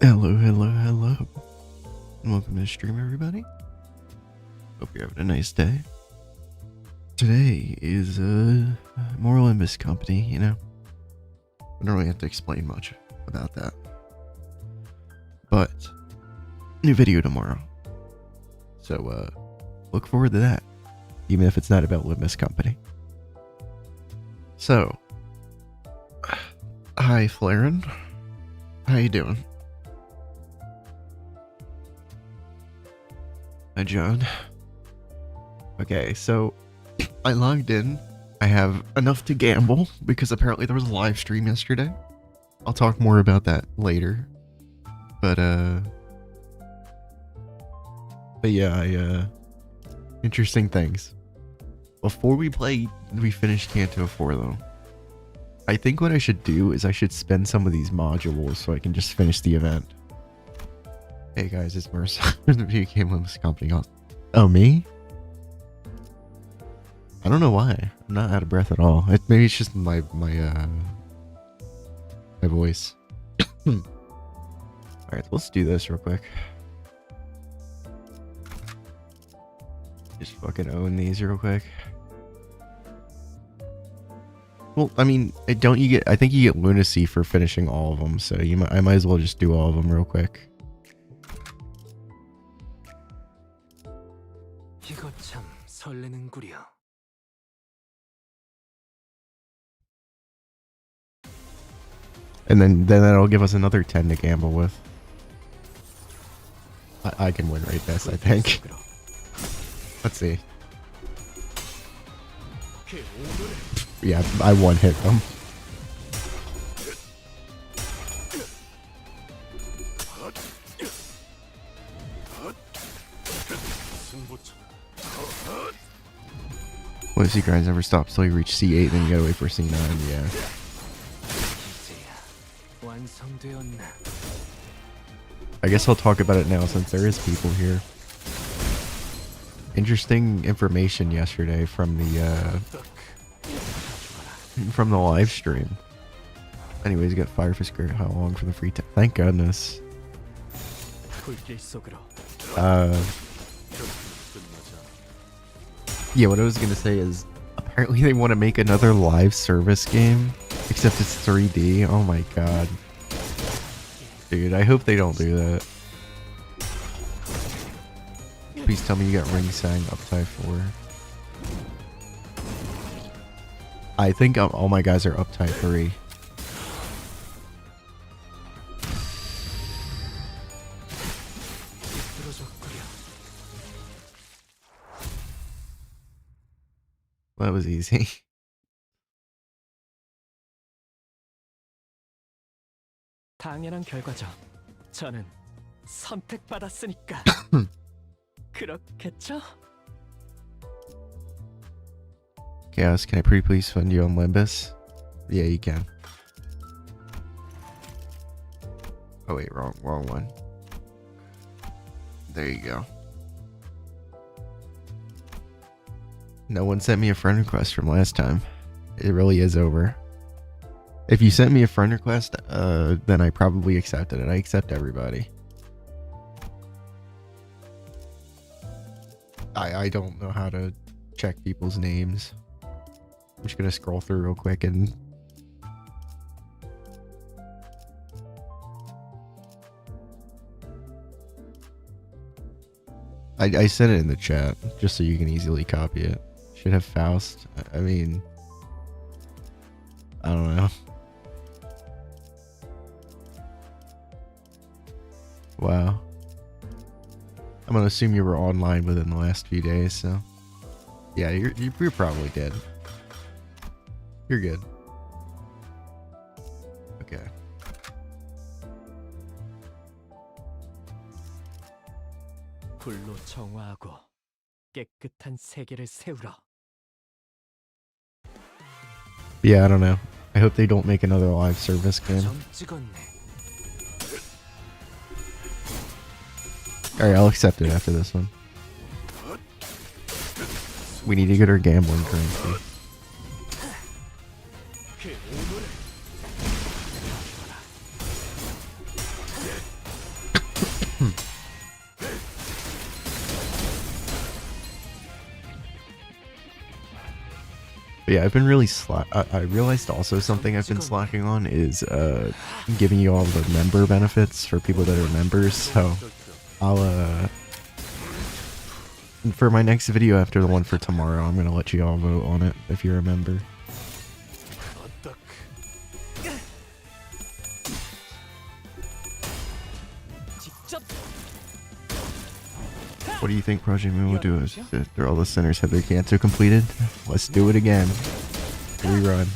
Hello, hello, hello. And welcome to the stream, everybody. Hope you're having a nice day. Today is more Limbus Company, you know. I don't really have to explain much about that. But new video tomorrow. So look forward to that. Even if it's not about Limbus Company. So hi Flaren. How you doing? Hi, John. Okay, so I logged in. I have enough to gamble because apparently there was a live stream yesterday. I'll talk more about that later. But yeah, interesting things. Before we finish Canto 4 though. I think what I should do is I should spend some of these modules so I can just finish the event. Hey guys, it's Mercer. The video game Limbus Company. Oh, me? I don't know why. I'm not out of breath at all. Maybe it's just my voice. Alright, let's do this real quick. Just fucking own these real quick. Well, I mean, I think you get lunacy for finishing all of them, so I might as well just do all of them real quick. And then that'll give us another 10 to gamble with. I can win right this, I think. Let's see. Yeah, I one hit them. Well, if grind never stops till you reach C8, then you gotta wait for C9, yeah. I guess I'll talk about it now since there is people here. Interesting information yesterday from the live stream. Anyways, you got Firefish Skirt. How long for the free time? Thank goodness. Yeah, what I was gonna say is apparently they want to make another live service game, except it's 3D. Oh my god. Dude, I hope they don't do that. Please tell me you got Ring Sang Uptide 4. I think all my guys are Uptide 3. That was easy. 당연한 결과죠. 저는 선택받았으니까. 그렇겠죠? Chaos, can I please fund you on Limbus? Yeah, you can. Oh wait, wrong one. There you go. No one sent me a friend request from last time. It really is over. If you sent me a friend request, then I probably accepted it. I accept everybody. I don't know how to check people's names. I'm just gonna scroll through real quick and... I sent it in the chat, just so you can easily copy it. Should have Faust. I mean... I don't know. Wow. I'm gonna assume you were online within the last few days, so... Yeah, you're probably dead. You're good. Okay. 불로 정화하고 깨끗한 세계를 세우라. Yeah, I don't know. I hope they don't make another live service game. Alright, I'll accept it after this one. We need to get our gambling currency. But yeah, I've been really I realized also something I've been slacking on is giving you all the member benefits for people that are members. So I'll for my next video after the one for tomorrow, I'm gonna let you all vote on it if you're a member. What do you think Project Moon will do after all the sinners have their canto completed? Let's do it again. Rerun.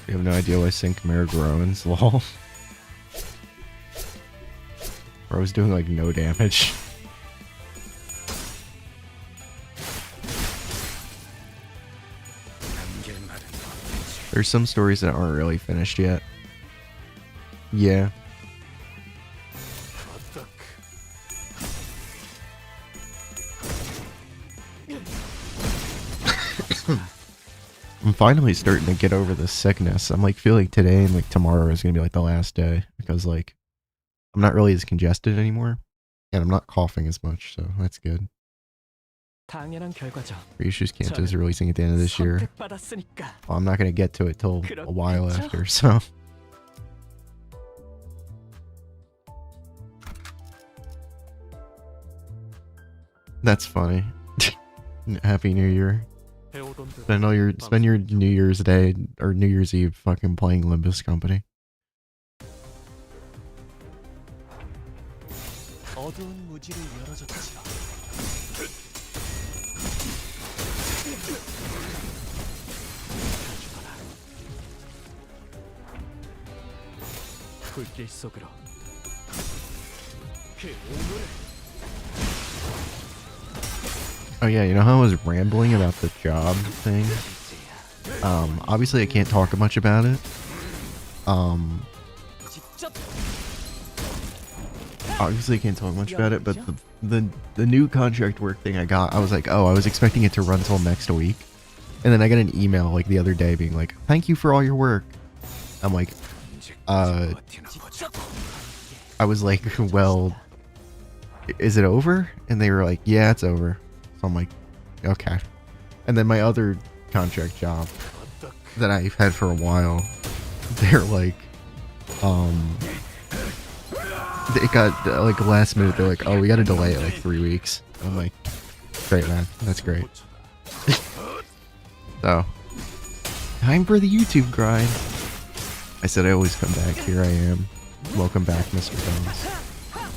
You have no idea why Sync Mirror groans, lol. Or I was doing like no damage. There's some stories that aren't really finished yet. Yeah. I'm finally starting to get over this sickness. I'm like feeling today and like tomorrow is gonna be like the last day because like I'm not really as congested anymore and I'm not coughing as much, so that's good. Reissue's Canto is releasing at the end of this year. Well, I'm not gonna get to it till a while after, so. That's funny. Happy New Year. Spend your New Year's Day or New Year's Eve fucking playing Limbus Company. Oh yeah, you know how I was rambling about the job thing? Obviously I can't talk much about it. Obviously I can't talk much about it, but the new contract work thing I got, I was like, oh, I was expecting it to run till next week. And then I got an email like the other day being like, thank you for all your work. I'm like, I was like, well, is it over? And they were like, yeah, it's over. So I'm like, okay. And then my other contract job that I've had for a while, they're like, it got like last minute. They're like, oh, we got to delay it like 3 weeks. I'm like, great, man. That's great. So, time for the YouTube grind. I said I always come back. Here I am. Welcome back, Mr. Bones.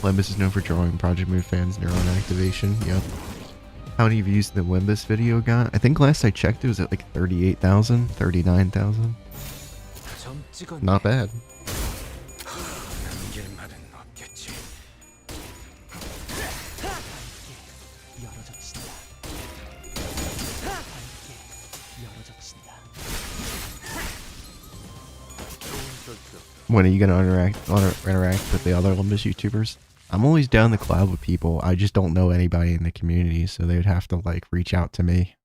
Limbus is known for drawing Project Moon fans' neuron activation. Yep. How many views the Limbus video got? I think last I checked it was at like 38,000, 39,000. Not bad. When are you gonna interact with the other Limbus YouTubers? I'm always down the collab with people. I just don't know anybody in the community, so they would have to like reach out to me.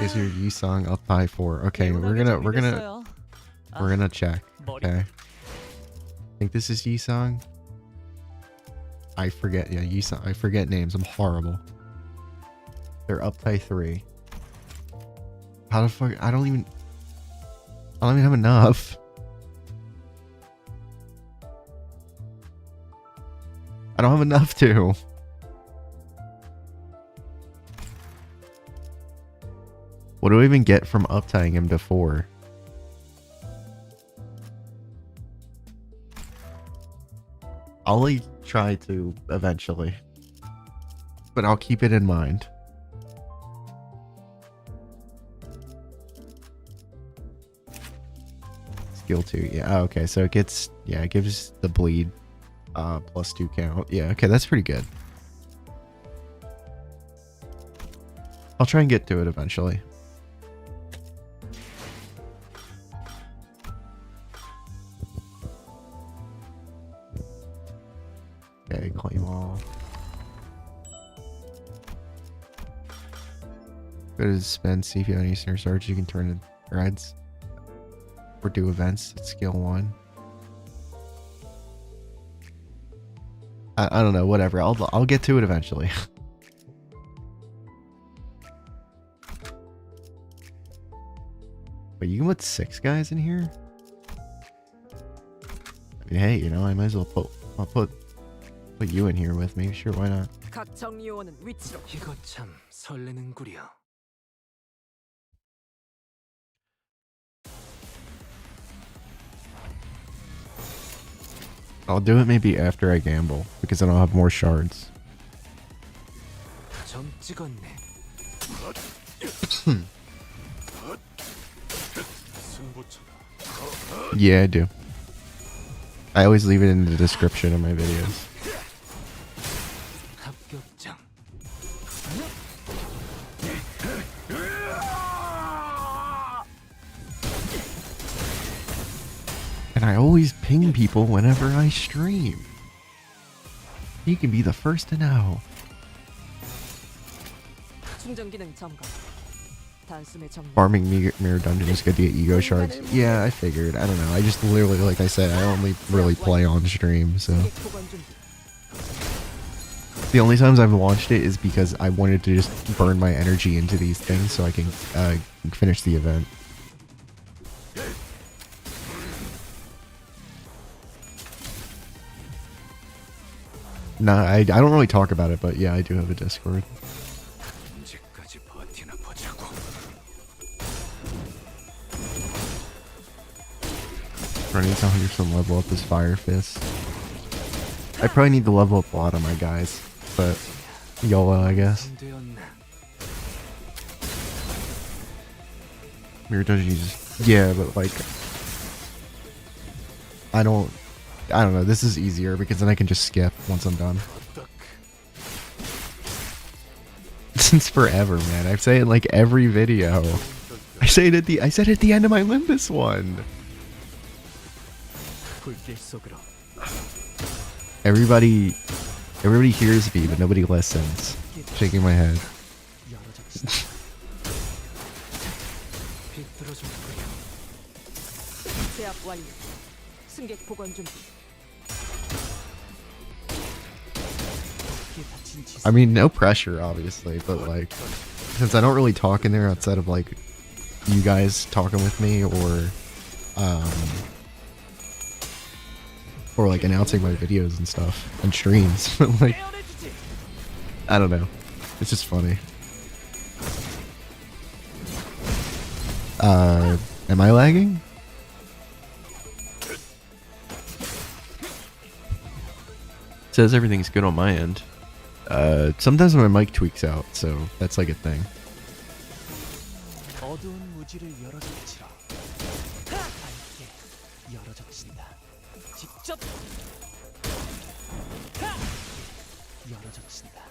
Is your Yi song up high for? Okay, we're gonna check. Okay. I think this is Yi song. I forget. Yeah, Yi song. I forget names. I'm horrible. They're up high 3. How the fuck? I don't even have enough. I don't have enough to. What do I even get from uptying him to 4? I'll like try to eventually, but I'll keep it in mind. Skill 2, yeah. Okay, so it gets, yeah, it gives the bleed +2 count. Yeah, okay, that's pretty good. I'll try and get to it eventually. Okay, claim all. Go to spend, see if you have any snare starts. You can turn in threads or do events at skill 1. I don't know, whatever. I'll get to it eventually. But you can put 6 guys in here? I mean, hey, you know, I might as well put you in here with me. Sure, why not? 각 정리요원은 위치로. 이거 참 설레는구려. I'll do it maybe after I gamble, because then I'll have more shards. 점 찍었네. Yeah, I do. I always leave it in the description of my videos. 합격장. And I always ping people whenever I stream. You can be the first to know. 충전 기능 점검. 단숨에 정리. Farming mirror dungeon is good to get ego shards. Yeah, I figured. I don't know. I just literally, like I said, I only really play on stream, so. 보관 준비. The only times I've launched it is because I wanted to just burn my energy into these things so I can finish the event. Nah, I don't really talk about it, but yeah, I do have a Discord. 언제까지 버티나 보자고. Running to 100% level up his Fire Fist. I probably need to level up a lot of my guys, but YOLO, I guess. 되었나? Mirror Dungeon just... Yeah, but like... I don't know, this is easier because then I can just skip once I'm done. Since forever, man. I say it in like every video. I said it at the end of my Limbus one. 불길 속으로. Everybody hears me, but nobody listens. Shaking my head. 제압 완료. 승객 보관 준비. I mean, no pressure, obviously, but like, since I don't really talk in there outside of like you guys talking with me or like announcing my videos and stuff and streams, like, I don't know, it's just funny. Am I lagging? It says everything's good on my end. Sometimes my mic tweaks out, so that's like a thing. 어두운 무지를 열어젖히라. 밝게 열어젖힌다. 직접 열어젖힌다.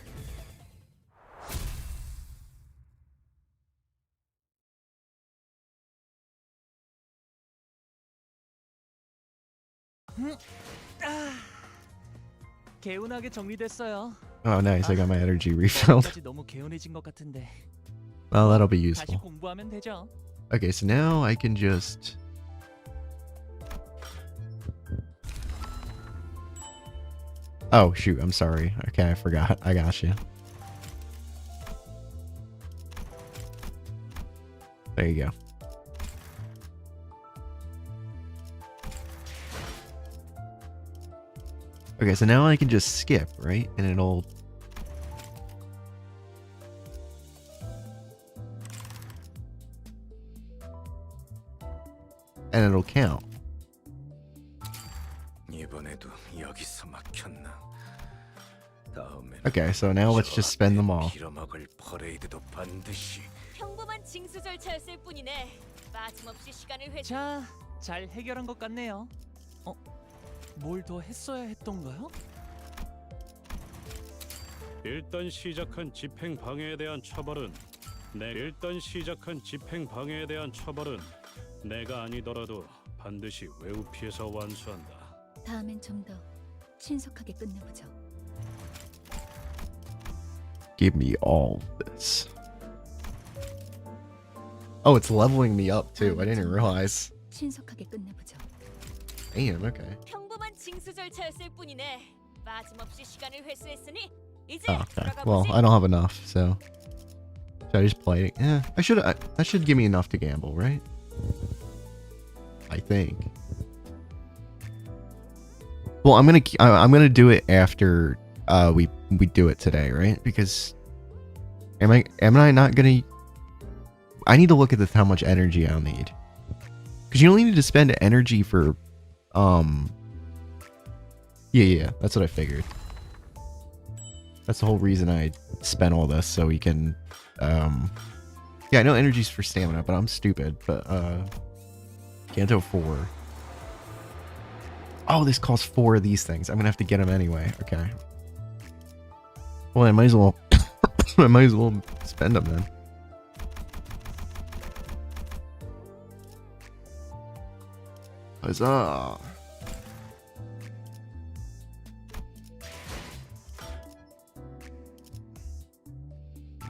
개운하게 정리됐어요. Oh, nice! I got my energy refilled. 너무 개운해진 것 같은데. Well, that'll be 다시 useful. 공부하면 되죠. Okay, so now I can just... Oh, shoot, I'm sorry. Okay, I forgot. I got you. There you go. Okay, so now I can just skip, right? And it'll... And it'll count. 이번에도 여기서 막혔나? 다음에는 Okay, so now let's just spend them all. 빌어먹을 퍼레이드도 반드시. 평범한 징수 절차였을 뿐이네. 빠짐없이 시간을 회. 자, 잘 해결한 것 같네요. 뭘 더 했어야 했던가요? 일단 시작한 집행 방해에 대한 처벌은 내가 아니더라도 반드시 외우 피해서 완수한다. 다음엔 좀 더 신속하게 끝내보죠. give me all this. Oh, it's leveling me up too. I didn't realize. 신속하게 끝내보죠. Damn, okay. 평범한 징수 절차였을 뿐이네. 빠짐없이 시간을 회수했으니 이제 Oh, okay. 돌아가 Well, 보지. I don't have enough, so should I just play it? Yeah, that should give me enough to gamble, right? I think. Well, I'm gonna do it after we do it today, right? Because am I not gonna? I need to look at how much energy I'll need. Because you only need to spend energy for yeah, that's what I figured. That's the whole reason I spent all this, so we can yeah, I know energy's for stamina, but I'm stupid. But Canto 4. Oh, this costs 4 of these things. I'm gonna have to get them anyway. Okay. Well, I might as well I might as well spend them then. Huzzah!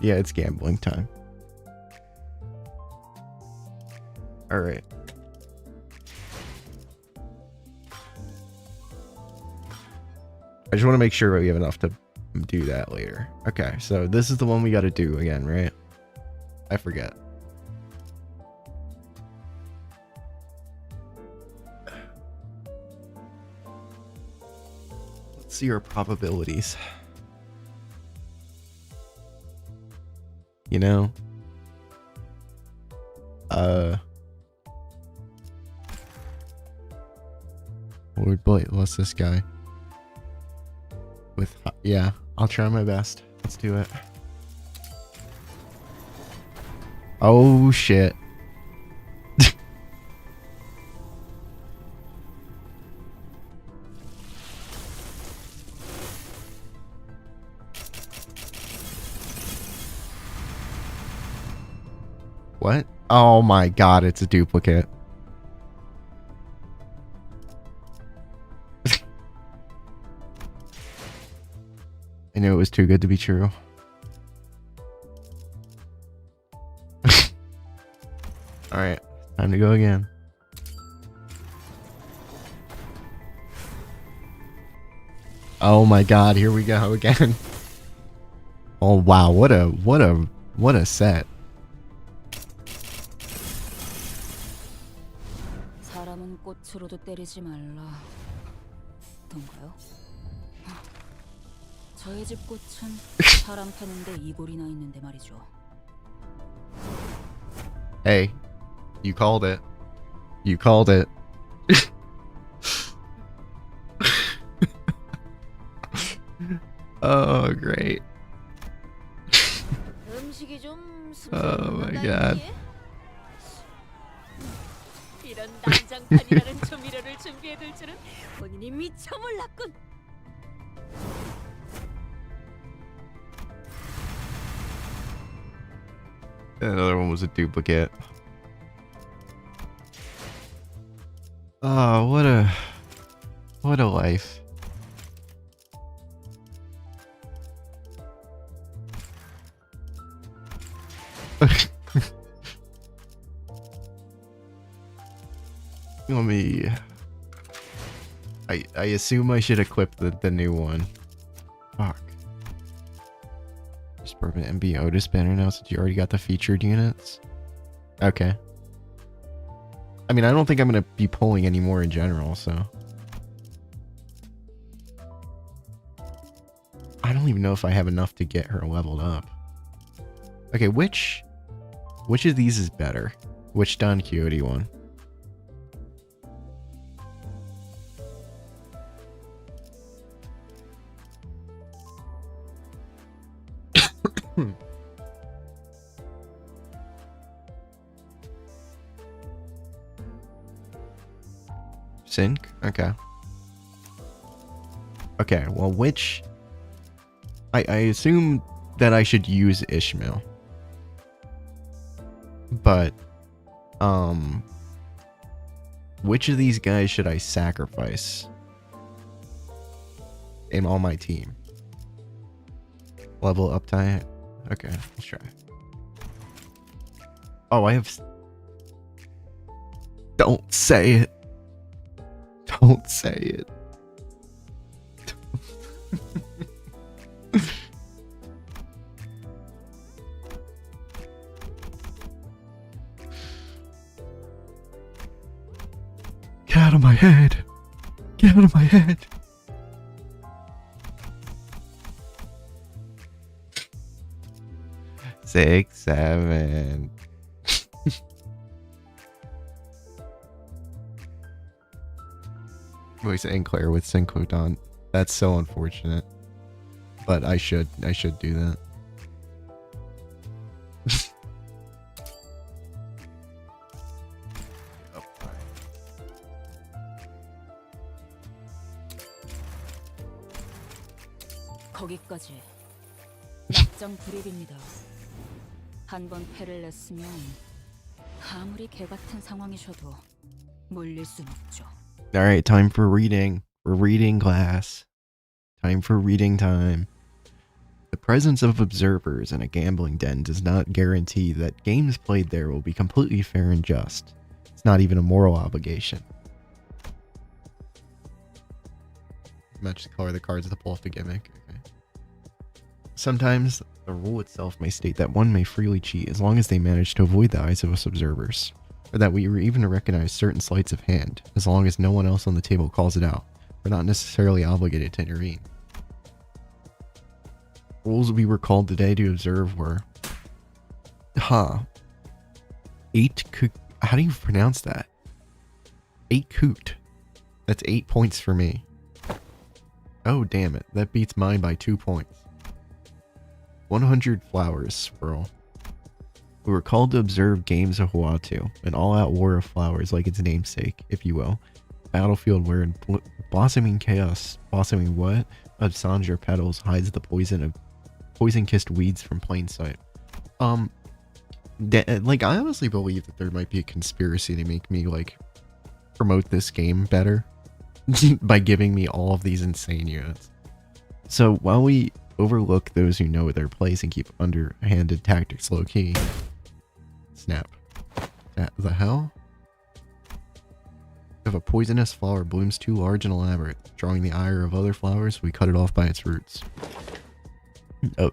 Yeah, it's gambling time. Alright. I just want to make sure we have enough to do that later. Okay, so this is the one we got to do again, right? I forget. Let's see our probabilities. You know? What's this guy? With, yeah, I'll try my best. Let's do it. Oh, shit. What? Oh my god, it's a duplicate. I knew it was too good to be true. Alright, time to go again. Oh my god, here we go again. Oh wow, what a set. 사람은 꽃으로도 때리지 말라. 던가요? 저의 집 꽃은 사람 패는데 이골이나 있는데 말이죠. Hey, you called it. You called it. Oh, great. 음식이 좀 Oh my god. 이런 난장판이라는 조미료를 준비해둘 줄은 본인이 미쳐 몰랐군. Another one was a duplicate. Oh, what a life. Let me. I assume I should equip the new one. Fuck. Just permanent MB Otis banner now since you already got the featured units. Okay. I mean, I don't think I'm gonna be pulling any more in general, so. I don't even know if I have enough to get her leveled up. Okay, which of these is better? Which Don Quixote one? Sync? Okay. Okay, well, which... I assume that I should use Ishmael. But, which of these guys should I sacrifice in all my team? Level up time Okay, let's try. Oh, I have. Don't say it. Don't say it. Get out of my head. Get out of my head. Six, seven. Voice and Claire with Syncodon. That's so unfortunate. But I should do that. 거기까지. 막장 불입입니다. 한 번 패를 냈으면 아무리 개 같은 상황이셔도 물릴 순 없죠. Alright, time for reading. We're reading class. Time for reading time. The presence of observers in a gambling den does not guarantee that games played there will be completely fair and just. It's not even a moral obligation. Match the color of the cards to pull off the gimmick. Okay. Sometimes the rule itself may state that one may freely cheat as long as they manage to avoid the eyes of us observers, or that we even recognize certain sleights of hand, as long as no one else on the table calls it out. We're not necessarily obligated to intervene. Rules we were called today to observe were... How do you pronounce that? 8 coot. That's 8 points for me. Oh, damn it. That beats mine by 2 points. 100 flowers swirl. We were called to observe Games of Huatu, an all-out war of flowers like its namesake, if you will. Battlefield where in blossoming chaos, blossoming what? Of Sandra petals hides the poison-kissed weeds from plain sight. Like, I honestly believe that there might be a conspiracy to make me, like, promote this game better by giving me all of these insane units. So, while we overlook those who know their place and keep underhanded tactics low-key... Snap. The hell? If a poisonous flower blooms too large and elaborate, drawing the ire of other flowers, we cut it off by its roots.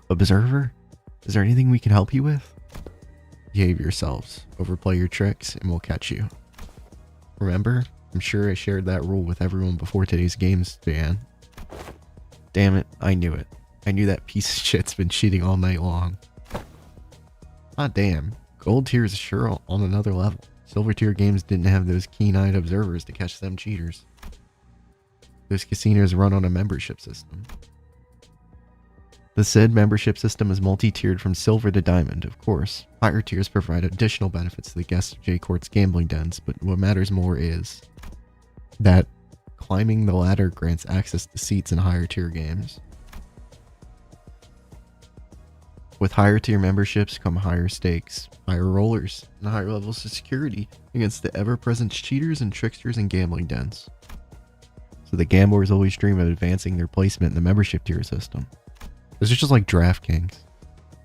Observer? Is there anything we can help you with? Behave yourselves, overplay your tricks, and we'll catch you. Remember? I'm sure I shared that rule with everyone before today's games began. Damn it, I knew it. I knew that piece of shit's been cheating all night long. Ah damn, gold tier is sure on another level. Silver tier games didn't have those keen-eyed observers to catch them cheaters. Those casinos run on a membership system. The said membership system is multi-tiered from silver to diamond, of course. Higher tiers provide additional benefits to the guests of J-Court's gambling dens, but what matters more is that climbing the ladder grants access to seats in higher tier games. With higher tier memberships come higher stakes, higher rollers, and higher levels of security against the ever-present cheaters and tricksters in gambling dens. So the gamblers always dream of advancing their placement in the membership tier system. This is just like DraftKings.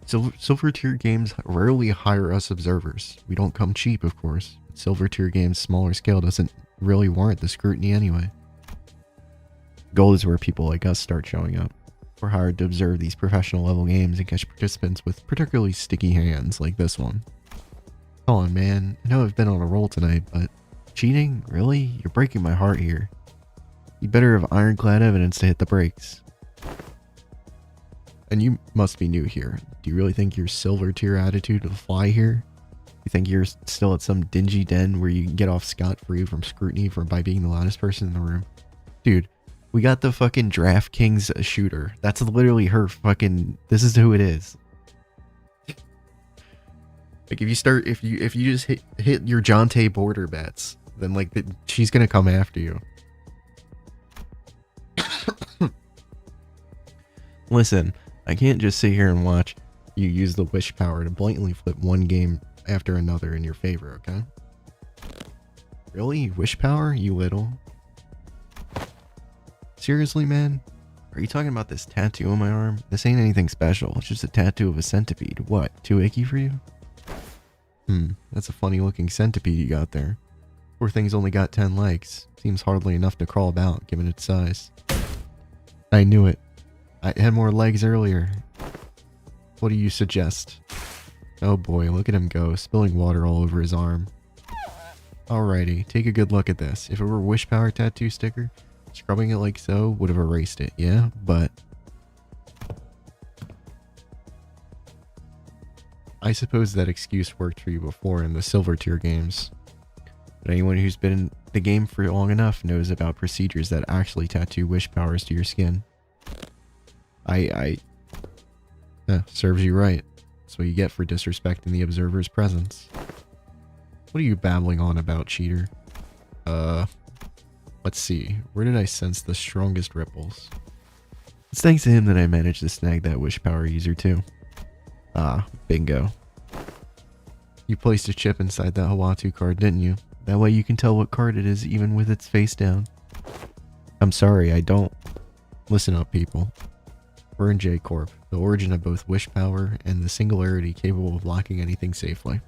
Silver tier games rarely hire us observers. We don't come cheap, of course. But silver tier games' smaller scale doesn't really warrant the scrutiny anyway. Gold is where people like us start showing up. We're hired to observe these professional level games and catch participants with particularly sticky hands like this one. Come on, man. I know I've been on a roll tonight, but cheating? Really? You're breaking my heart here. You better have ironclad evidence to hit the brakes. And you must be new here. Do you really think your silver tier attitude will fly here? You think you're still at some dingy den where you can get off scot-free from scrutiny by being the loudest person in the room? Dude, we got the fucking DraftKings shooter. That's literally her fucking... This is who it is. Like, if you just hit your Jonte border bets, then like she's gonna come after you. Listen, I can't just sit here and watch you use the wish power to blatantly flip one game after another in your favor, okay? Really? Wish power? You little? Seriously, man? Are you talking about this tattoo on my arm? This ain't anything special. It's just a tattoo of a centipede. What? Too icky for you? That's a funny looking centipede you got there. Poor thing's only got 10 legs. Seems hardly enough to crawl about, given its size. I knew it. I had more legs earlier. What do you suggest? Oh boy, look at him go, spilling water all over his arm. Alrighty, take a good look at this. If it were a wish power tattoo sticker, scrubbing it like so would have erased it, yeah? But I suppose that excuse worked for you before in the silver tier games. But anyone who's been in the game for long enough knows about procedures that actually tattoo wish powers to your skin. Serves you right. That's what you get for disrespecting the observer's presence. What are you babbling on about, cheater? Let's see. Where did I sense the strongest ripples? It's thanks to him that I managed to snag that wish power user too. Ah, bingo. You placed a chip inside that Hawatu card, didn't you? That way you can tell what card it is even with its face down. I'm sorry, I don't. Listen up, people. We're in J-Corp, the origin of both wish power and the singularity capable of locking anything safely.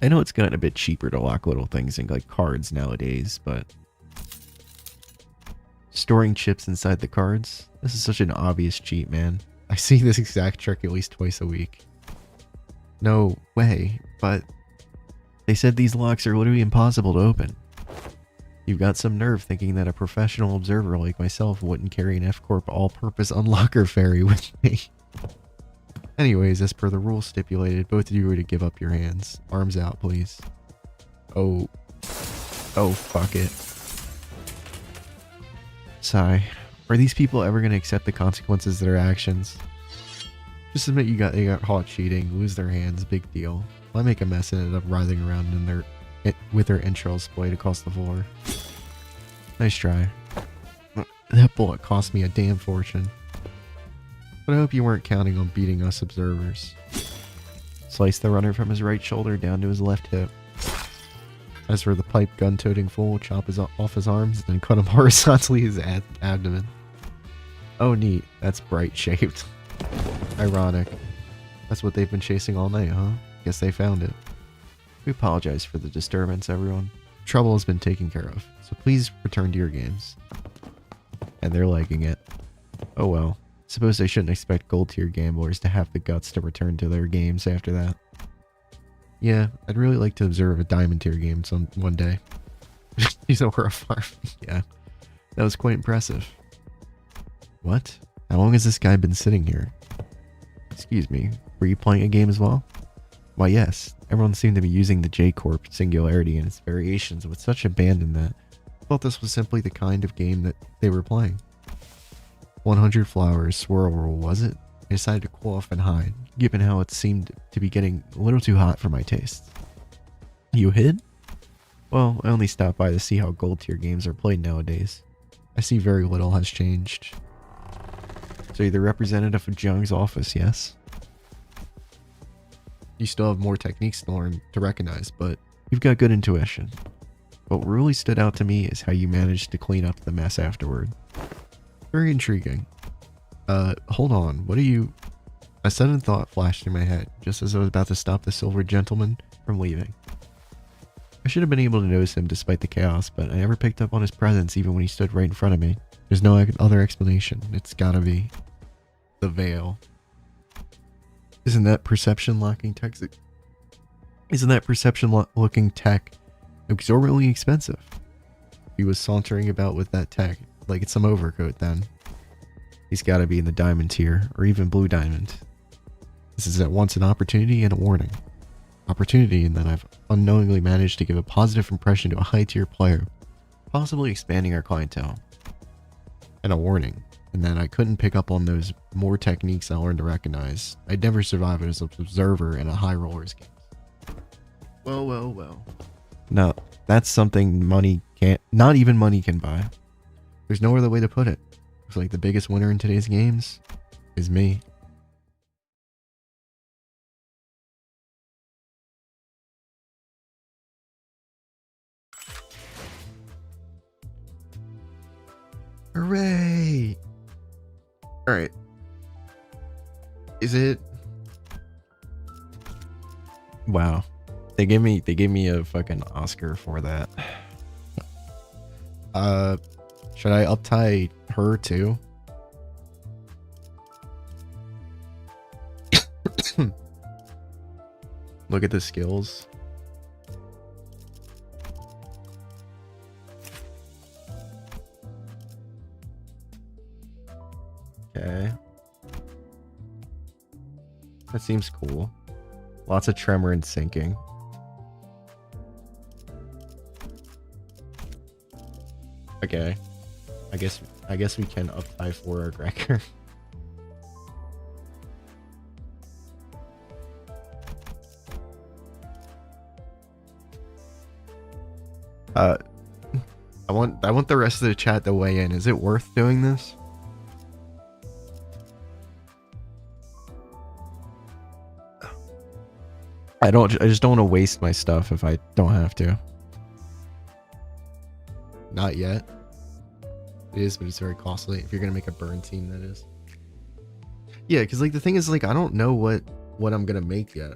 I know it's gotten a bit cheaper to lock little things in like cards nowadays, but storing chips inside the cards? This is such an obvious cheat, man. I see this exact trick at least twice a week. No way, but they said these locks are literally impossible to open. You've got some nerve thinking that a professional observer like myself wouldn't carry an F-Corp all-purpose unlocker fairy with me. Anyways, as per the rules stipulated, both of you are to give up your hands. Arms out, please. Oh, fuck it. Sigh. Are these people ever going to accept the consequences of their actions? Just admit they got caught cheating, lose their hands, big deal. Why make a mess and end up writhing around in with their entrails splayed across the floor? Nice try. That bullet cost me a damn fortune. But I hope you weren't counting on beating us observers. Slice the runner from his right shoulder down to his left hip. As for the pipe gun-toting fool, chop off his arms, then cut him horizontally his abdomen. Oh neat, that's bright-shaped. Ironic. That's what they've been chasing all night, huh? Guess they found it. We apologize for the disturbance, everyone. Trouble has been taken care of, so please return to your games. And they're liking it. Oh well. Suppose I shouldn't expect gold tier gamblers to have the guts to return to their games after that. Yeah, I'd really like to observe a diamond tier game one day. He's over a farm. Yeah, that was quite impressive. What? How long has this guy been sitting here? Excuse me, were you playing a game as well? Why yes, everyone seemed to be using the J-Corp singularity and its variations with such abandon that I thought this was simply the kind of game that they were playing. 100 flowers swirl roll, was it? I decided to cool off and hide, given how it seemed to be getting a little too hot for my tastes. You hid? Well, I only stopped by to see how gold tier games are played nowadays. I see very little has changed. So you're the representative of Jiang's office, yes? You still have more techniques to learn to recognize, but you've got good intuition. What really stood out to me is how you managed to clean up the mess afterward. Very intriguing. Hold on, what are you... A sudden thought flashed through my head, just as I was about to stop the silver gentleman from leaving. I should have been able to notice him despite the chaos, but I never picked up on his presence even when he stood right in front of me. There's no other explanation. It's gotta be... the veil. Isn't that perception looking tech exorbitantly expensive? He was sauntering about with that tech, like it's some overcoat then. He's gotta be in the diamond tier, or even blue diamond. This is at once an opportunity and a warning. Opportunity in that I've unknowingly managed to give a positive impression to a high tier player, possibly expanding our clientele. And a warning, in that I couldn't pick up on those more techniques I learned to recognize. I'd never survive as an observer in a high rollers game. Well. No, that's something money can't, not even money can buy. There's no other way to put it. Looks like the biggest winner in today's games is me. Hooray! All right. Is it? Wow. They gave me a fucking Oscar for that. Should I uptie her too? Look at the skills. Okay. That seems cool. Lots of tremor and sinking. Okay. I guess we can uptie for our Gregor. I want the rest of the chat to weigh in. Is it worth doing this? I just don't want to waste my stuff if I don't have to. Not yet. It is, but it's very costly. If you're gonna make a burn team, that is. Yeah, because like the thing is, like, I don't know what I'm gonna make yet.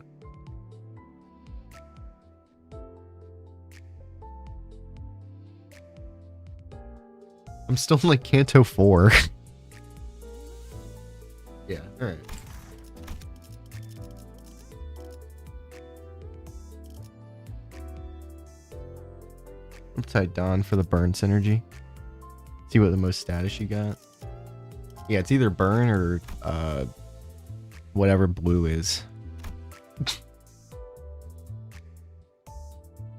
I'm still in like Canto 4. Yeah, alright. Upside down for the burn synergy. See what the most status you got. Yeah, it's either burn or whatever blue is.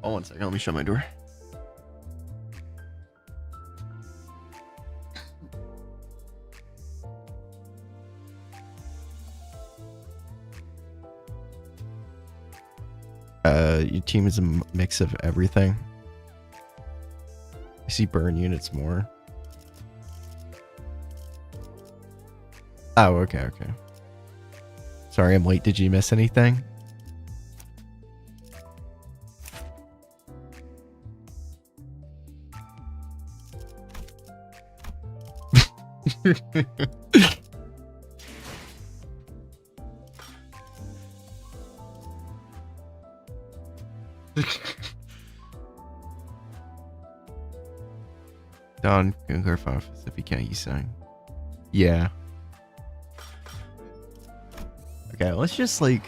Oh, 1 second. Let me shut my door. Your team is a mix of everything. I see burn units more. Oh, okay. Sorry, I'm late. Did you miss anything? Don can clarify if he can't use saying. Yeah. Okay, let's just like.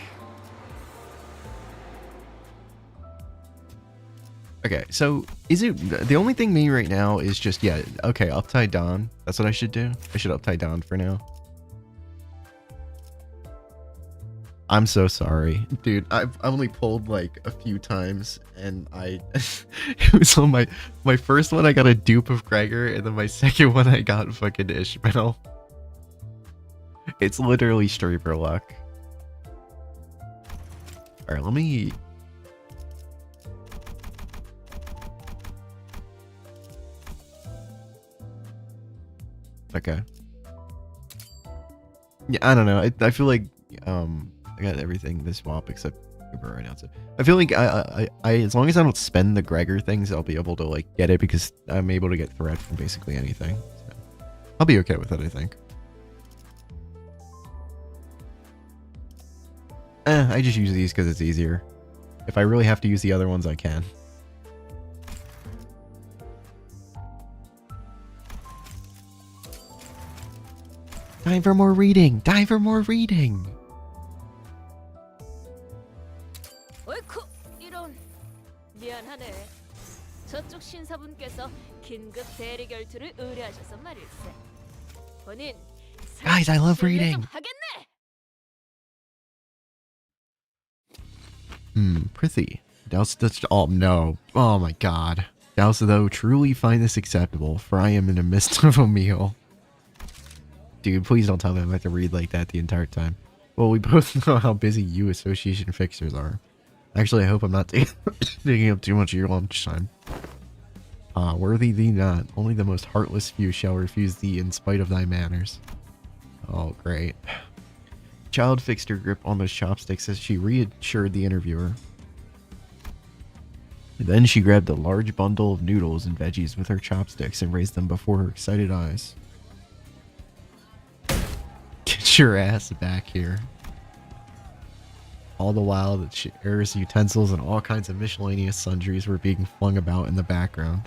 Okay, so is it the only thing me right now is just, yeah, okay, uptie down. That's what I should do. I should uptie down for now. I'm so sorry, dude. I've only pulled like a few times, and it was on my first one. I got a dupe of Gregor, and then my second one I got fucking Ishmael. It's literally streamer luck. All right, let me. Okay. Yeah, I don't know. I feel like I got everything this swap except Uber right now. So I feel like I as long as I don't spend the Gregor things, I'll be able to like get it because I'm able to get threat from basically anything. So I'll be okay with it, I think. I just use these because it's easier. If I really have to use the other ones, I can. Time for more reading! Time for more reading! 어이쿠 이런 미안하네. 저쪽 신사분께서 긴급 대리 결투를 의뢰하셔서 말일세. 본인 Guys, I love reading. 좀 하겠네. Prithee. Douse that's oh no. Oh my god. Douse though truly find this acceptable, for I am in the midst of a meal. Dude, please don't tell me I have to read like that the entire time. Well, we both know how busy you association fixers are. Actually, I hope I'm not taking up too much of your lunchtime. Worthy thee not. Only the most heartless few shall refuse thee in spite of thy manners. Oh, great. Child fixed her grip on those chopsticks as she reassured the interviewer. Then she grabbed a large bundle of noodles and veggies with her chopsticks and raised them before her excited eyes. Get your ass back here. All the while, the chairs, utensils, and all kinds of miscellaneous sundries were being flung about in the background.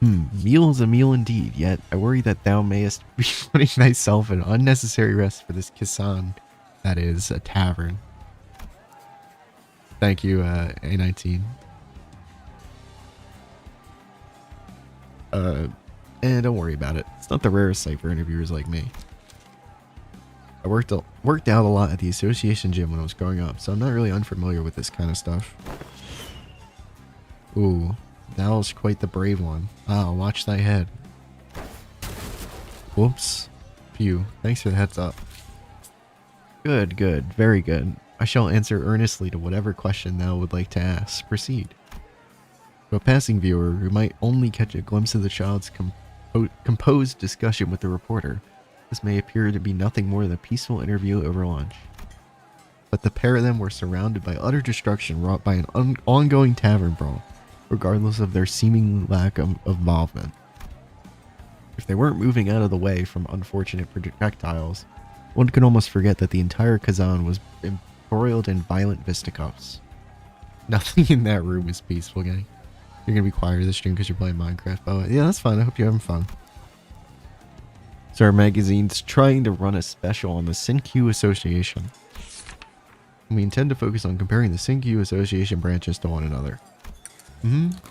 Meal is a meal indeed, yet I worry that thou mayest be putting thyself in unnecessary rest for this kisan, that is, a tavern. Thank you, A19. Don't worry about it. It's not the rarest sight for interviewers like me. I worked out a lot at the association gym when I was growing up, so I'm not really unfamiliar with this kind of stuff. Ooh, thou's quite the brave one. Ah, watch thy head. Whoops. Phew, thanks for the heads up. Good, good, very good. I shall answer earnestly to whatever question thou would like to ask. Proceed. To a passing viewer who might only catch a glimpse of the child's composed discussion with the reporter, this may appear to be nothing more than a peaceful interview over lunch. But the pair of them were surrounded by utter destruction wrought by an ongoing tavern brawl, regardless of their seeming lack of involvement. If they weren't moving out of the way from unfortunate projectiles, one could almost forget that the entire Kazan was embroiled in violent fisticuffs. Nothing in that room is peaceful, gang. You're gonna be quiet this stream because you're playing Minecraft. Oh, yeah, that's fine. I hope you're having fun. So our magazine's trying to run a special on the Sinkyu Association. We intend to focus on comparing the Sinkyu Association branches to one another.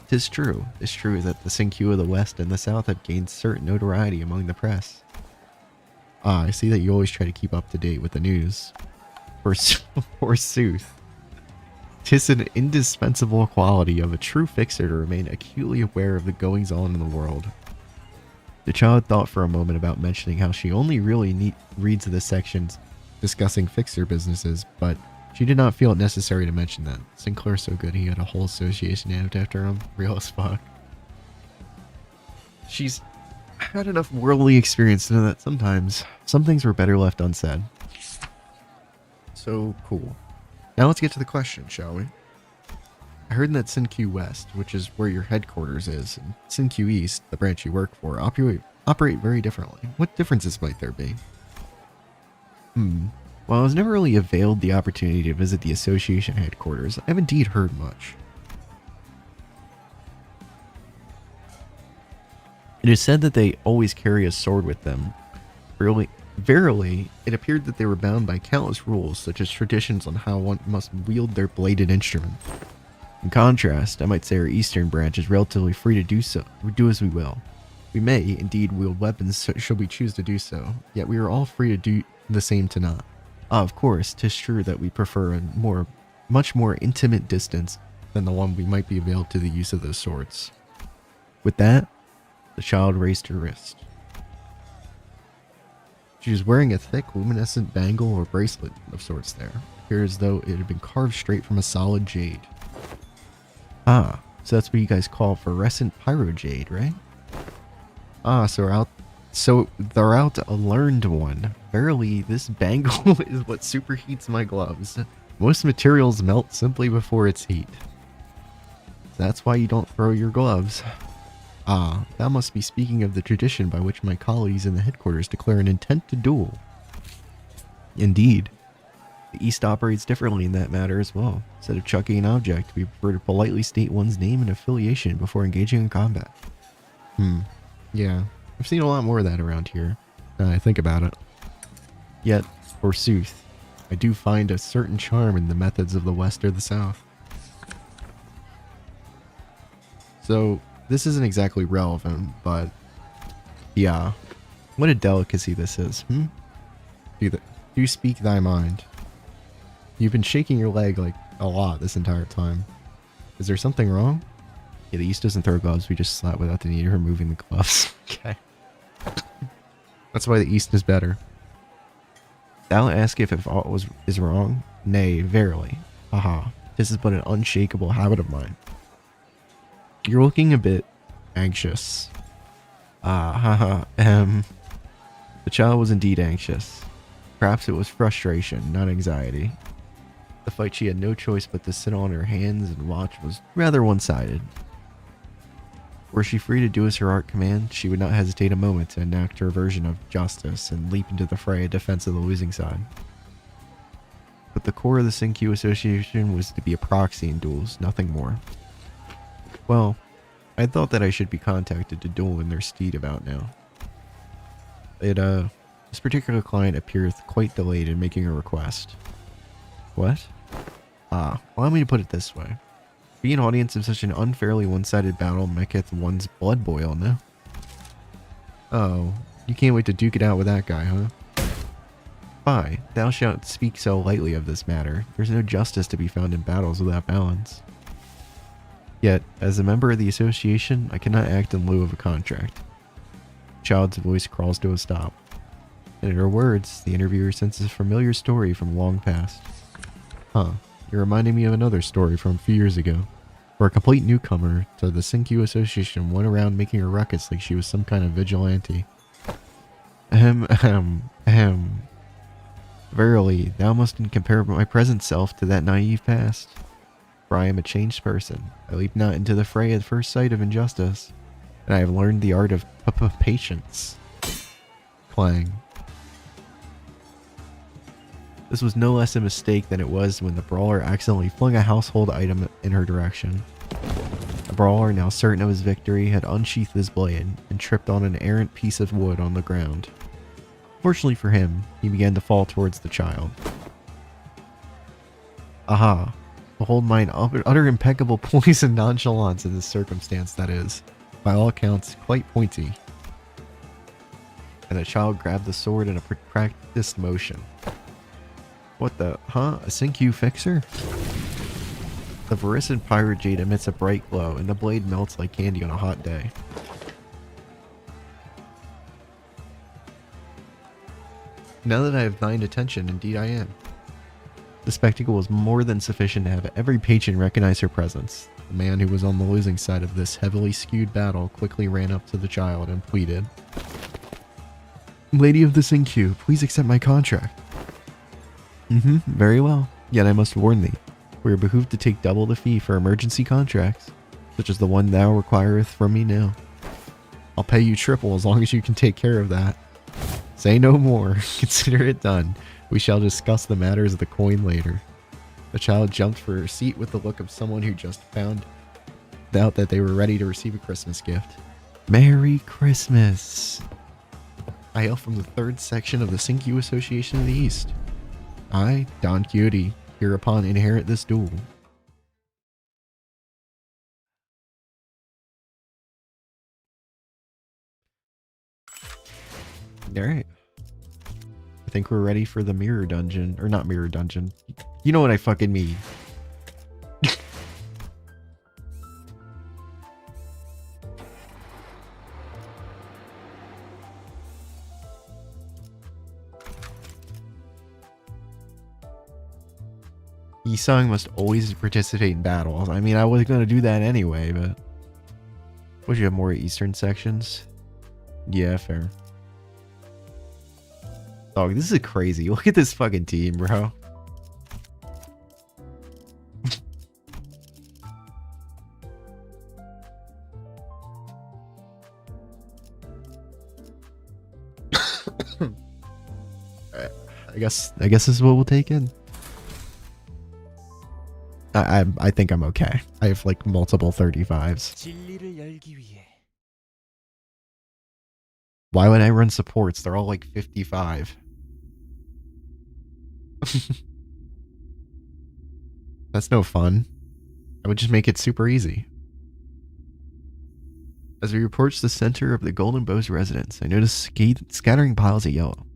Tis true. It's true that the Sinkyu of the West and the South have gained certain notoriety among the press. Ah, I see that you always try to keep up to date with the news. Forsooth. 'Tis an indispensable quality of a true fixer to remain acutely aware of the goings-on in the world. The child thought for a moment about mentioning how she only really reads the sections discussing fixer businesses, but she did not feel it necessary to mention that. Sinclair's so good he had a whole association named after him. Real as fuck. She's had enough worldly experience to know that sometimes some things were better left unsaid. So cool. Now let's get to the question, shall we? I heard that Sinkyu West, which is where your headquarters is, and Sinkyu East, the branch you work for, operate very differently. What differences might there be? Well, I was never really availed the opportunity to visit the association headquarters. I've indeed heard much. It is said that they always carry a sword with them. Verily, it appeared that they were bound by countless rules, such as traditions on how one must wield their bladed instrument. In contrast, I might say our eastern branch is relatively free to do so. We do as we will. We may, indeed, wield weapons should we choose to do so, yet we are all free to do the same to not. Of course, 'tis true that we prefer a much more intimate distance than the one we might be availed to the use of those swords. With that, the child raised her wrist. She was wearing a thick, luminescent bangle or bracelet of sorts there. It appeared as though it had been carved straight from a solid jade. Ah, so that's what you guys call fluorescent pyrojade, right? Ah, so they're out a learned one. Verily, this bangle is what superheats my gloves. Most materials melt simply before its heat. That's why you don't throw your gloves. Ah, thou must be speaking of the tradition by which my colleagues in the headquarters declare an intent to duel. Indeed. The East operates differently in that matter as well. Instead of chucking an object, we prefer to politely state one's name and affiliation before engaging in combat. Yeah, I've seen a lot more of that around here, now I think about it. Yet, forsooth, I do find a certain charm in the methods of the West or the South. So, this isn't exactly relevant, but yeah, what a delicacy this is, Do speak thy mind. You've been shaking your leg like a lot this entire time. Is there something wrong? Yeah, the East doesn't throw gloves, we just slap without the need of removing the gloves. Okay. That's why the East is better. Thou asketh if aught is wrong? Nay, verily. Haha, this is but an unshakable habit of mine. You're looking a bit anxious. The child was indeed anxious. Perhaps it was frustration, not anxiety. The fight she had no choice but to sit on her hands and watch was rather one-sided. Were she free to do as her art commands, she would not hesitate a moment to enact her version of justice and leap into the fray in defense of the losing side. But the core of the Sinkyu Association was to be a proxy in duels, nothing more. Well, I thought that I should be contacted to duel in their stead about now. This particular client appears quite delayed in making a request. What? Allow me to put it this way. Being an audience of such an unfairly one-sided battle maketh one's blood boil, no? Oh, you can't wait to duke it out with that guy, huh? Fie, thou shalt speak so lightly of this matter. There's no justice to be found in battles without balance. Yet, as a member of the association, I cannot act in lieu of a contract. The child's voice crawls to a stop. And in her words, the interviewer senses a familiar story from long past. Huh, you're reminding me of another story from a few years ago, where a complete newcomer to the Sinkyu Association went around making a ruckus like she was some kind of vigilante. Ahem. Verily, thou mustn't compare my present self to that naive past. For I am a changed person. I leap not into the fray at first sight of injustice, and I have learned the art of patience. Clang. This was no less a mistake than it was when the brawler accidentally flung a household item in her direction. The brawler, now certain of his victory, had unsheathed his blade and tripped on an errant piece of wood on the ground. Fortunately for him, he began to fall towards the child. Aha! Behold mine utter impeccable poise and nonchalance in this circumstance that is, by all accounts, quite pointy. And the child grabbed the sword in a practiced motion. What the? Huh? A Sinkyu fixer? The Verisan Pirate Jade emits a bright glow, and the blade melts like candy on a hot day. Now that I have thine attention, indeed I am. The spectacle was more than sufficient to have every patron recognize her presence. The man who was on the losing side of this heavily skewed battle quickly ran up to the child and pleaded, "Lady of the Sinkyu, please accept my contract." Very well. Yet I must warn thee, we are behooved to take double the fee for emergency contracts, such as the one thou requireth from me now. I'll pay you triple as long as you can take care of that. Say no more. Consider it done. We shall discuss the matters of the coin later. The child jumped for her seat with the look of someone who just found out that they were ready to receive a Christmas gift. Merry Christmas! I hail from the 3rd section of the Sinkyu Association of the East. I, Don Quixote, hereupon inherit this duel. Alright. I think we're ready for the mirror dungeon. Or not mirror dungeon. You know what I fucking mean. Yisung must always participate in battles. I mean, I was going to do that anyway, but... Would you have more eastern sections? Yeah, fair. Dog, this is crazy. Look at this fucking team, bro. I guess this is what we'll take in. I think I'm okay. I have like multiple 35s. 진리를 열기 위해 Why would I run supports? They're all like 55. That's no fun. I would just make it super easy. As we approach the center of the Golden Bow's residence, I noticed scattering piles of yellow.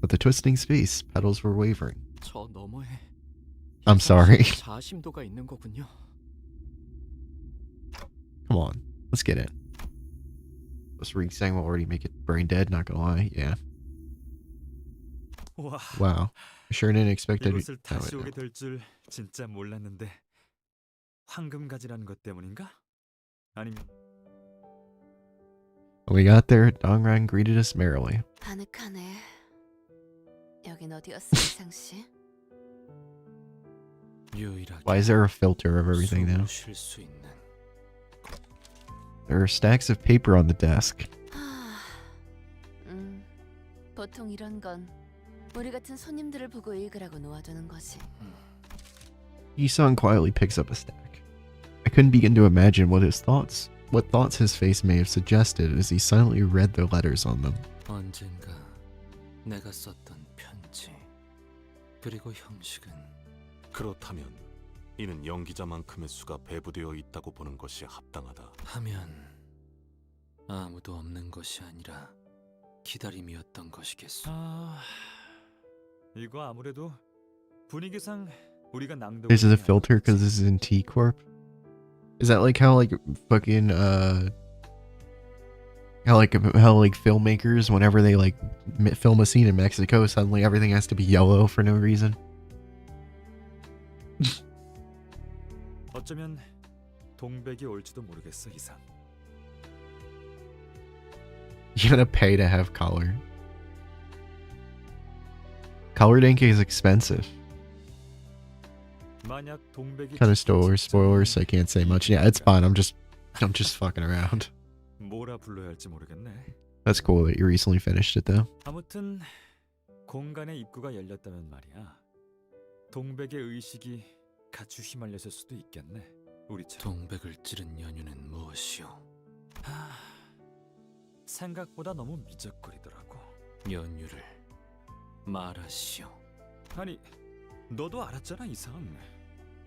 But the twisting space, petals were wavering. 저 너머에 I'm sorry. 자심도가 있는 거군요. Come on, let's get in. This re-sang will already make it brain dead, not gonna lie. Yeah. 와, Wow. I sure didn't expect it. 이곳을 다시 오게 될 줄 진짜 몰랐는데 황금가지라는 것 때문인가? 아니면 When we got there, Dongrang greeted us merrily. 아늑하네. 여긴 어디였어, 이상 씨? 유일하게 Why is there a filter of everything now? 숨을 쉴 수 있는 There are stacks of paper on the desk. 보통 이런 건 우리 같은 손님들을 보고 읽으라고 놓아두는 거지. Yi-san quietly picks up a stack. I couldn't begin to imagine what thoughts his face may have suggested as he silently read the letters on them. 언젠가 내가 썼던 편지. 그리고 형식은 그렇다면 이는 연기자만큼의 수가 배부되어 있다고 보는 것이 합당하다. 하면 아무도 없는 것이 아니라 기다림이었던 것이겠소. 이거 아무래도 분위기상 우리가 낭독. Is it a filter because this is in T Corp? Is that like how fucking how filmmakers whenever they like film a scene in Mexico suddenly everything has to be yellow for no reason? 어쩌면 동백이 올지도 모르겠어 이상. You gotta pay to have color. Colored ink is expensive. 만약 동백이 Kind of spoilers, so I can't say much. Yeah, it's fine. I'm just fucking around. 뭐라 불러야 할지 모르겠네. That's cool that you recently finished it though. 아무튼 공간의 입구가 열렸다면 말이야. 동백의 의식이 같이 휘말렸을 수도 있겠네. 우리처럼. 동백을 찌른 연유는 무엇이오? 생각보다 너무 미적거리더라고. 연유를 말하시오. 아니, 너도 알았잖아 이상.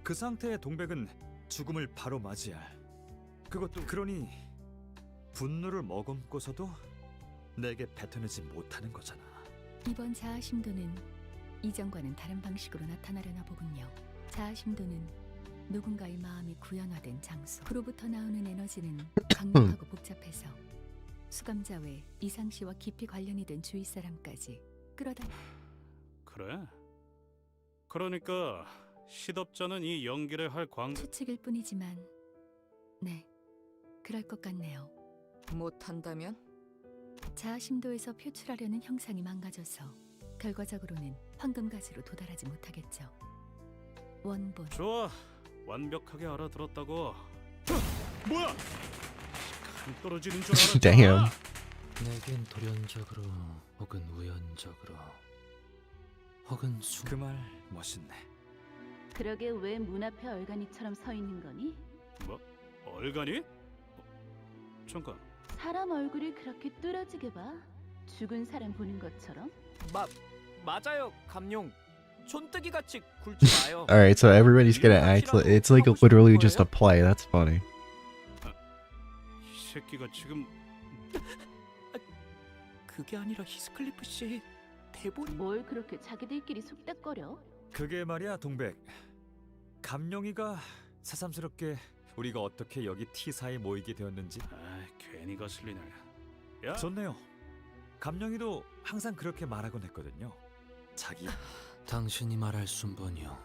그 상태의 동백은 죽음을 바로 맞이할. 그것도 그러니 분노를 머금고서도 내게 뱉어내지 못하는 거잖아. 이번 자아심도는 이전과는 다른 방식으로 나타나려나 보군요. 자아심도는 누군가의 마음이 구현화된 장소. 그로부터 나오는 에너지는 강력하고 복잡해서 수감자 외 이상 씨와 깊이 관련이 된 주위 사람까지 끌어다. 그래? 그러니까 시덥잖은 이 연기를 할 추측일 뿐이지만 네, 그럴 것 같네요. 못한다면? 자아심도에서 표출하려는 형상이 망가져서 결과적으로는 황금가지로 도달하지 못하겠죠. 원본. 좋아, 완벽하게 알아들었다고. 뭐야? 간 떨어지는 줄 알았잖아. Damn. 내겐 돌연적으로 혹은 우연적으로 혹은 그 말 멋있네. 그러게 왜 문 앞에 얼간이처럼 서 있는 거니? 뭐? 얼간이? 잠깐. 사람 얼굴이 그렇게 뚫어지게 봐? 죽은 사람 보는 것처럼? 맞아요, 감룡. 촌뜨기 같이 굴지 마요. All right, so everybody's gonna act. It's like literally just a play. That's funny. 이 새끼가 지금 그게 아니라 히스클리프 씨 대본. 뭘 그렇게 자기들끼리 속닥거려? 그게 말이야 동백. 감룡이가 새삼스럽게 우리가 어떻게 여기 T사에 모이게 되었는지. 괜히 거슬리네. 야, 좋네요. 감룡이도 항상 그렇게 말하곤 했거든요. 자기. 당신이 말할 순번이요.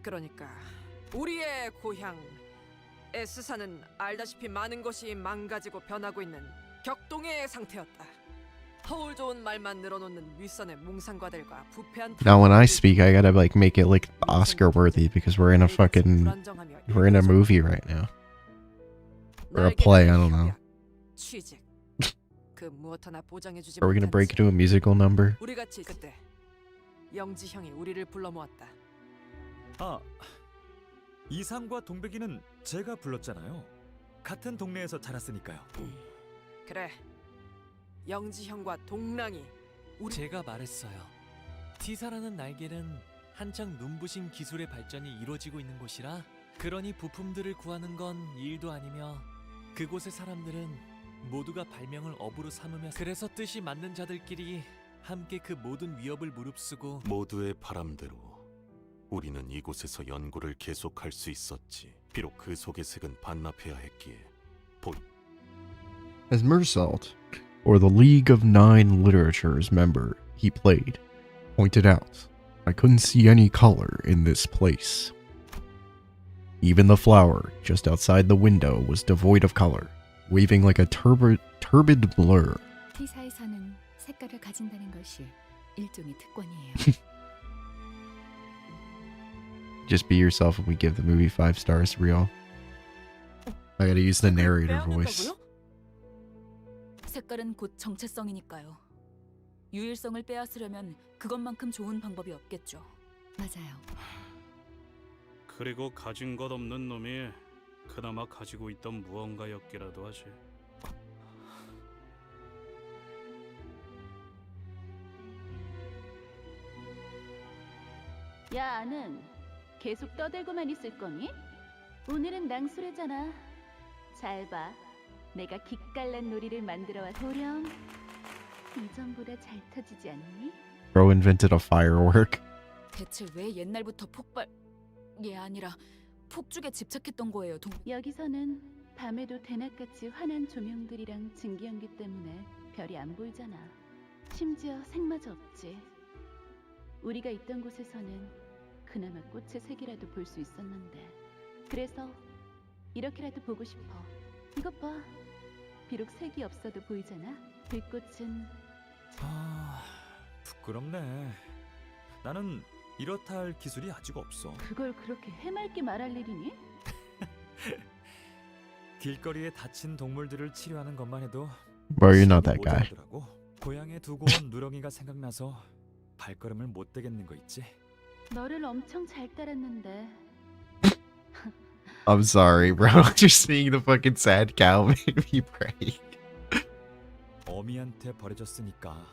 그러니까 우리의 고향 S사는 알다시피 많은 것이 망가지고 변하고 있는 격동의 상태였다. 허울 좋은 말만 늘어놓는 윗선의 몽상과들과 부패한. Now when I speak, I gotta like make it like Oscar worthy because we're in a movie right now. Or a play, I don't know. 취직. 그 무엇 하나 보장해주지 Are we gonna 못한 break into a musical number? 우리 같이 그때 영지 형이 우리를 불러 모았다. 이상과 동백이는 제가 불렀잖아요. 같은 동네에서 자랐으니까요. 그래. 영지 형과 동랑이 제가 말했어요. T사라는 날개는 한창 눈부신 기술의 발전이 이루어지고 있는 곳이라 그러니 부품들을 구하는 건 일도 아니며 그곳의 사람들은 모두가 발명을 업으로 삼으며 그래서 뜻이 맞는 자들끼리 함께 그 모든 위협을 무릅쓰고 모두의 바람대로 우리는 이곳에서 연구를 계속할 수 있었지. 비록 그 속의 색은 반납해야 했기에 As Mersalt, or the League of Nine Literature's member he played, pointed out, I couldn't see any color in this place. Even the flower just outside the window was devoid of color, waving like a turbid blur. T사에서는 색깔을 가진다는 것이 일종의 특권이에요. Just be yourself and we give the movie 5 stars, real. I gotta use the narrator voice. 색깔은 곧 정체성이니까요. 유일성을 빼앗으려면 그것만큼 좋은 방법이 없겠죠. 맞아요. 그리고 가진 것 없는 놈이 그나마 가지고 있던 무언가였기라도 하지. 야, 아는 계속 떠들고만 있을 거니? 오늘은 낭수래잖아. 잘 봐. 내가 기깔난 놀이를 만들어 왔. 도령, 이전보다 잘 터지지 않니? Bro invented a firework. 대체 왜 옛날부터 폭발이 아니라 폭죽에 집착했던 거예요, 여기서는 밤에도 대낮같이 환한 조명들이랑 증기연기 때문에 별이 안 보이잖아. 심지어 색마저 없지. 우리가 있던 곳에서는 그나마 꽃의 색이라도 볼 수 있었는데. 그래서 이렇게라도 보고 싶어. 이것 봐. 비록 색이 없어도 보이잖아. 불꽃은 부끄럽네. 나는 이렇다 할 기술이 아직 없어. 그걸 그렇게 해맑게 말할 일이니? 길거리에 다친 동물들을 치료하는 것만 해도 Bro, you're not that guy. 모자라더라고. 고향에 두고 온 누렁이가 생각나서 발걸음을 못 대겠는 거 있지. 너를 엄청 잘 따랐는데. I'm sorry, bro. Just seeing the fucking sad cow made me break. 어미한테 버려졌으니까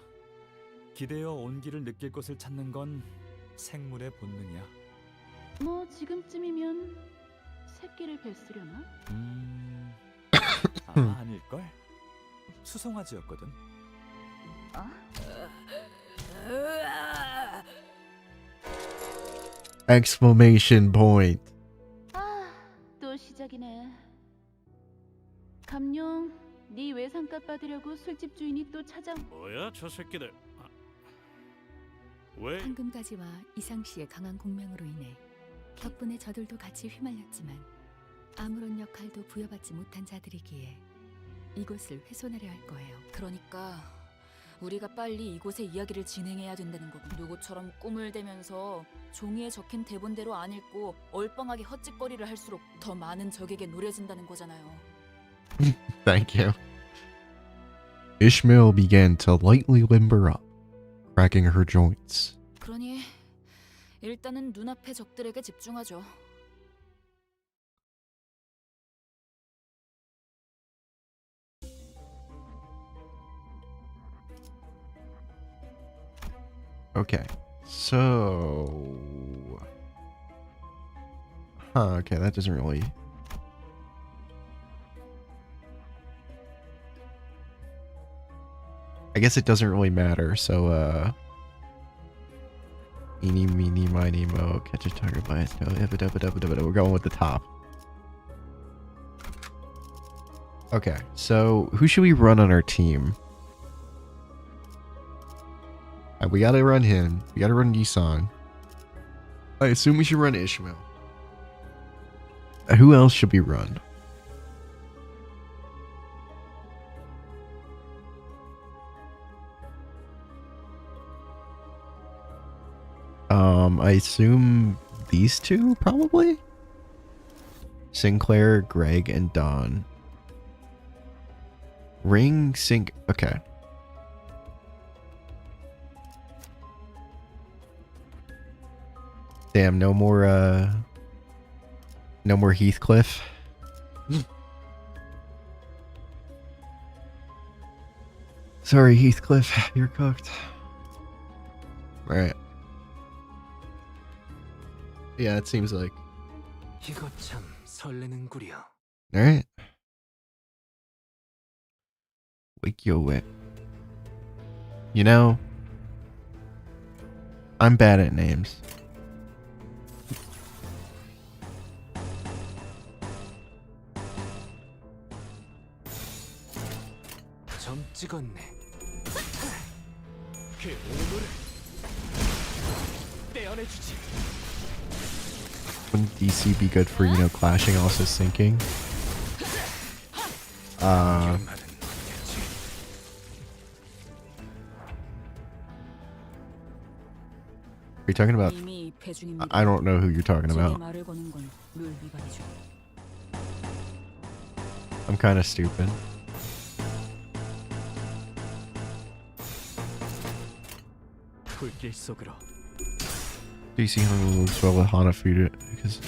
기대어 온기를 느낄 곳을 찾는 건 생물의 본능이야. 뭐 지금쯤이면 새끼를 뱃으려나? 아닐걸? 수송아지였거든. Exclamation point. 또 시작이네. 감룡, 네 외상값 받으려고 술집 주인이 또 찾아. 뭐야 저 새끼들? 왜? 황금가지와 이상 씨의 강한 공명으로 인해 덕분에 저들도 같이 휘말렸지만 아무런 역할도 부여받지 못한 자들이기에 이곳을 훼손하려 할 거예요. 그러니까 우리가 빨리 이곳의 이야기를 진행해야 된다는 거고. 누구처럼 꿈을 대면서 종이에 적힌 대본대로 안 읽고 얼빵하게 헛짓거리를 할수록 더 많은 적에게 노려진다는 거잖아요. Thank you. Ishmael began to lightly limber up, cracking her joints. 그러니 일단은 눈앞의 적들에게 집중하죠. Okay, so... okay, that doesn't really... I guess it doesn't really matter, so, eeny, meeny, miny, mo, catch a tiger by its tail, we're going with the top. Okay, so, who should we run on our team? We gotta run him. We gotta run Yisan. I assume we should run Ishmael. Who else should we run? I assume these two, probably? Sinclair, Greg, and Don. Ring, Sync... Okay. Damn, no more Heathcliff. Sorry, Heathcliff, you're cooked. Alright. Yeah, it seems like. 이거 참 설레는구려. Alright. Wake your wit. You know, I'm bad at names. 점 찍었네. 그 오물을 떼어내주지. Wouldn't DC be good for, you know, clashing, also syncing? Are you talking about? 이미 배중입니다. I don't know who you're talking 제게 about. 말을 거는 건 룰 위반이죠. I'm kind of stupid. 불길 속으로. DC Honolulu works well with Hanafuda because.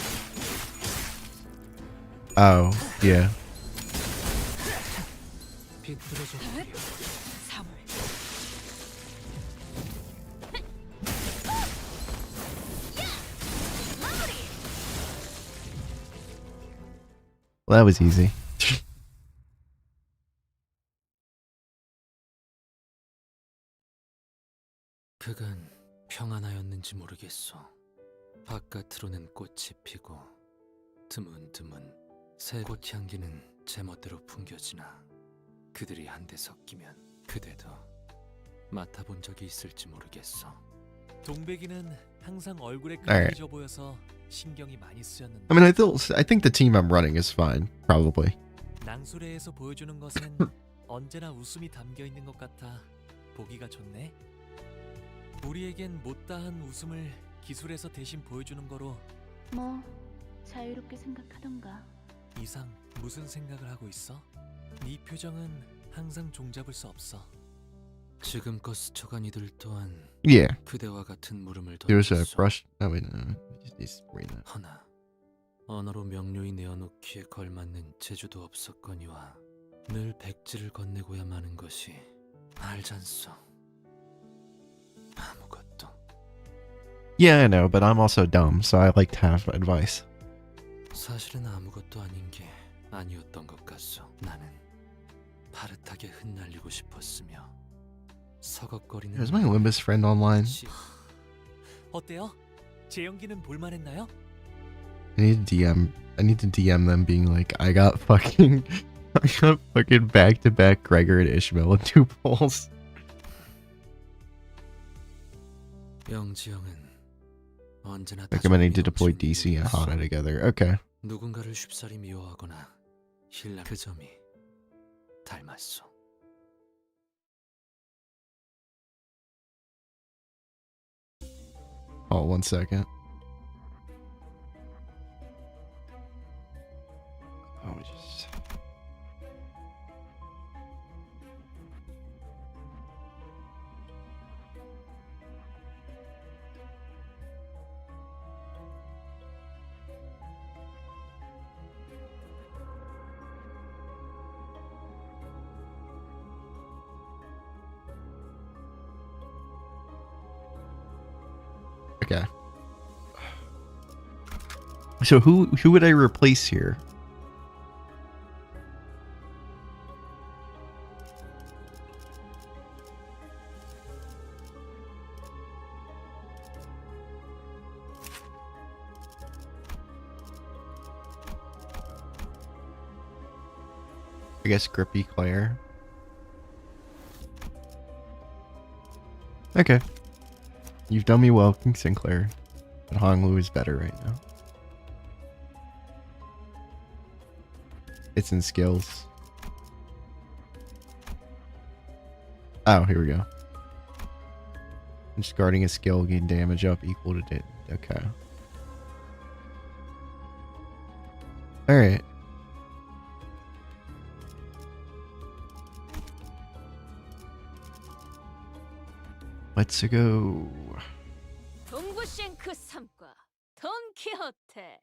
Oh, yeah. 비뚤어져 버려. 사물. Well, that was easy. 그간 평안하였는지 모르겠어. 바깥으로는 꽃이 피고 드문드문 새 꽃향기는 제멋대로 풍겨지나 그들이 한데 섞이면 그대도 맡아본 적이 있을지 모르겠어. 동백이는 항상 얼굴에 Alright. 까매져 보여서 신경이 많이 쓰였는데 I mean, I think the team I'm running is fine, probably. 낭수레에서 보여주는 것은 언제나 웃음이 담겨 있는 것 같아 보기가 좋네. 우리에겐 못다한 웃음을 기술에서 대신 보여주는 거로 뭐 자유롭게 생각하던가. 이상 무슨 생각을 하고 있어? 네 표정은 항상 종잡을 수 없어. 지금껏 스쳐간 이들 또한 Yeah. 그대와 같은 물음을 There's a 던졌어. brush. Oh, wait, no. He's reading that. 허나 언어로 명료히 내어놓기에 걸맞는 재주도 없었거니와 늘 백지를 건네고야 마는 것이 알잖소. 아무것도. Yeah, I know, but I'm also dumb, so I like to have advice. 사실은 아무것도 아닌 게 아니었던 것 같소. 나는 파릇하게 흩날리고 싶었으며 서걱거리는 Is my Limbus friend online? 어때요? 제 연기는 볼만했나요? I need to DM them being like, I got fucking back-to-back Gregor and Ishmael in 2 polls. 영지영은 언제나 Recommending to deploy DC and Hana together. Okay. 누군가를 쉽사리 미워하거나 힐라 그 점이 닮았소. Oh, 1 second. Oh, just... Okay. So who would I replace here? I guess Grippy Claire. Okay. You've done me well, King Sinclair. But Honglu is better right now. It's in skills. Oh, here we go. Just guarding a skill, gain damage up equal to it. Okay. Alright. Let's go. 동부싱크 3과 돈키호테.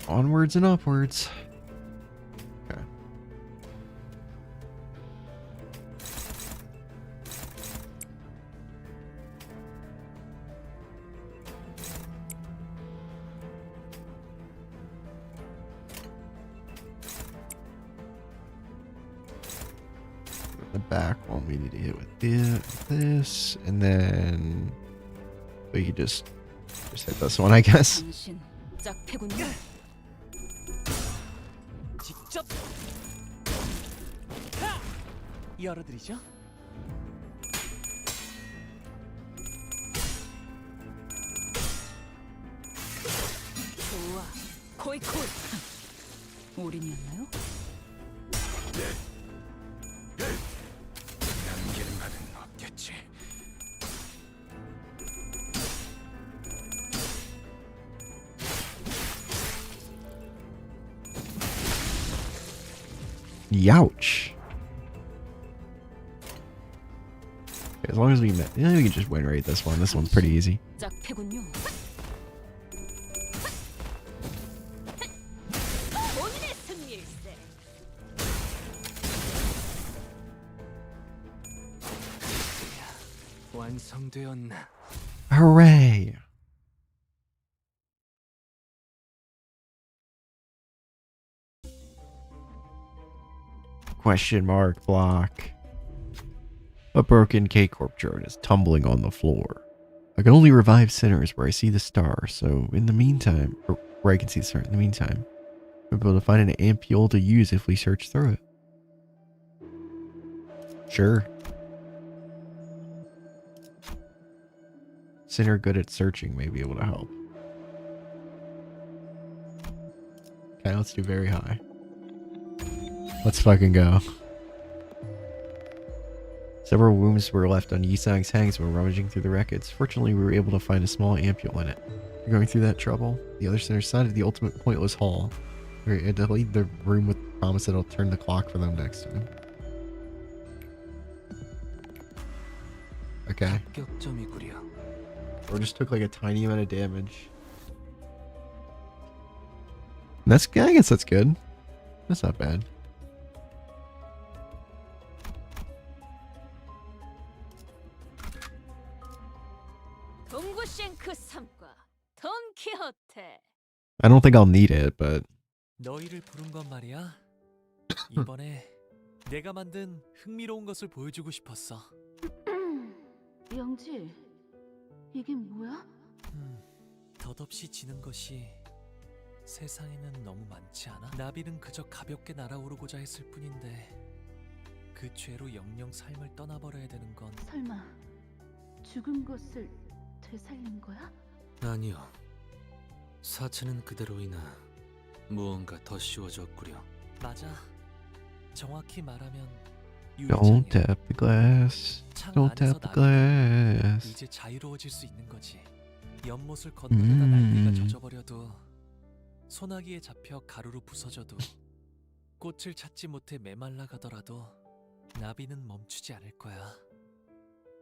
Onwards and upwards. Okay. The back one we need to hit with this, and then we could just hit this one, I guess. 당신 짝패군요. 직접 열어드리죠. 좋아. 코이코이. 올인이었나요? 남기는 말은 없겠지. Youch. As long as we can just win rate this one. This one's pretty easy. 짝패군요. 오늘의 승리일세. 완성되었나? Hooray! Question mark block. A broken K-Corp drone is tumbling on the floor. I can only revive sinners where I see the star, so in the meantime, or where I can see the star, in the meantime, we'll be able to find an ampule to use if we search through it. Sure. Sinner good at searching may be able to help. Okay, let's do very high. Let's fucking go. Several wounds were left on Yisang's hands when rummaging through the wreckage. Fortunately, we were able to find a small ampule in it. After going through that trouble, the other sinners decided the ultimate pointless haul. We had to leave the room with the promise that it'll turn the clock for them next time. Okay. Or just took like a tiny amount of damage. That's, I guess that's good. That's not bad. 동구쉔크 3과 돈키호테. I don't think I'll need it, but 너희를 부른 건 말이야. 이번에 내가 만든 흥미로운 것을 보여주고 싶었어. 영지, 이게 뭐야? 덧없이 지는 것이 세상에는 너무 많지 않아? 나비는 그저 가볍게 날아오르고자 했을 뿐인데 그 죄로 영영 삶을 떠나버려야 되는 건 설마 죽은 것을 되살린 거야? 아니요. 사체는 그대로이나 무언가 더 씌워졌구려. 맞아. 정확히 말하면 don't tap the glass. Don't tap the glass. 이제 자유로워질 수 있는 거지. 연못을 건너려다 날개가 젖어버려도 소나기에 잡혀 가루로 부서져도 꽃을 찾지 못해 메말라 가더라도 나비는 멈추지 않을 거야.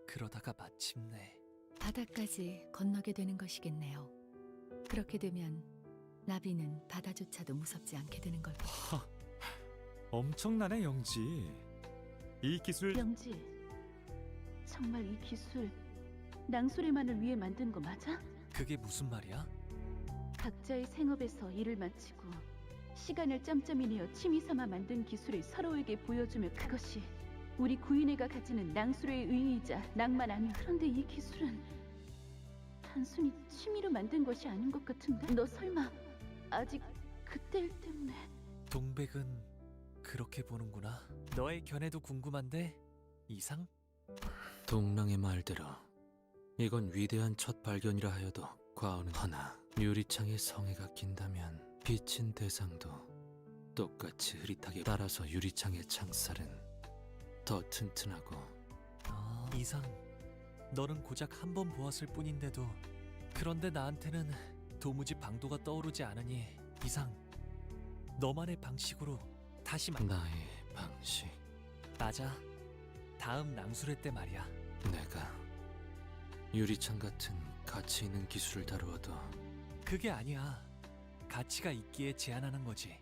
그러다가 마침내 바다까지 건너게 되는 것이겠네요. 그렇게 되면 나비는 바다조차도 무섭지 않게 되는 걸. 엄청나네 영지. 이 기술 영지, 정말 이 기술 낭소래만을 위해 만든 거 맞아? 그게 무슨 말이야? 각자의 생업에서 일을 마치고 시간을 짬짬이 내어 취미 삼아 만든 기술을 서로에게 보여주며 그것이 우리 구인회가 가지는 낭수래의 의의이자 낭만 아니야. 그런데 이 기술은 단순히 취미로 만든 것이 아닌 것 같은데? 너 설마 아직 그때 일 때문에? 동백은 그렇게 보는구나. 너의 견해도 궁금한데 이상? 동랑의 말대로 이건 위대한 첫 발견이라 하여도 과언은 허나 유리창에 성에가 낀다면 비친 대상도 똑같이 흐릿하게 따라서 유리창의 창살은 더 튼튼하고. 이상, 너는 고작 한 번 보았을 뿐인데도 그런데 나한테는 도무지 방도가 떠오르지 않으니 이상, 너만의 방식으로 다시 나의 방식. 맞아. 다음 낭수회 때 말이야. 내가 유리창 같은 가치 있는 기술을 다루어도 그게 아니야. 가치가 있기에 제안하는 거지.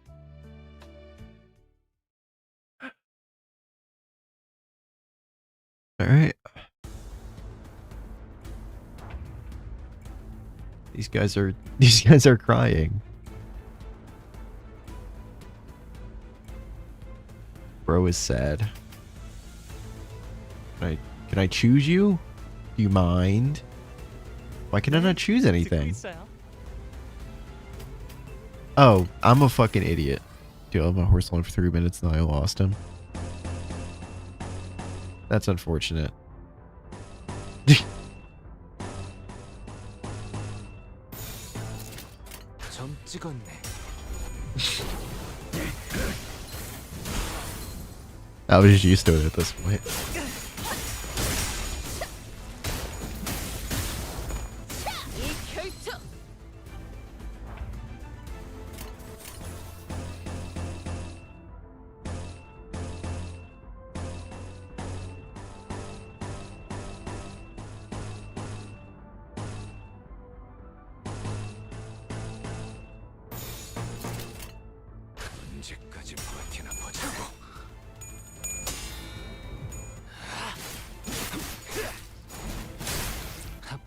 all right. These guys are crying. Bro is sad. Can I choose you? Do you mind? Why can I not choose anything? Oh, I'm a fucking idiot. Dude, I have my horse on for 3 minutes and I lost him. That's unfortunate. 점 찍었네. I was just used to it at this point. 이 결정.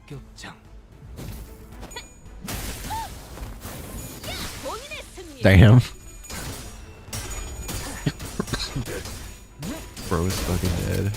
합격장. 본인의 승리. Damn. Bro is fucking dead.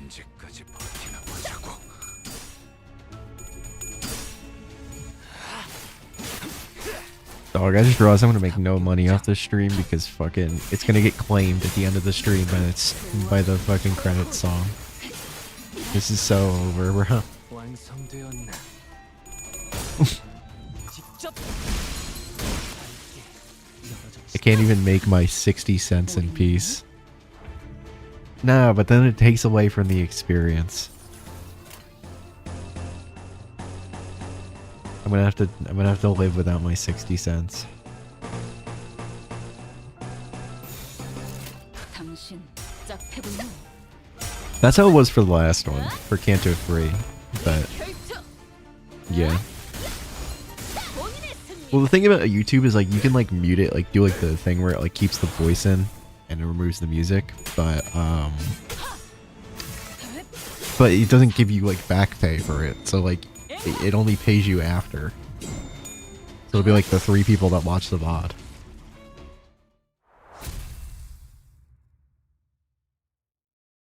언제까지 버티나 보자고. Dog, I just realized I'm gonna make no money off this stream because fucking it's gonna get claimed at the end of the stream by the fucking credits song. This is so over, bro. 완성되었나? I can't even make my 60 cents in peace. Nah, but then it takes away from the experience. I'm gonna have to live without my 60 cents. 당신 짝패군요. That's how it was for the last one, for Canto 3. But yeah. Well, the thing about YouTube is like you can like mute it, like do like the thing where it like keeps the voice in and it removes the music, but it doesn't give you like back pay for it. So like it only pays you after. So it'll be like the 3 people that watch the VOD.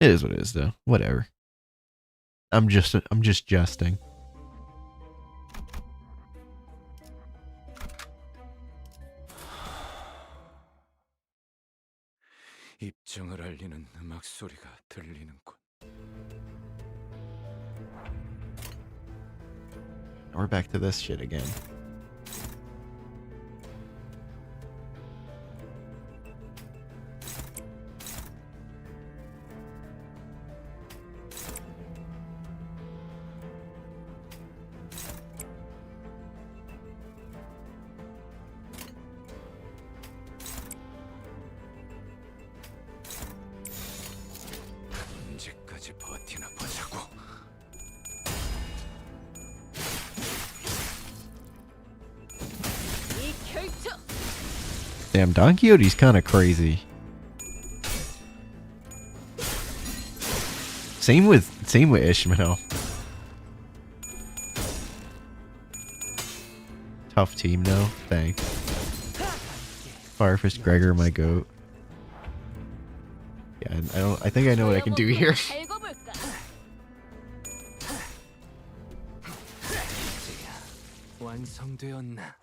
It is what it is though. Whatever. I'm just jesting. 입증을 알리는 음악 소리가 들리는군. We're back to this shit again. 언제까지 버티나 보자고. Damn, Don Quixote's kind of crazy. Same with Ishmael. Tough team though. Thanks. Firefish Gregor, my goat. Yeah, I think I know what I can do here. 완성되었나?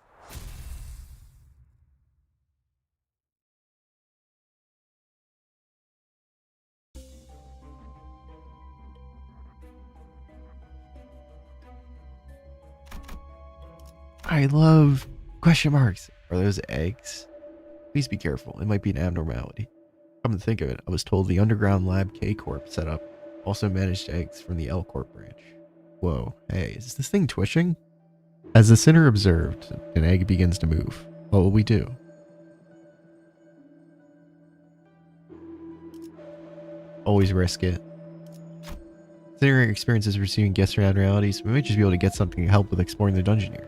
I love question marks. Are those eggs? Please be careful. It might be an abnormality. Come to think of it, I was told the underground lab K Corp setup also managed eggs from the L Corp branch. Whoa, hey, is this thing twitching? As the sinner observed, an egg begins to move. What will we do? Always risk it. Considering experiences receiving guest around realities, we might just be able to get something to help with exploring the dungeon here.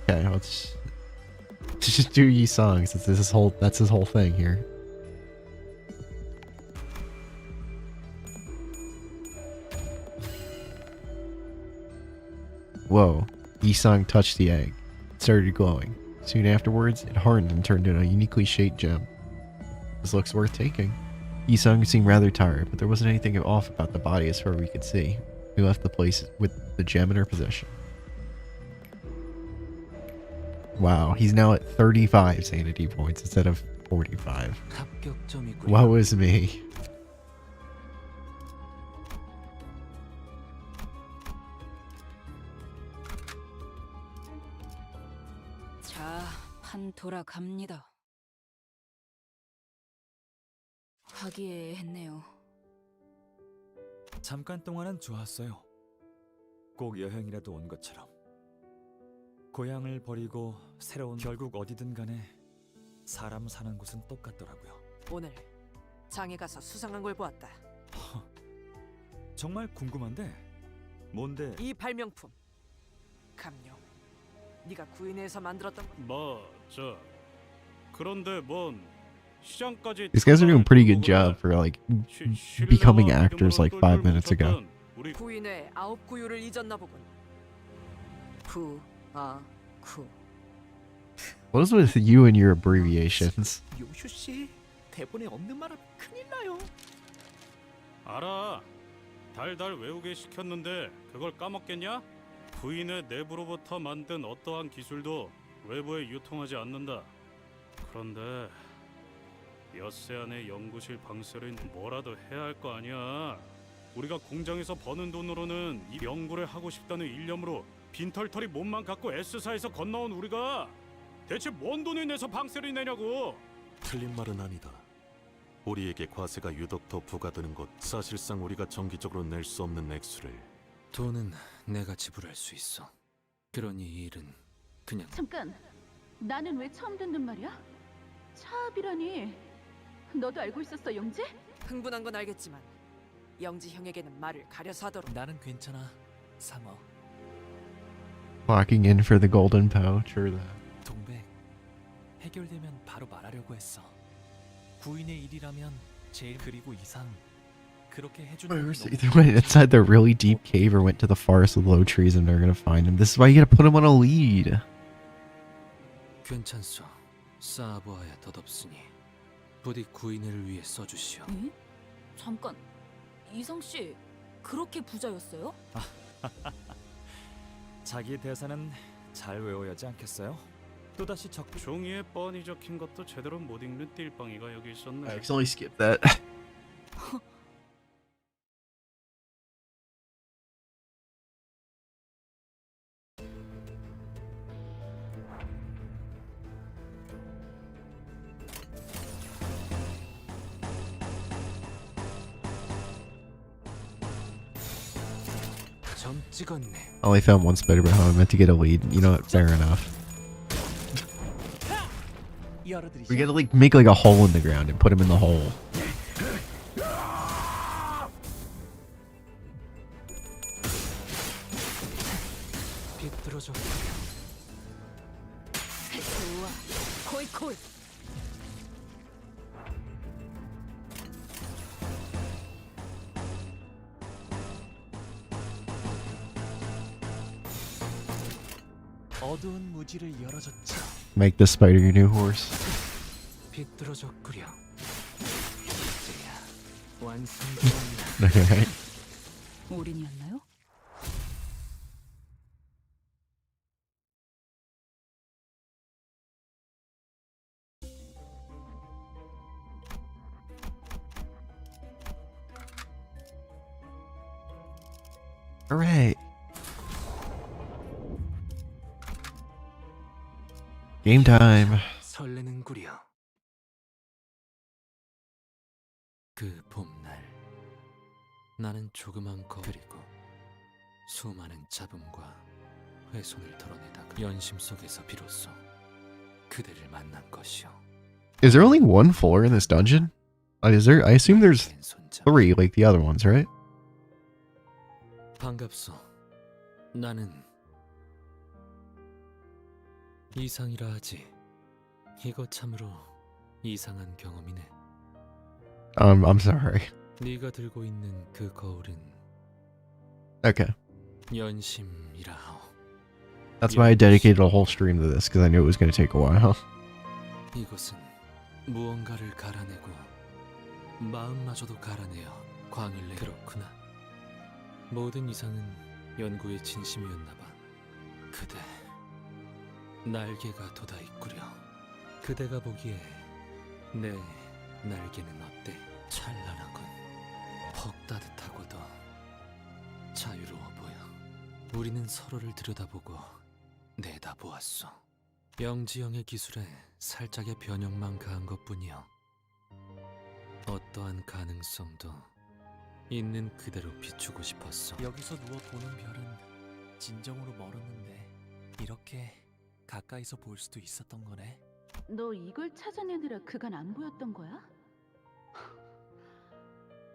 Okay, let's just do Yi songs. That's his whole thing here. Whoa, Yi-song touched the egg. It started glowing. Soon afterwards, it hardened and turned into a uniquely shaped gem. This looks worth taking. Yi-song seemed rather tired, but there wasn't anything off about the body as far as we could see. We left the place with the gem in her possession. Wow, he's now at 35 sanity points instead of 45. 합격점이군. What was me? 자, 판 돌아갑니다. 화기애애했네요. 잠깐 동안은 좋았어요. 꼭 여행이라도 온 것처럼. 고향을 버리고 새로운 결국 어디든 간에 사람 사는 곳은 똑같더라고요. 오늘 장에 가서 수상한 걸 보았다. 정말 궁금한데 뭔데? 이 발명품 감룡. 네가 구인회에서 만들었던 거. 맞아. 그런데 뭔 시장까지 These guys are doing a pretty good job for like becoming actors like 5 minutes ago. 우리 구인회 9구유를 잊었나 보군. 구, 아, 구. What is with you and your abbreviations? 요슈 씨 대본에 없는 말하면 큰일 나요. 알아. 달달 외우게 시켰는데 그걸 까먹겠냐? 부인의 내부로부터 만든 어떠한 기술도 외부에 유통하지 않는다. 그런데 엿새 안의 연구실 방세를 뭐라도 해야 할 거 아니야. 우리가 공장에서 버는 돈으로는 이 연구를 하고 싶다는 일념으로 빈털터리 몸만 갖고 S사에서 건너온 우리가 대체 뭔 돈을 내서 방세를 내냐고. 틀린 말은 아니다. 우리에게 과세가 유독 더 부과되는 것, 사실상 우리가 정기적으로 낼 수 없는 액수를. 돈은 내가 지불할 수 있어. 그러니 이 일은 그냥 잠깐. 나는 왜 처음 듣는 말이야? 차압이라니. 너도 알고 있었어, 영재? 흥분한 건 알겠지만 영지 형에게는 말을 가려서 하도록. 나는 괜찮아, 상어. Walking in for the golden pouch or the... 동백 해결되면 바로 말하려고 했어. 구인의 일이라면 제일 그리고 이상 그렇게 해주는 They went inside the really deep cave or went to the forest with low trees and they're gonna find him. This is why you gotta put him on a lead. 괜찮소. 쌓아보아야 덧없으니 부디 구인을 위해 써주시오. 응? 잠깐, 이성 씨 그렇게 부자였어요? 자기 대사는 잘 외워야 하지 않겠어요? 또다시 종이에 뻔히 적힌 것도 제대로 못 읽는 띨빵이가 여기 있었네. I accidentally skipped that. 점 찍었네. I only found one spider, but how I meant to get a lead. You know what? Fair enough. We gotta like make like a hole in the ground and put him in the hole. 비뚤어져. 좋아, 콜콜. 어두운 무지를 열어줬지. Make the spider your new horse. 비뚤어졌구려. 이제야 완성되었나. Okay. 올인이었나요? Hooray. Game time. 설레는구려. 그 봄날 나는 조그만 거 그리고 수많은 잡음과 훼손을 덜어내다가 연심 속에서 비로소 그대를 만난 것이오. Is there only one floor in this dungeon? Is there? I assume there's 손잡. 3 like the other ones, right? 반갑소. 나는 이상이라 하지. 이거 참으로 이상한 경험이네. I'm sorry. 네가 들고 있는 그 거울은 Okay. 연심이라 하오. That's why I dedicated a whole stream to this, because I knew it was going to take a while. 이곳은 무언가를 갈아내고 마음마저도 갈아내어 광을 내. 그렇구나. 모든 이상은 연구의 진심이었나 봐. 그대 날개가 돋아있구려. 그대가 보기에 내 날개는 어때? 찬란하군. 퍽 따뜻하고도 자유로워 보여. 우리는 서로를 들여다보고 내다보았어. 영지영의 기술에 살짝의 변형만 가한 것뿐이여. 어떠한 가능성도 있는 그대로 비추고 싶었어. 여기서 누워 보는 별은 진정으로 멀었는데 이렇게 가까이서 볼 수도 있었던 거네. 너 이걸 찾아내느라 그간 안 보였던 거야?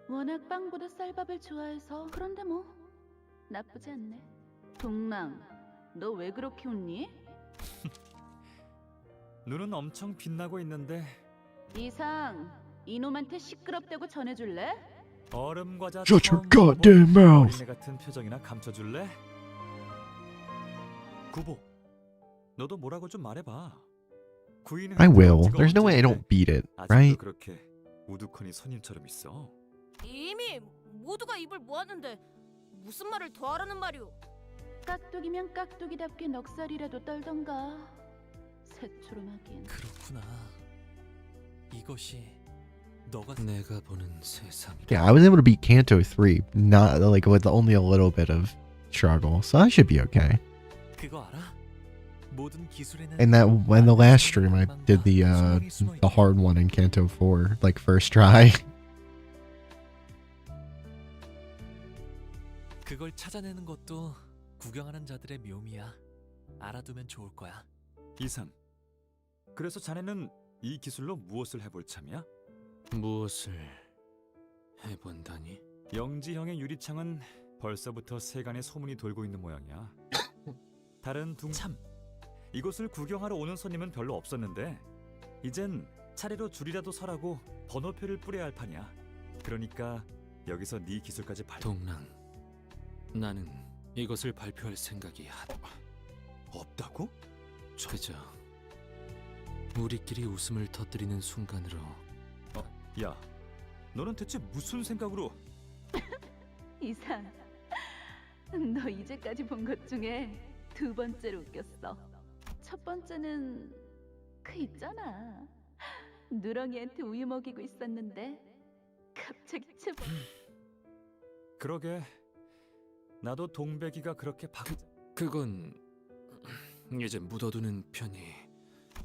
워낙 빵보다 쌀밥을 좋아해서. 그런데 뭐 나쁘지 않네. 동랑, 너 왜 그렇게 웃니? 눈은 엄청 빛나고 있는데 이상, 이놈한테 시끄럽다고 전해줄래? 얼음 과자 Shut your 처음 goddamn 먹어본 mouth. 어린애 같은 표정이나 감춰줄래? 구보, 너도 뭐라고 좀 말해봐. 구이는 I will. 찍어 There's no way I 얹을 때 don't beat it, 아직도 right? 그렇게 우두커니 손님처럼 있어. 이미 모두가 입을 모았는데 무슨 말을 더 하라는 말이오? 깍두기면 깍두기답게 넉살이라도 떨던가. 새초롬하긴. 그렇구나. 이것이 너가 내가 보는 세상. Yeah, I was able to beat Canto 3, not like with only a little bit of struggle, so I should be okay. 그거 알아? 모든 기술에는 And that when the last stream I did the hard one in Canto 4, like first try. 그걸 찾아내는 것도 구경하는 자들의 묘미야. 알아두면 좋을 거야. 이상, 그래서 자네는 이 기술로 무엇을 해볼 참이야? 무엇을 해본다니? 영지형의 유리창은 벌써부터 세간에 소문이 돌고 있는 모양이야. 다른 참, 이곳을 구경하러 오는 손님은 별로 없었는데 이젠 차례로 줄이라도 서라고 번호표를 뿌려야 할 판이야. 그러니까 여기서 네 기술까지 동랑, 나는 이것을 발표할 생각이 없다고? 그저 우리끼리 웃음을 터뜨리는 순간으로. 야, 너는 대체 무슨 생각으로? 이상, 너 이제까지 본 것 중에 두 번째로 웃겼어. 첫 번째는 그 있잖아. 누렁이한테 우유 먹이고 있었는데 갑자기 그러게, 나도 동백이가 그렇게 그건 이제 묻어두는 편이.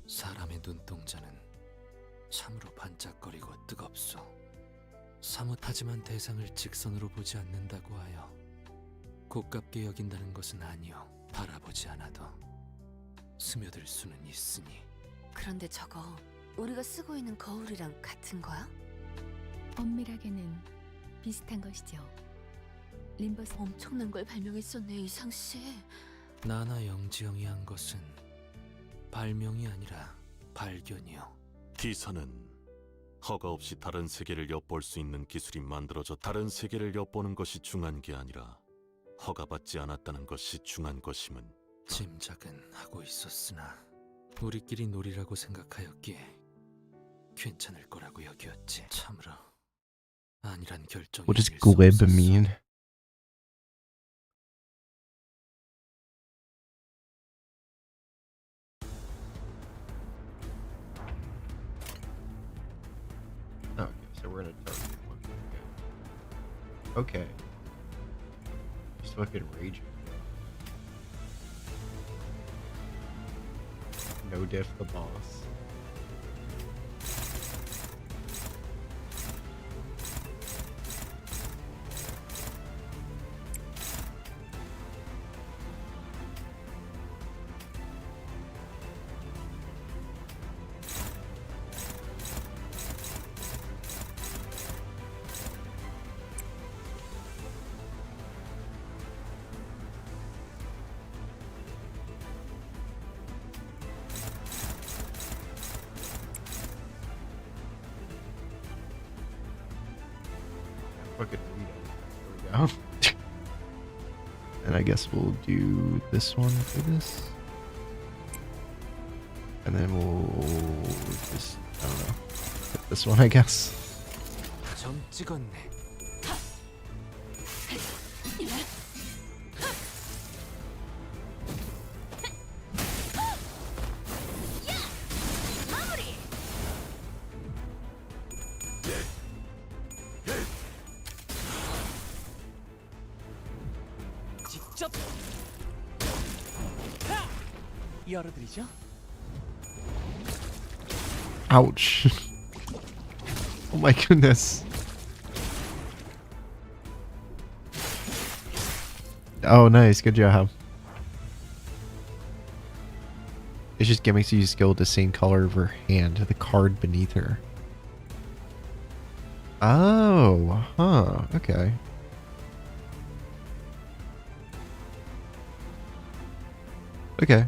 사람의 눈동자는 참으로 반짝거리고 뜨겁소. 사뭇하지만 대상을 직선으로 보지 않는다고 하여 고깝게 여긴다는 것은 아니오. 바라보지 않아도 스며들 수는 있으니. 그런데 저거 우리가 쓰고 있는 거울이랑 같은 거야? 엄밀하게는 비슷한 것이죠. 림버스 엄청난 걸 발명했었네, 이상 씨. 나나 영지영이 한 것은 발명이 아니라 발견이요. 기사는 허가 없이 다른 세계를 엿볼 수 있는 기술이 만들어져 다른 세계를 엿보는 것이 중요한 게 아니라 허가받지 않았다는 것이 중요한 것임은 짐작은 하고 있었으나 우리끼리 놀이라고 생각하였기에 괜찮을 거라고 여겼지. 참으로 아니란 결정이 What does 내릴 수 glib 없었어. mean? Okay, so we're gonna target one. Okay. Just fucking raging. No diff the boss. Fucking Rito. There we go. And I guess we'll do this one for this. And then we'll just, I don't know, hit this one, I guess. 점 찍었네. 직접 열어드리죠. Ouch. Oh my goodness. Oh, nice. Good job. It's just gimmicks you skill the same color of her hand, the card beneath her. Oh, huh. Okay. Okay.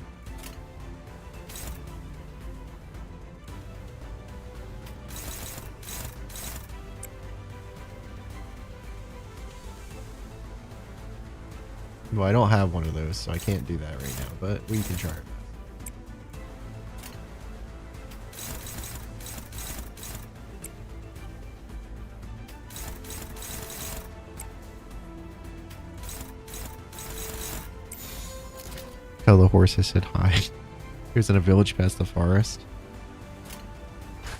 Well, I don't have one of those, so I can't do that right now, but we can try it. Tell the horse I said hi. Here's in a village past the forest.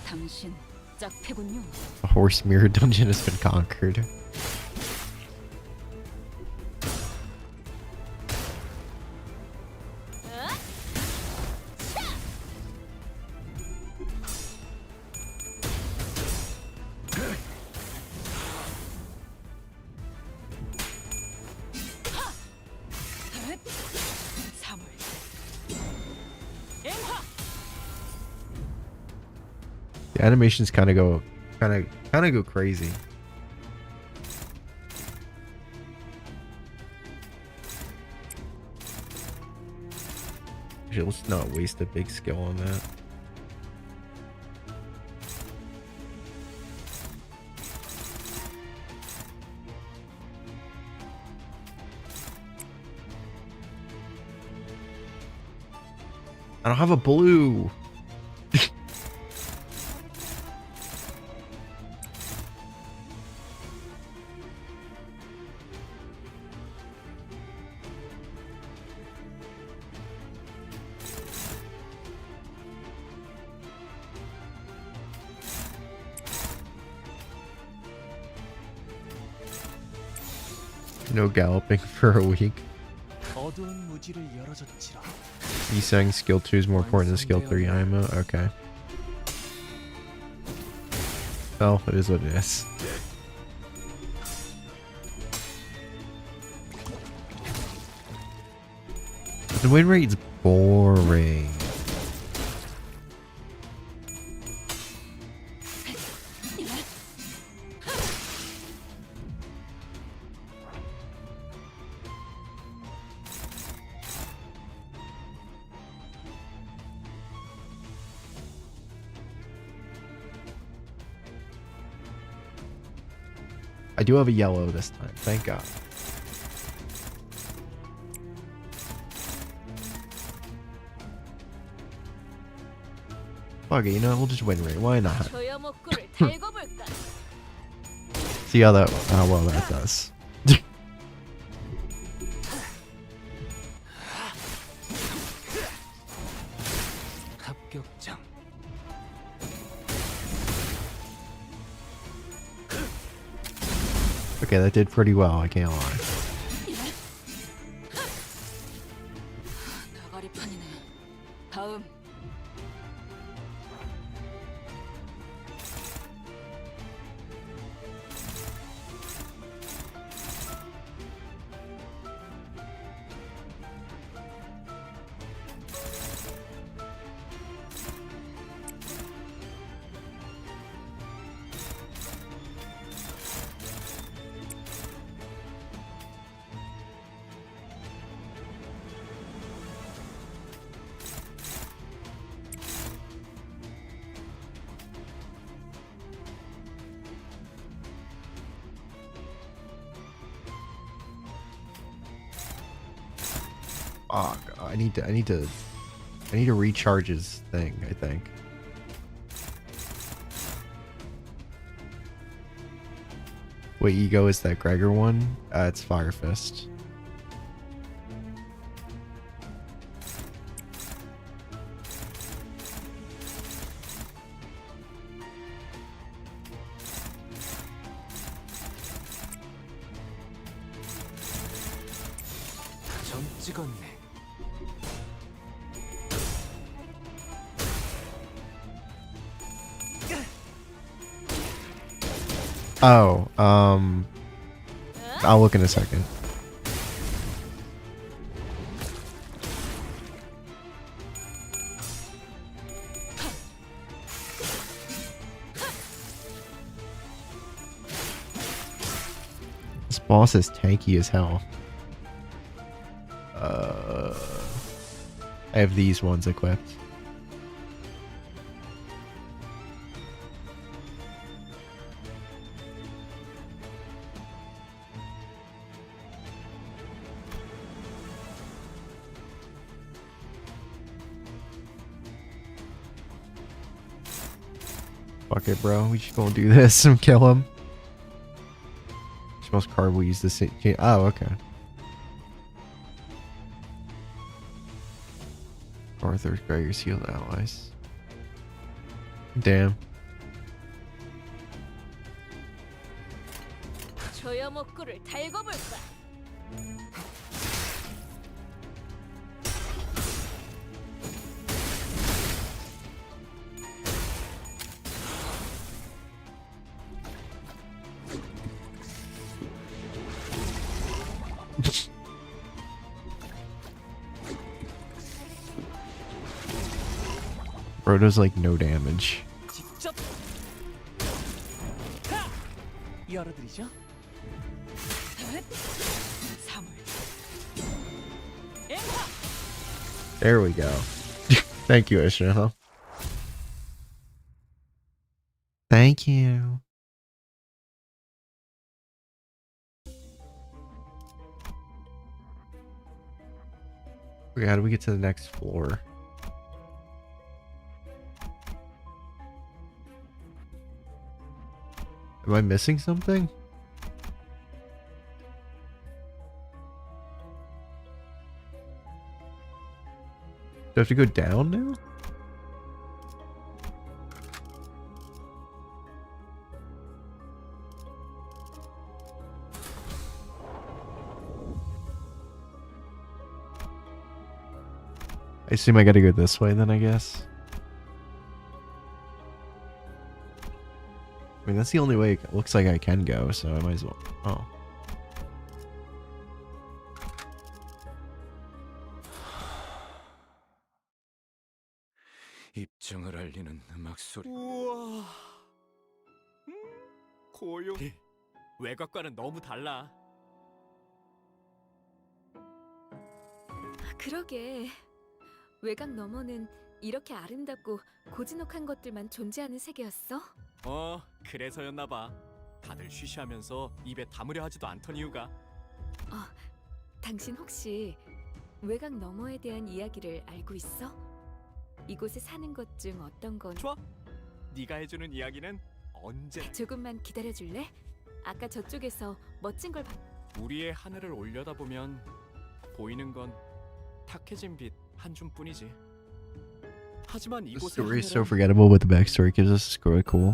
당신 짝패군요. A horse mirror dungeon has been conquered. The animations kind of go crazy. Actually, let's not waste a big skill on that. I don't have a blue. No galloping for a week. 어두운 무지를 열어줬지라. You saying skill 2 is more important than skill 3 IMO? Okay. Well, it is what it is. The win rate's boring. I do have a yellow this time, thank God. Fuck it, you know, we'll just win rate. Why not? 조여목구를 달고 볼까? See how well that does. 합격장. Okay, that did pretty well, I can't lie. 나가리판이네. 다음. Oh, God, I need to recharge his thing, I think. What ego is that Gregor one? It's Fire Fist. 점 찍었네. Oh, I'll look in a second. This boss is tanky as hell. I have these ones equipped. Fuck it, bro. We just gonna do this and kill him. Most card will use the same. Oh, okay. Arthur's Gregor's healed allies. Damn. 조여목구를 달고 볼까? Bro does like no damage. 직접 열어드리죠. 사물. There we go. Thank you, Ishra. Thank you. Okay, how do we get to the next floor? Am I missing something? Do I have to go down now? I assume I gotta go this way then, I guess. I mean, that's the only way it looks like I can go, so I might as well. Oh. 입증을 알리는 음악 소리. 우와. 고요. 외곽과는 너무 달라. 그러게. 외곽 너머는 이렇게 아름답고 고즈넉한 것들만 존재하는 세계였어? 그래서였나 봐. 다들 쉬쉬하면서 입에 담으려 하지도 않던 이유가. 당신 혹시 외곽 너머에 대한 이야기를 알고 있어? 이곳에 사는 것 중 어떤 건 좋아. 네가 해주는 이야기는 언제? 조금만 기다려줄래? 아까 저쪽에서 멋진 걸 봤... 우리의 하늘을 올려다보면 보이는 건 탁해진 빛 한 줌뿐이지. 하지만 The 이곳의 story is so 하늘은 forgettable, but the backstory gives us really cool.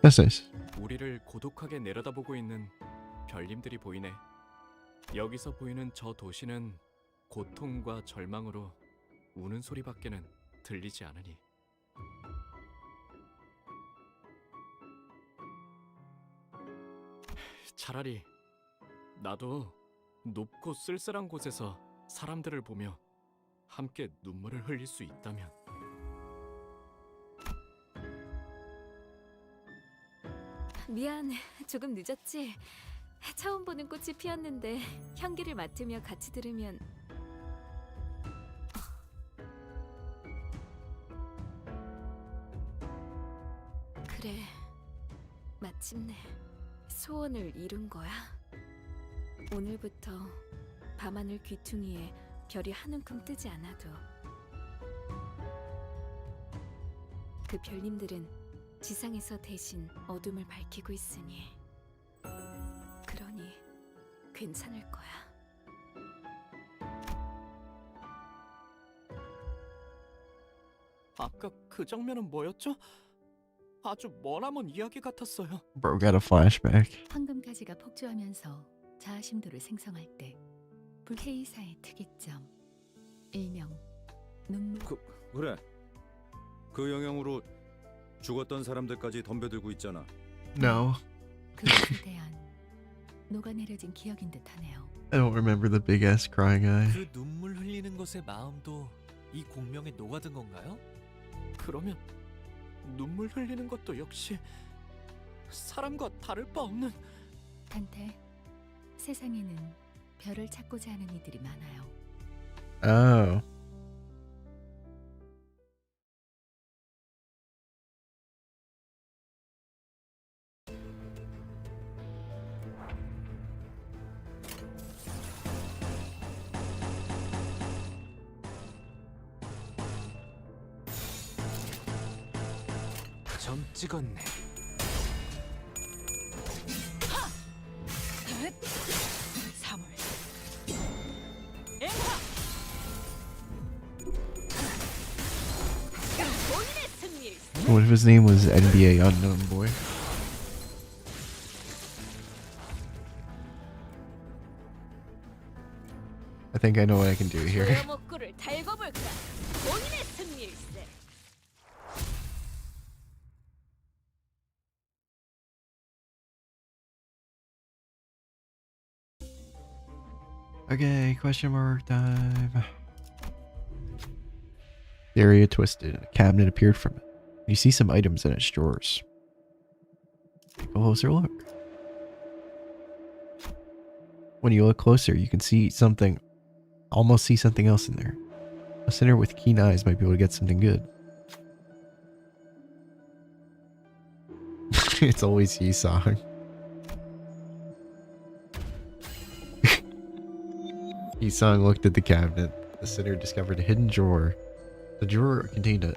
That's nice. 우리를 고독하게 내려다보고 있는 별님들이 보이네. 여기서 보이는 저 도시는 고통과 절망으로 우는 소리밖에는 들리지 않으니. 차라리 나도 높고 쓸쓸한 곳에서 사람들을 보며 함께 눈물을 흘릴 수 있다면. 미안, 조금 늦었지? 처음 보는 꽃이 피었는데 향기를 맡으며 같이 들으면... 그래, 마침내 소원을 이룬 거야. 오늘부터 밤하늘 귀퉁이에 별이 한 움큼 뜨지 않아도 그 별님들은 지상에서 대신 어둠을 밝히고 있으니 그러니 괜찮을 거야. 아까 그 장면은 뭐였죠? 아주 머나먼 이야기 같았어요. Bro got a flashback. 황금가지가 폭주하면서 자아심도를 생성할 때 K사의 특이점, 일명 눈물. 그래. 그 영향으로 죽었던 사람들까지 덤벼들고 있잖아. No. 그것에 대한 녹아내려진 기억인 듯하네요. I don't remember the big ass crying eye. 그 눈물 흘리는 것의 마음도 이 공명에 녹아든 건가요? 그러면 눈물 흘리는 것도 역시 사람과 다를 바 없는 탄테, 세상에는 별을 찾고자 하는 이들이 많아요. Oh. 점 찍었네. 3월 본인의 승리를 What if his name was NBA Unknown Boy? I think I know what I can do here. 소야목구를 달궈 볼까? 본인의 승리일세. Okay, question mark time. The area twisted and a cabinet appeared from it. You see some items in its drawers. Take a closer look. When you look closer, you can see something, almost see something else in there. A sinner with keen eyes might be able to get something good. It's always Yi-song. Yi-song looked at the cabinet. The sinner discovered a hidden drawer. The drawer contained a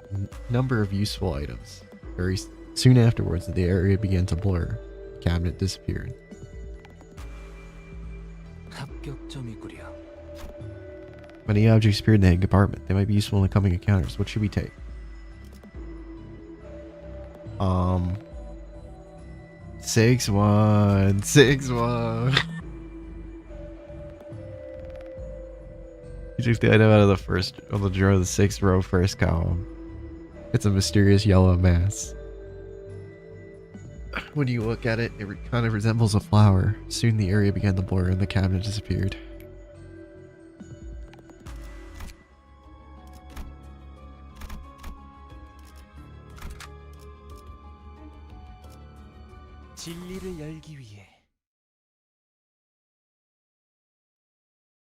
number of useful items. Very soon afterwards, the area began to blur. The cabinet disappeared. 합격점이구려. Many objects appeared in the hidden compartment. They might be useful in the coming encounters. What should we take? 6-1. 6-1. You took the item out of the drawer of the 6th row first column. It's a mysterious yellow mass. When you look at it, it kind of resembles a flower. Soon the area began to blur and the cabinet disappeared. 진리를 열기 위해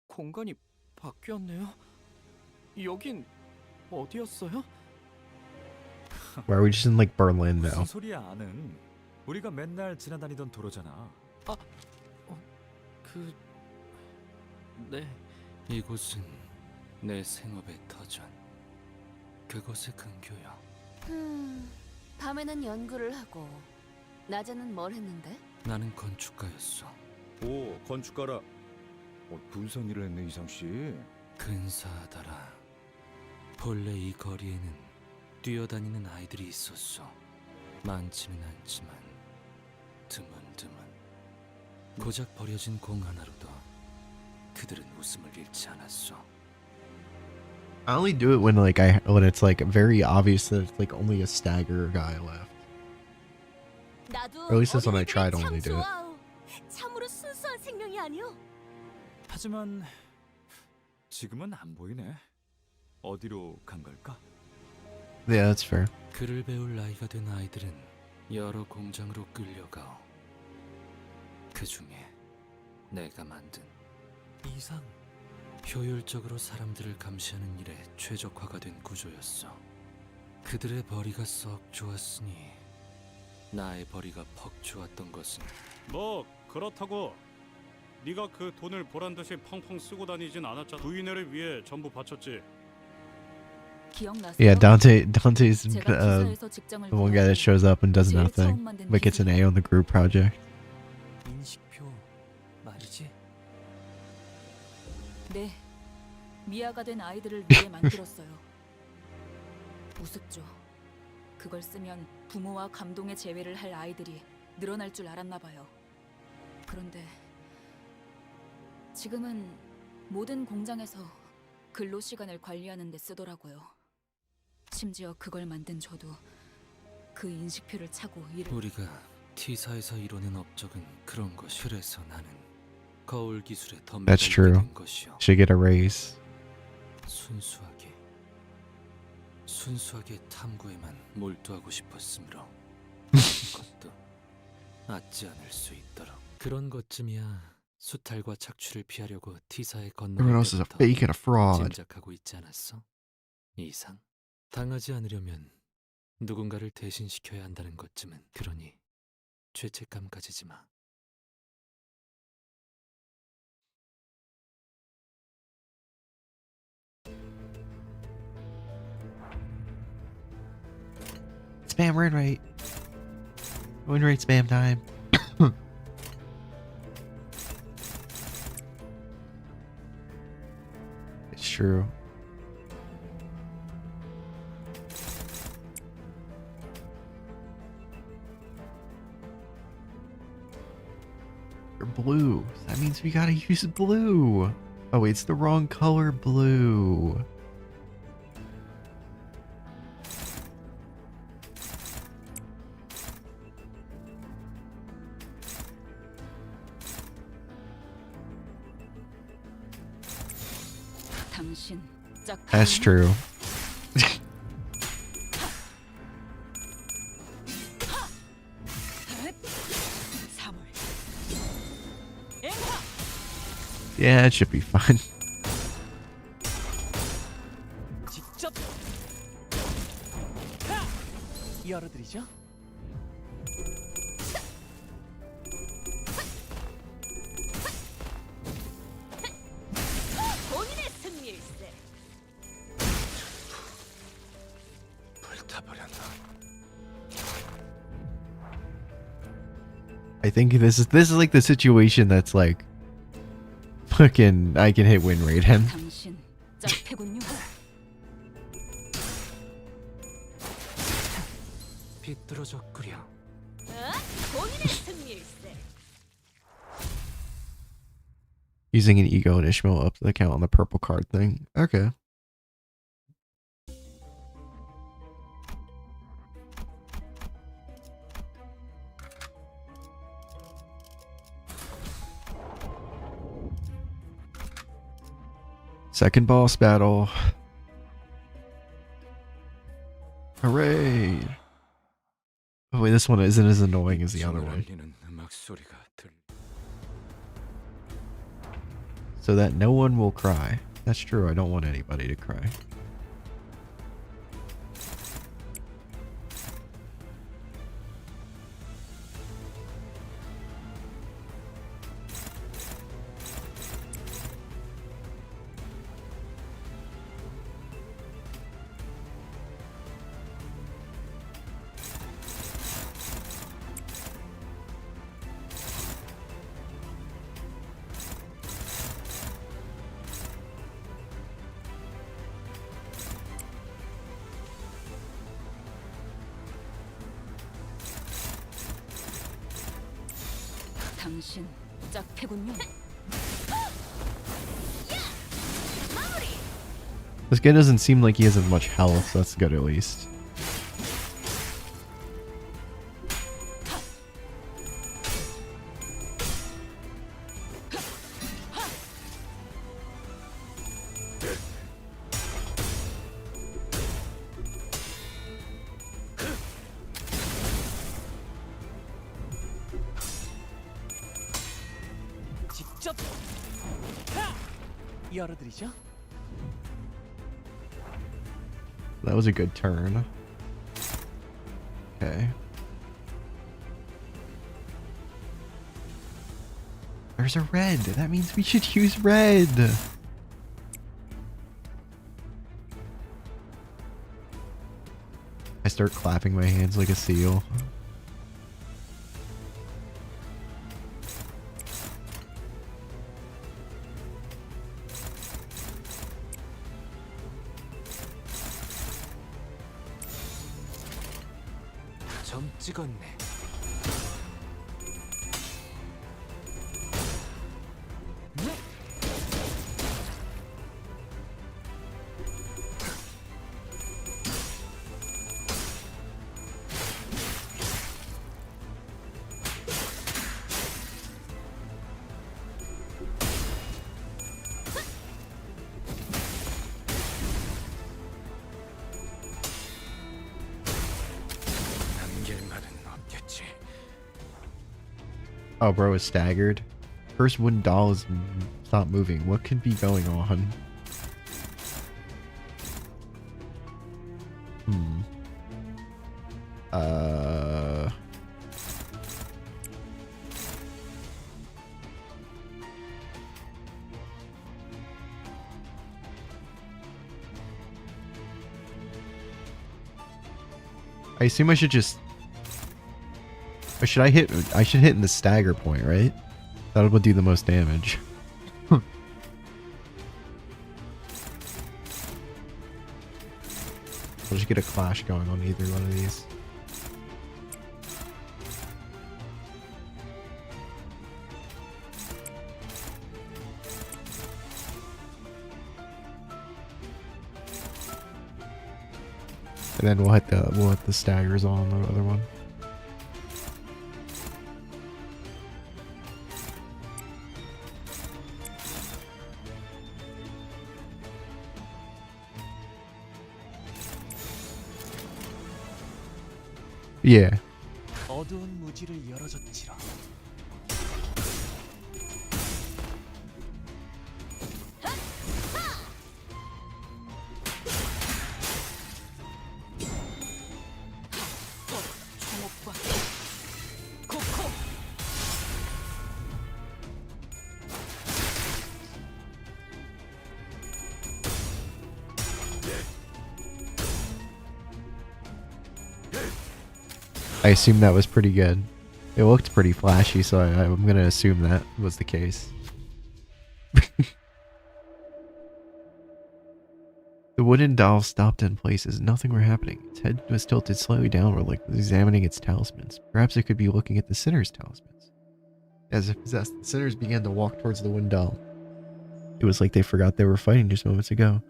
공간이 바뀌었네요. 여긴 어디였어요? Why are we just in like Berlin now? 무슨 소리야 아는? 우리가 맨날 지나다니던 도로잖아. 네. 이곳은 내 생업의 터전. 그곳의 근교야. 밤에는 연구를 하고 낮에는 뭘 했는데? 나는 건축가였어. 오, 건축가라. 분선 일을 했네, 이상 씨. 근사하더라. 본래 이 거리에는 뛰어다니는 아이들이 있었어. 많지는 않지만 드문드문. 고작 버려진 공 하나로도 그들은 웃음을 잃지 않았어. I only do it when when it's like very obvious that it's like only a stagger guy left. Or at least that's when I try to only do it. 참으로 순수한 생명이 아니오. 하지만 지금은 안 보이네. 어디로 간 걸까? Yeah, that's fair. 글을 배울 나이가 된 아이들은 여러 공장으로 끌려가오. 그 중에 내가 만든 이상. 효율적으로 사람들을 감시하는 일에 최적화가 된 구조였어. 그들의 벌이가 썩 좋았으니 나의 벌이가 퍽 좋았던 것은 뭐 그렇다고 네가 그 돈을 보란듯이 펑펑 쓰고 다니진 않았잖아. 부인회를 위해 전부 바쳤지. 기억나세요? Yeah, Dante's 제가 기사에서 직장을 the one guy that shows up and does 제일 nothing, 처음 만든 but gets an A 기술이에요. on the group project. 인식표 말이지? 네, 미아가 된 아이들을 위해 만들었어요. 우습죠. 그걸 쓰면 부모와 감동의 재회를 할 아이들이 늘어날 줄 알았나 봐요. 그런데 지금은 모든 공장에서 근로 시간을 관리하는 데 쓰더라고요. 심지어 그걸 만든 저도 그 인식표를 차고 일을... 우리가 T사에서 이뤄낸 업적은 그런 것이. 그래서 나는 거울 기술에 더 That's 매달리게 true. 된 것이요. Should get a raise. 순수하게 탐구에만 몰두하고 싶었으므로 그것도 아지 않을 수 있도록. 그런 것쯤이야 수탈과 착취를 피하려고 T사에 Everyone 건너갈 else is a 때부터 fake and a fraud. 짐작하고 있지 않았어? 이상 당하지 않으려면 누군가를 대신시켜야 한다는 것쯤은 그러니 죄책감 가지지 마. Spam win rate. Win rate spam time. It's true. You're blue. That means we gotta use blue. Oh, wait, it's the wrong color blue. 당신 That's true. Yeah, it should be fun. 직접 열어드리죠. 본인의 승리일세. 불타버렸나? I think this is like the situation that's like fucking I can hit win rate him. 당신 짝패군요. 비뚤어졌구려. 본인의 승리일세. Using an ego and Ishmael up the count on the purple card thing. Okay. Second boss battle. Hooray! Oh wait, this one isn't as annoying as the other one. 알리는 음악 소리가 들. So that no one will cry. That's true, I don't want anybody to cry. 당신 짝패군요. This guy doesn't seem like he has as much health, so that's good at least. 직접 열어드리죠. That was a good turn. Okay. There's a red. That means we should use red. I start clapping my hands like a seal. 점 찍었네. 남길 말은 없겠. Oh, bro is staggered. First wooden doll is stop moving. What could be going on? Hmm. I assume I should just... Or should I hit... I should hit in the stagger point, right? That will do the most damage. I'll just get a clash going on either one of these. And then we'll hit the staggers on the other one. Yeah. 어두운 무지를 열어줬지라. I assume that was pretty good. It looked pretty flashy, so I'm gonna assume that was the case. The wooden doll stopped in place as nothing were happening. Its head was tilted slightly downward, like it was examining its talismans. Perhaps it could be looking at the sinner's talismans. As if possessed, the sinners began to walk towards the wooden doll. It was like they forgot they were fighting just moments ago.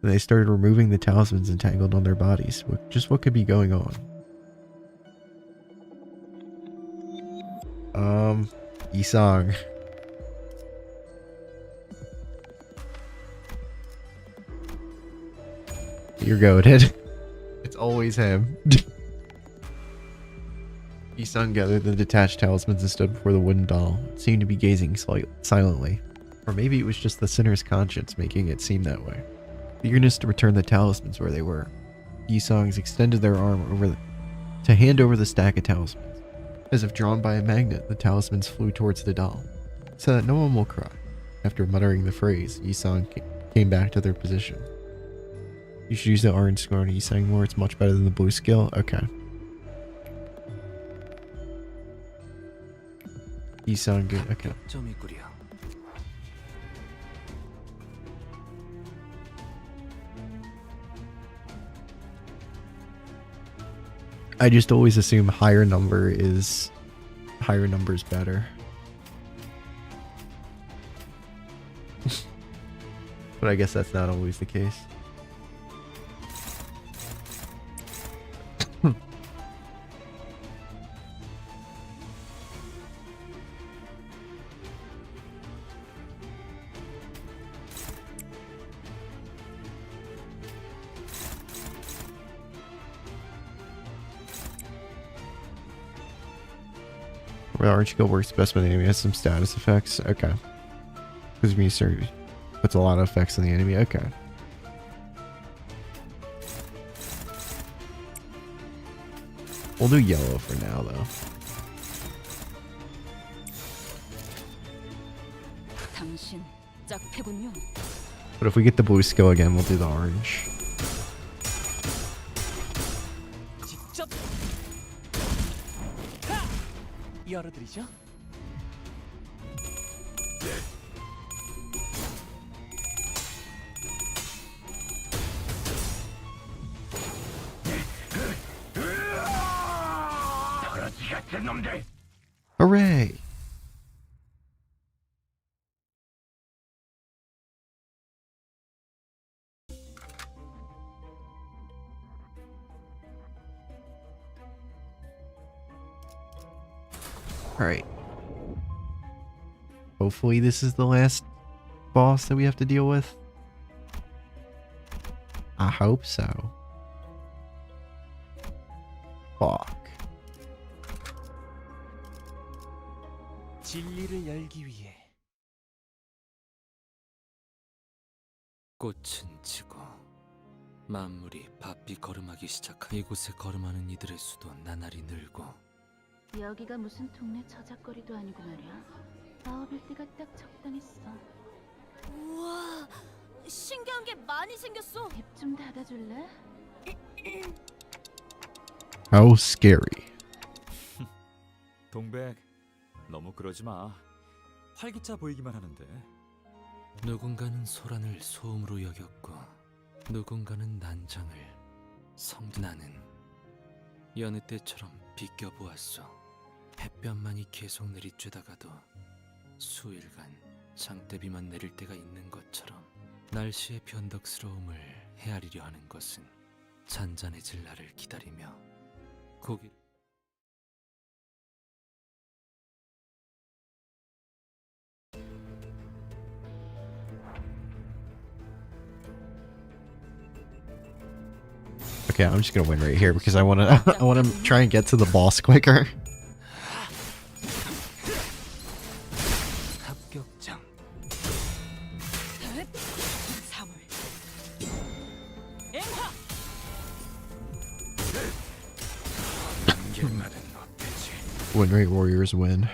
And they started removing the talismans entangled on their bodies. Just what could be going on? Isang. You're goated. It's always him. Isang gathered the detached talismans and stood before the wooden doll. It seemed to be gazing silently. Or maybe it was just the sinner's conscience making it seem that way. The eagerness to return the talismans where they were. Isangs extended their arm to hand over the stack of talismans. As if drawn by a magnet, the talismans flew towards the doll, so that no one will cry. After muttering the phrase, Isang came back to their position. You should use the orange score on Isang more, it's much better than the blue skill. Okay. Isang good, okay. I just always assume higher number is better. But I guess that's not always the case. Well, orange skill works best when the enemy has some status effects. Okay. Because me puts a lot of effects on the enemy. Okay. We'll do yellow for now, though. But if we get the blue skill again, we'll do the orange. 열어드리죠. Hooray! Alright. Hopefully this is the last boss that we have to deal with. I hope so. Fuck. 진리를 열기 위해. 꽃은 지고 만물이 바삐 걸음하기 시작한 이곳에 걸음하는 이들의 수도 나날이 늘고 여기가 무슨 동네 저작거리도 아니고 말이야. 9일 때가 딱 적당했어. 우와, 신기한 게 많이 생겼어. 입 좀 닫아줄래? How scary. 동백, 너무 그러지 마. 활기차 보이기만 하는데. 누군가는 소란을 소음으로 여겼고 누군가는 난장을 나는 여느 때처럼 비껴보았소. 햇볕만이 계속 내리쬐다가도 수일간 장대비만 내릴 때가 있는 것처럼 날씨의 변덕스러움을 헤아리려 하는 것은 잔잔해질 날을 기다리며 고기를 Okay, I'm just gonna win right here because I wanna I wanna try and get to the boss quicker. 합격장. 사물. Win rate warriors win.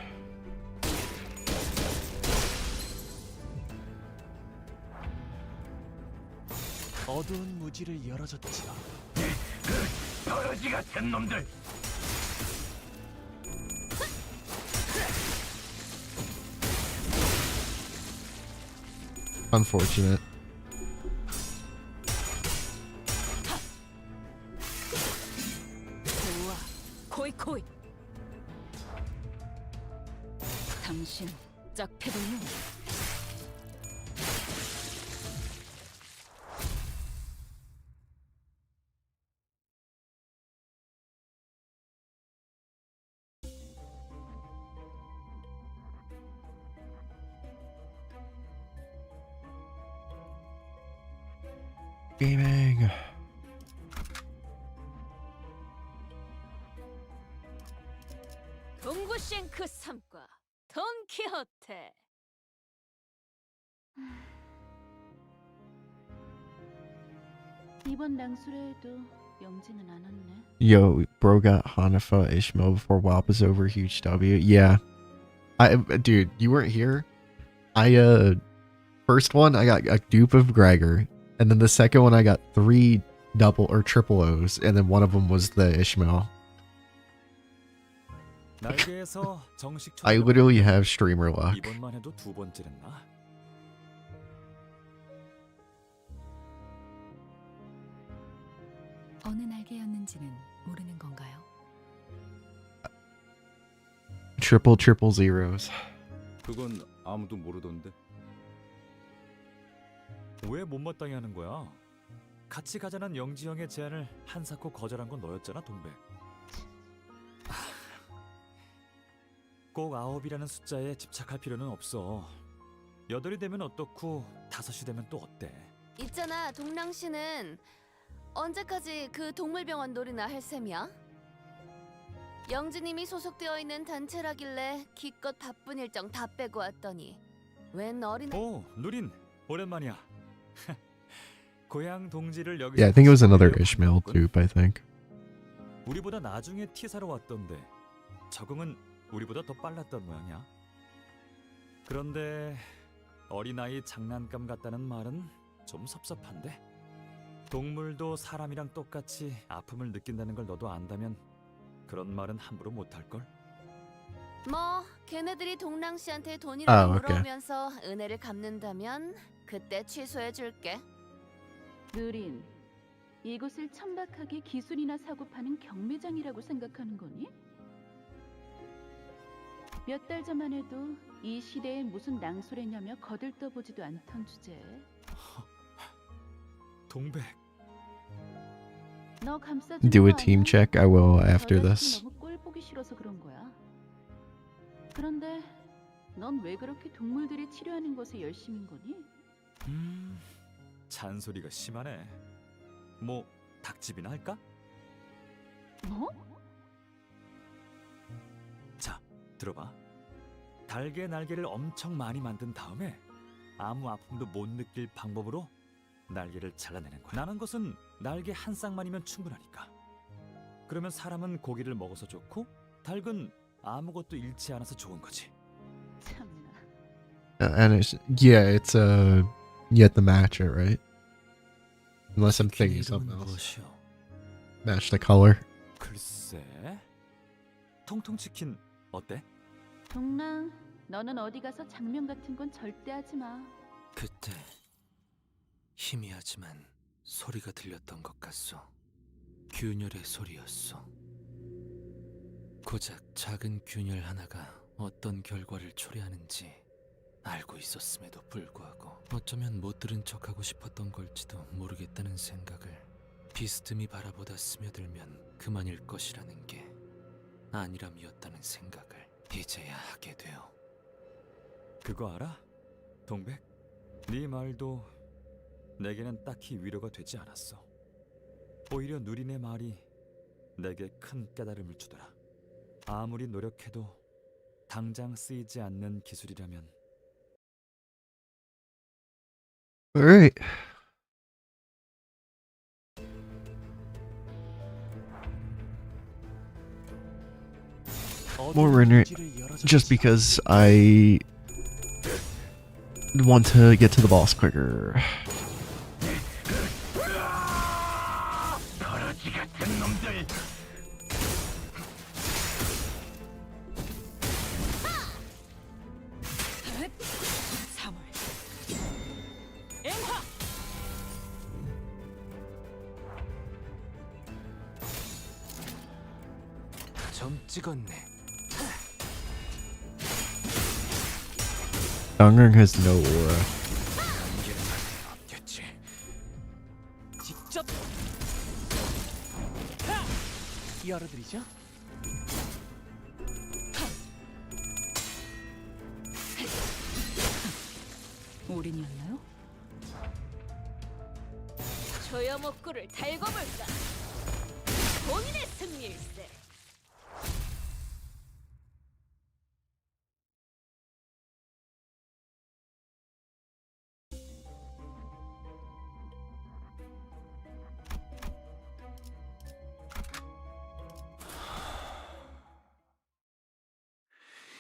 어두운 무지를 열어줬지요. 더러지 같은 놈들. Unfortunate. 좋아. 코이코이. 당신 짝패동요. Gaming. 동구쉔크 3과 돈키호테. 이번 낭수레에도 영지는 안 왔네. Yo, bro got Hanafa Ishmael before WAP was over. Huge W. Yeah. Dude, you weren't here. First one, I got a dupe of Gregor. And then the second one, I got 3 double or triple O's. And then one of them was the Ishmael. 날개에서 정식 I literally have streamer luck. 이번만 해도 2번째랬나? 어느 날개였는지는 모르는 건가요? Triple zeros. 그건 아무도 모르던데. 왜 못마땅해 하는 거야? 같이 가자는 영지 형의 제안을 한사코 거절한 건 너였잖아, 동백. 꼭 9이라는 숫자에 집착할 필요는 없어. 8이 되면 어떻고 5이 되면 또 어때? 있잖아, 동랑 씨는 언제까지 그 동물병원 놀이나 할 셈이야? 영지님이 소속되어 있는 단체라길래 기껏 바쁜 일정 다 빼고 왔더니 웬 어린... 오, 누린 오랜만이야. 고향 동지를 여기서 Yeah, I think it was another Ishmael dupe, I think. 우리보다 나중에 T사로 왔던데 적응은 우리보다 더 빨랐던 모양이야. 그런데 어린아이 장난감 같다는 말은 좀 섭섭한데? 동물도 사람이랑 똑같이 아픔을 느낀다는 걸 너도 안다면 그런 말은 함부로 못할걸? 뭐 걔네들이 동랑 씨한테 돈이라도 오케이. 물어오면서 은혜를 갚는다면 그때 취소해줄게. 느린, 이곳을 천박하게 기술이나 사고 파는 경매장이라고 생각하는 거니? 몇 달 전만 해도 이 시대에 무슨 낭소래냐며 거들떠보지도 않던 주제에 동백. 너 감싸주는 Do a 거 team 아니야? check. I will 저 after 자식이 this. 너무 꼴 보기 싫어서 그런 거야. 그런데 넌 왜 그렇게 동물들이 치료하는 것에 열심인 거니? 잔소리가 심하네. 뭐 닭집이나 할까? 뭐? 자, 들어봐. 달개 날개를 엄청 많이 만든 다음에 아무 아픔도 못 느낄 방법으로 날개를 잘라내는 거야. 나는 것은 날개 한 쌍만이면 충분하니까. 그러면 사람은 고기를 먹어서 좋고 닭은 아무것도 잃지 않아서 좋은 거지. 참나. And it's it's you have to match it, right? Unless I'm thinking 치킨의 something 이름은 else. 무엇이오? Match the color. 글쎄, 통통치킨 어때? 동랑, 너는 어디 가서 장면 같은 건 절대 하지 마. 그때 희미하지만 소리가 들렸던 것 같소. 균열의 소리였소. 고작 작은 균열 하나가 어떤 결과를 초래하는지 알고 있었음에도 불구하고 어쩌면 못 들은 척하고 싶었던 걸지도 모르겠다는 생각을 비스듬히 바라보다 스며들면 그만일 것이라는 게 아니람이었다는 생각을 이제야 하게 되어. 그거 알아? 동백? 네 말도 내게는 딱히 위로가 되지 않았어. 오히려 누린의 말이 내게 큰 깨달음을 주더라. 아무리 노력해도 당장 쓰이지 않는 기술이라면 All right. More render just because I want to get to the boss quicker. 점 찍었네. Dongering has no aura. 없겠지. 직접 열어드리죠. 올인이었나요? 조여목구를 달고 볼까? 본인의 승리일세.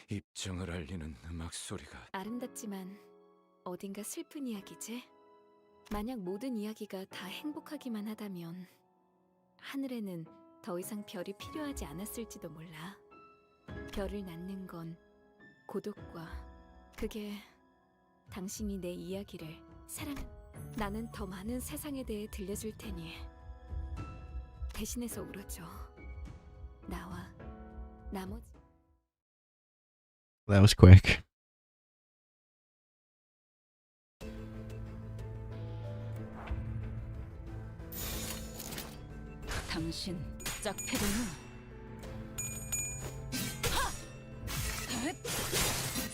입정을 알리는 음악 소리가 아름답지만 어딘가 슬픈 이야기지? 만약 모든 이야기가 다 행복하기만 하다면 하늘에는 더 이상 별이 필요하지 않았을지도 몰라. 별을 낳는 건 고독과 그게 당신이 내 이야기를 나는 더 많은 세상에 대해 들려줄 테니 대신해서 울어줘. 나와 나머지 That was quick. 당신 짝패구나.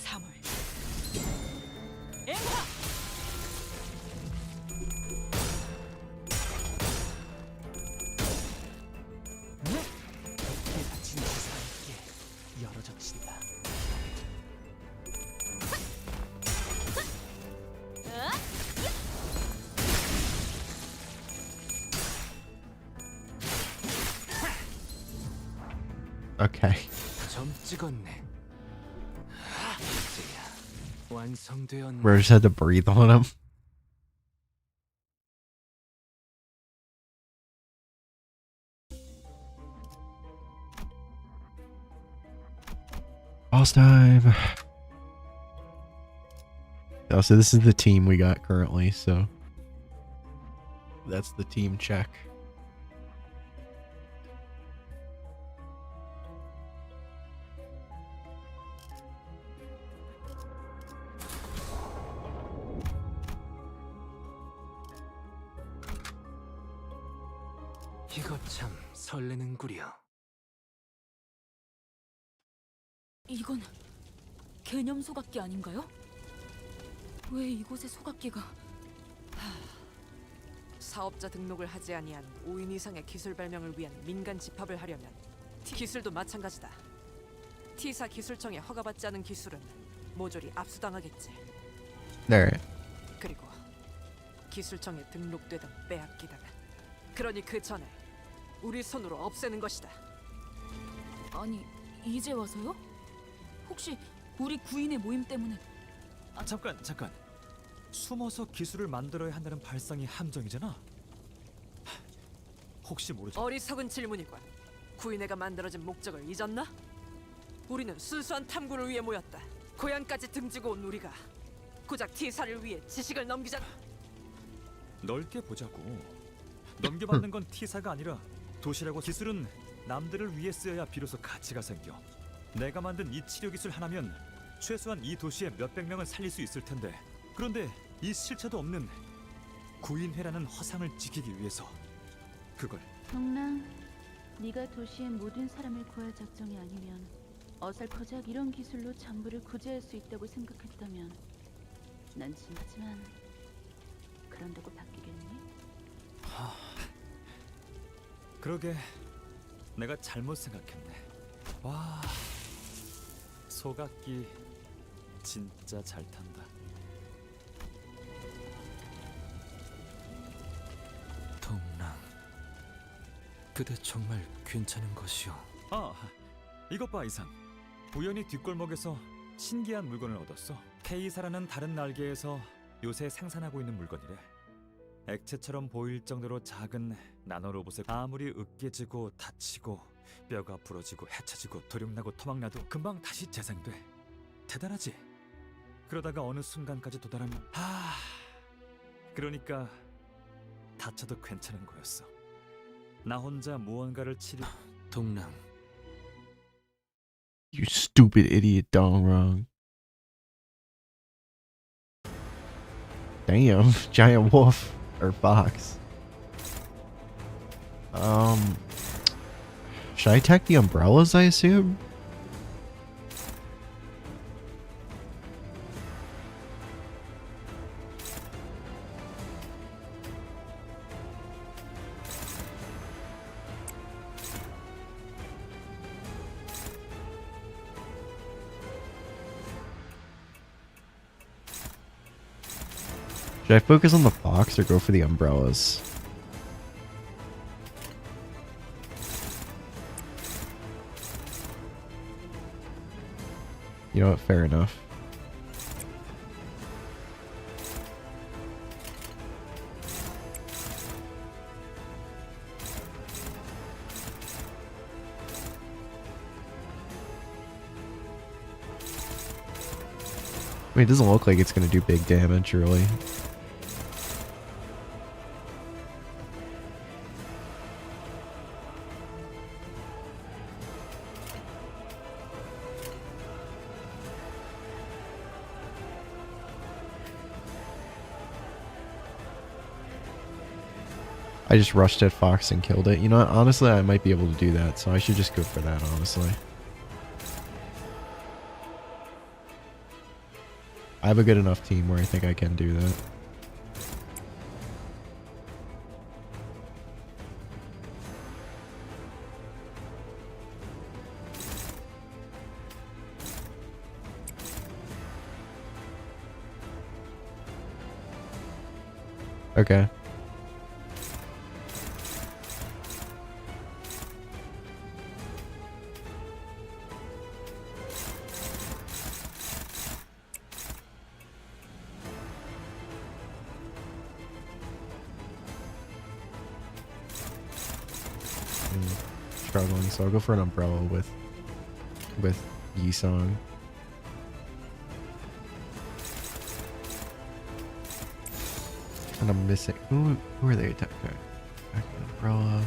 3월 내가 진짜 사람에게 여러 정신이다. Okay. 점 찍었네. 이제야 완성되었네. Rose had to breathe on him. Boss time. Oh, so this is the team we got currently, so that's the team check. 이거 참 설레는구려. 이건 개념 소각기 아닌가요? 왜 이곳에 소각기가? 사업자 등록을 하지 아니한 5인 이상의 기술 발명을 위한 민간 집합을 하려면 기술도 마찬가지다. T사 기술청에 허가받지 않은 기술은 모조리 압수당하겠지. Alright. 그리고 기술청에 등록되든 빼앗기든, 그러니 그 전에 우리 손으로 없애는 것이다. 아니, 이제 와서요? 혹시 우리 구인의 모임 때문에? 잠깐. 숨어서 기술을 만들어야 한다는 발상이 함정이잖아. 혹시 모르죠. 어리석은 질문이군. 구인회가 만들어진 목적을 잊었나? 우리는 순수한 탐구를 위해 모였다. 고향까지 등지고 온 우리가 고작 T사를 위해 지식을 넘기잖아. 넓게 보자고. 넘겨받는 건 T사가 아니라 도시라고. 기술은 남들을 위해 쓰여야 비로소 가치가 생겨. 내가 만든 이 치료 기술 하나면 최소한 이 도시에 몇백 명은 살릴 수 있을 텐데, 그런데 이 실체도 없는 구인회라는 허상을 지키기 위해서 그걸. 동랑, 네가 도시의 모든 사람을 구할 작정이 아니면 어설퍼작 이런 기술로 전부를 구제할 수 있다고 생각했다면 난 진짜지만 그런다고 바뀌겠니? 그러게, 내가 잘못 생각했네. 와, 소각기 진짜 잘 탄다. 동랑, 그대 정말 괜찮은 것이오? 이것 봐 이상. 우연히 뒷골목에서 신기한 물건을 얻었어. K사라는 다른 날개에서 요새 생산하고 있는 물건이래. 액체처럼 보일 정도로 작은 나노로봇에 아무리 으깨지고 다치고 뼈가 부러지고 해쳐지고 도륙나고 토막나도 금방 다시 재생돼. 대단하지? 그러다가 어느 순간까지 도달하면 그러니까 다쳐도 괜찮은 거였어. 나 혼자 무언가를 치료. 동랑, You stupid idiot, Dongrong. Damn, giant wolf or fox. Should I attack the umbrellas, I assume? Should I focus on the fox or go for the umbrellas? You know what? Fair enough. I mean, it doesn't look like it's going to do big damage, really. I just rushed at Fox and killed it. You know what? Honestly, I might be able to do that, so I should just go for that, honestly. I have a good enough team where I think I can do that. Okay. Struggling, so I'll go for an umbrella with Yisong. And I'm missing who are they attacking? Umbrella.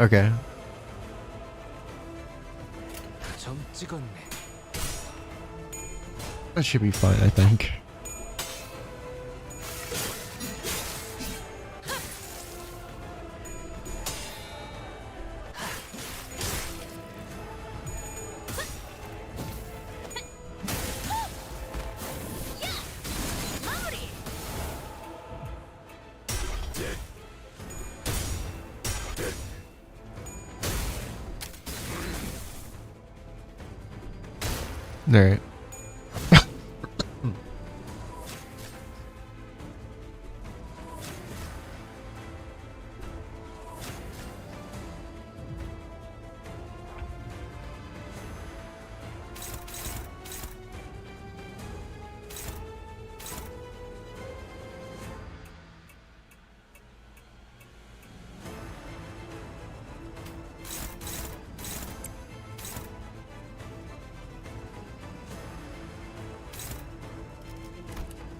Okay. 점 찍었네. That should be fine, I think. Alright.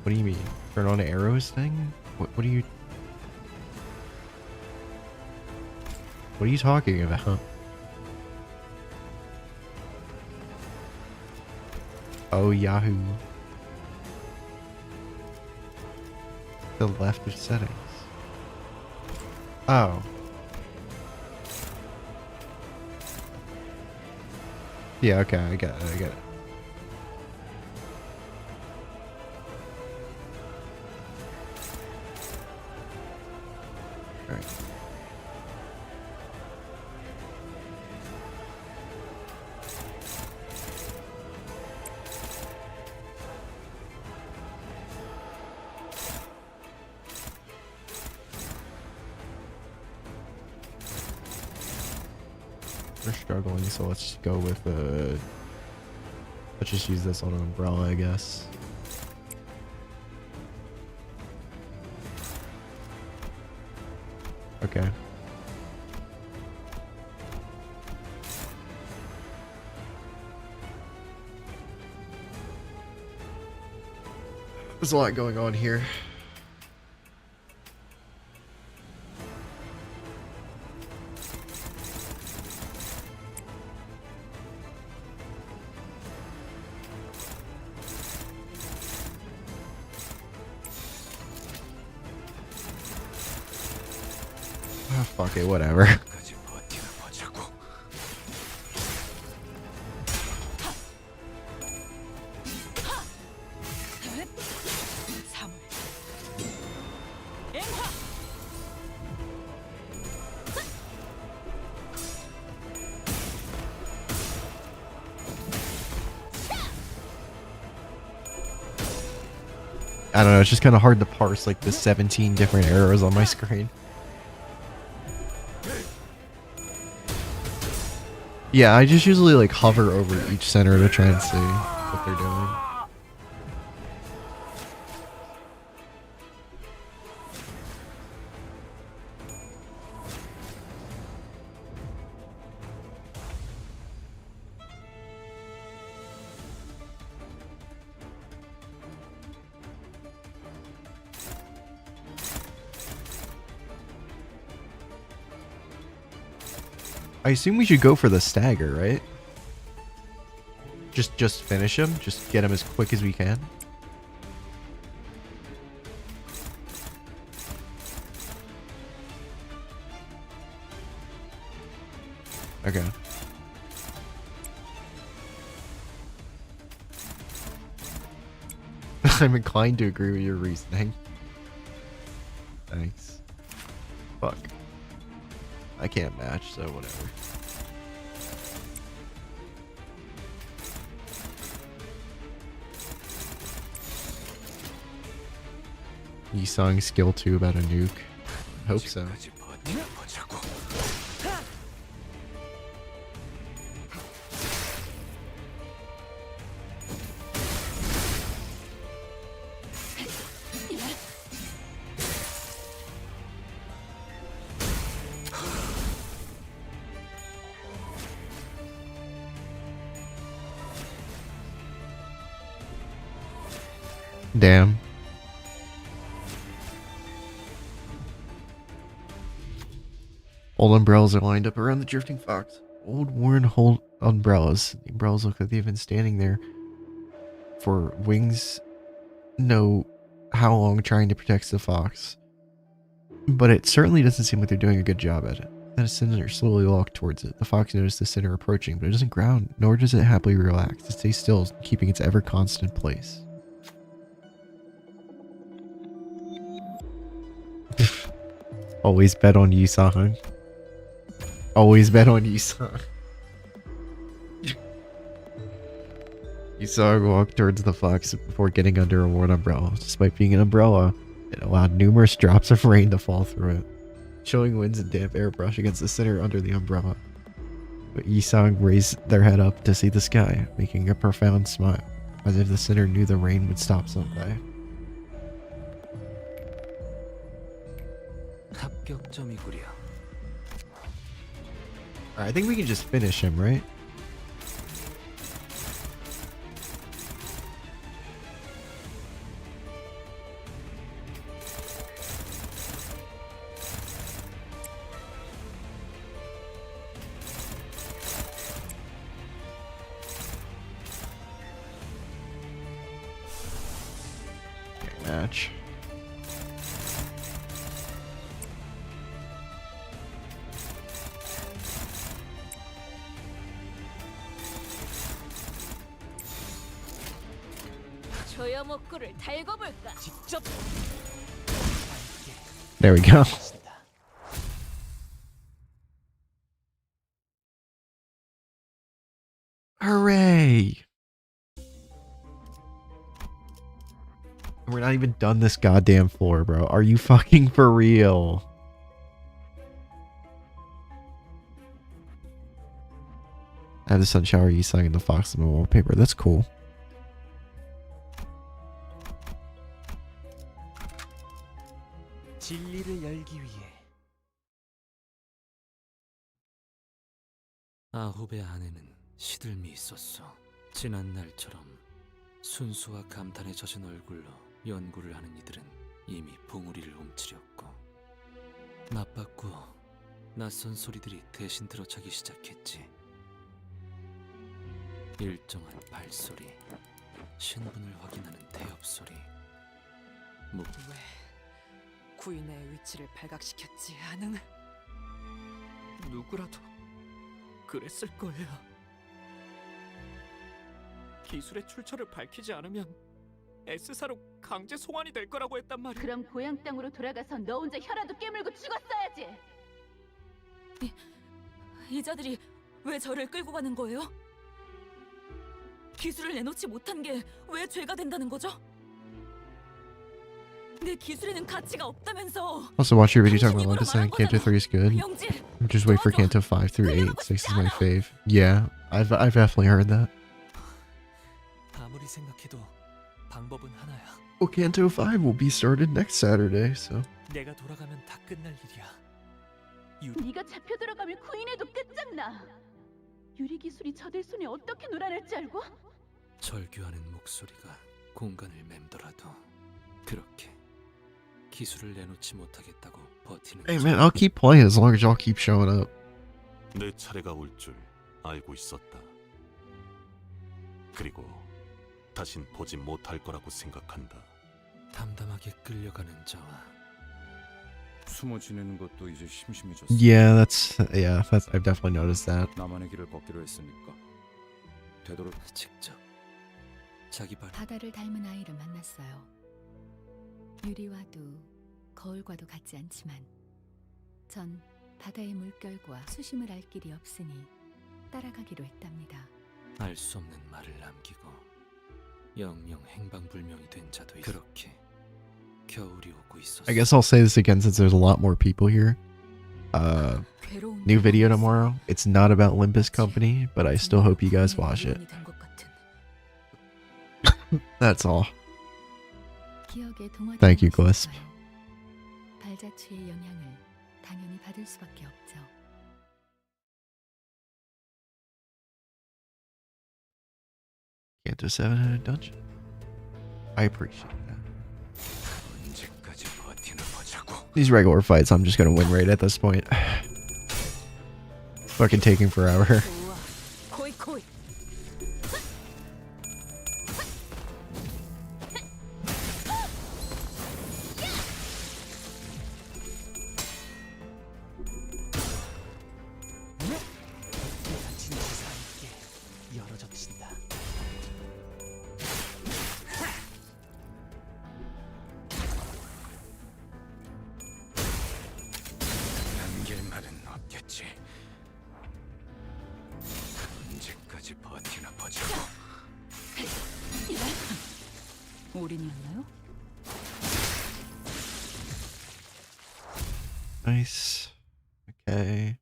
What do you mean? Turn on arrows thing? What are you... What are you talking about? Oh, Yahoo. The left of settings. Oh. Yeah, okay, I get it. Alright. We're struggling, so let's go with let's just use this on an umbrella, I guess. Okay. There's a lot going on here. Ah, fuck it, whatever. I don't know, it's just kind of hard to parse like the 17 different arrows on my screen. Yeah, I just usually like hover over each center to try and see what they're doing. I assume we should go for the stagger, right? Just finish him. Just get him as quick as we can. Okay. I'm inclined to agree with your reasoning. Thanks. Fuck. I can't match, so whatever. Yisung skill 2 about a nuke. Hope so. Damn. Old umbrellas are lined up around the drifting fox. Old worn old umbrellas. The umbrellas look like they've been standing there for wings know how long trying to protect the fox. But it certainly doesn't seem like they're doing a good job at it. Then a cinder slowly walked towards it. The fox noticed the cinder approaching, but it doesn't ground, nor does it happily relax. It stays still, keeping its ever constant place. Always bet on Yisung. Always bet on Yisung. Isang walked towards the fox before getting under a worn umbrella. Despite being an umbrella, it allowed numerous drops of rain to fall through it. Chilling winds and damp air brush against the center under the umbrella. But Isang raised their head up to see the sky, making a profound smile, as if the center knew the rain would stop someday. 합격점이구려. Alright, I think we can just finish him, right? Match. 조여 목구를 달고 볼까? 직접 There we go. Hooray! We're not even done this goddamn floor, bro. Are you fucking for real? I have the sun shower Isang and the fox in the wallpaper. That's cool. 진리를 열기 위해 아홉의 안에는 시들미 있었어. 지난 날처럼 순수와 감탄에 젖은 얼굴로 연구를 하는 이들은 이미 봉우리를 움츠렸고 나빴고 낯선 소리들이 대신 들어차기 시작했지. 일정한 발소리, 신분을 확인하는 대업 소리. 왜 구인의 위치를 발각시켰지 않은? 누구라도 그랬을 거예요. 기술의 출처를 밝히지 않으면 S사로 강제 송환이 될 거라고 했단 말이야. 그럼 고향 땅으로 돌아가서 너 혼자 혀라도 깨물고 죽었어야지. 이 자들이 왜 저를 끌고 가는 거예요? 기술을 내놓지 못한 게 왜 죄가 된다는 거죠? 내 기술에는 가치가 없다면서. Also, watch your video talking about Limbus saying Canto 3 is good. 영지, Just wait for Canto 5 through 8. 6 is my fave. Yeah, I've definitely heard that. 아무리 생각해도 방법은 하나야. Well, Canto 5 will be started next Saturday, so. 내가 돌아가면 다 끝날 일이야. 네가 잡혀 들어가면 구인에도 끝장나. 유리 기술이 저들 손에 어떻게 놀아날지 알고? 절규하는 목소리가 공간을 맴돌아도 그렇게 기술을 내놓지 못하겠다고 버티는. Hey man, I'll keep playing as long as y'all keep showing up. 내 차례가 올 줄 알고 있었다. 그리고 다신 보지 못할 거라고 생각한다. 담담하게 끌려가는 자와 숨어 지내는 것도 이제 심심해졌어. Yeah, that's I've definitely noticed that. 나만의 길을 걷기로 했으니까 되도록 직접 자기 발. 바다를 닮은 아이를 만났어요. 유리와도 거울과도 같지 않지만 전 바다의 물결과 수심을 알 길이 없으니 따라가기로 했답니다. 알 수 없는 말을 남기고 영영 행방불명이 된 자도 있고. 그렇게 겨울이 오고 있었어. I guess I'll say this again since there's a lot more people here. New video tomorrow. It's not about Limbus Company, but I still hope you guys watch it. That's all. 기억에 동화되는 Thank you, 것이 Glisp. 있어요. 발자취의 영향을 당연히 받을 수밖에 없죠. Canto 7 in a dungeon. I appreciate that. 언제까지 버티나 보자고. These regular fights, I'm just gonna win right at this point. Fucking taking forever. 좋아, 코이. 다친 기사 함께 열어젖힌다. 남길 말은 없겠지. 언제까지 버티나 보자고. 올인이었나요? Nice. Okay.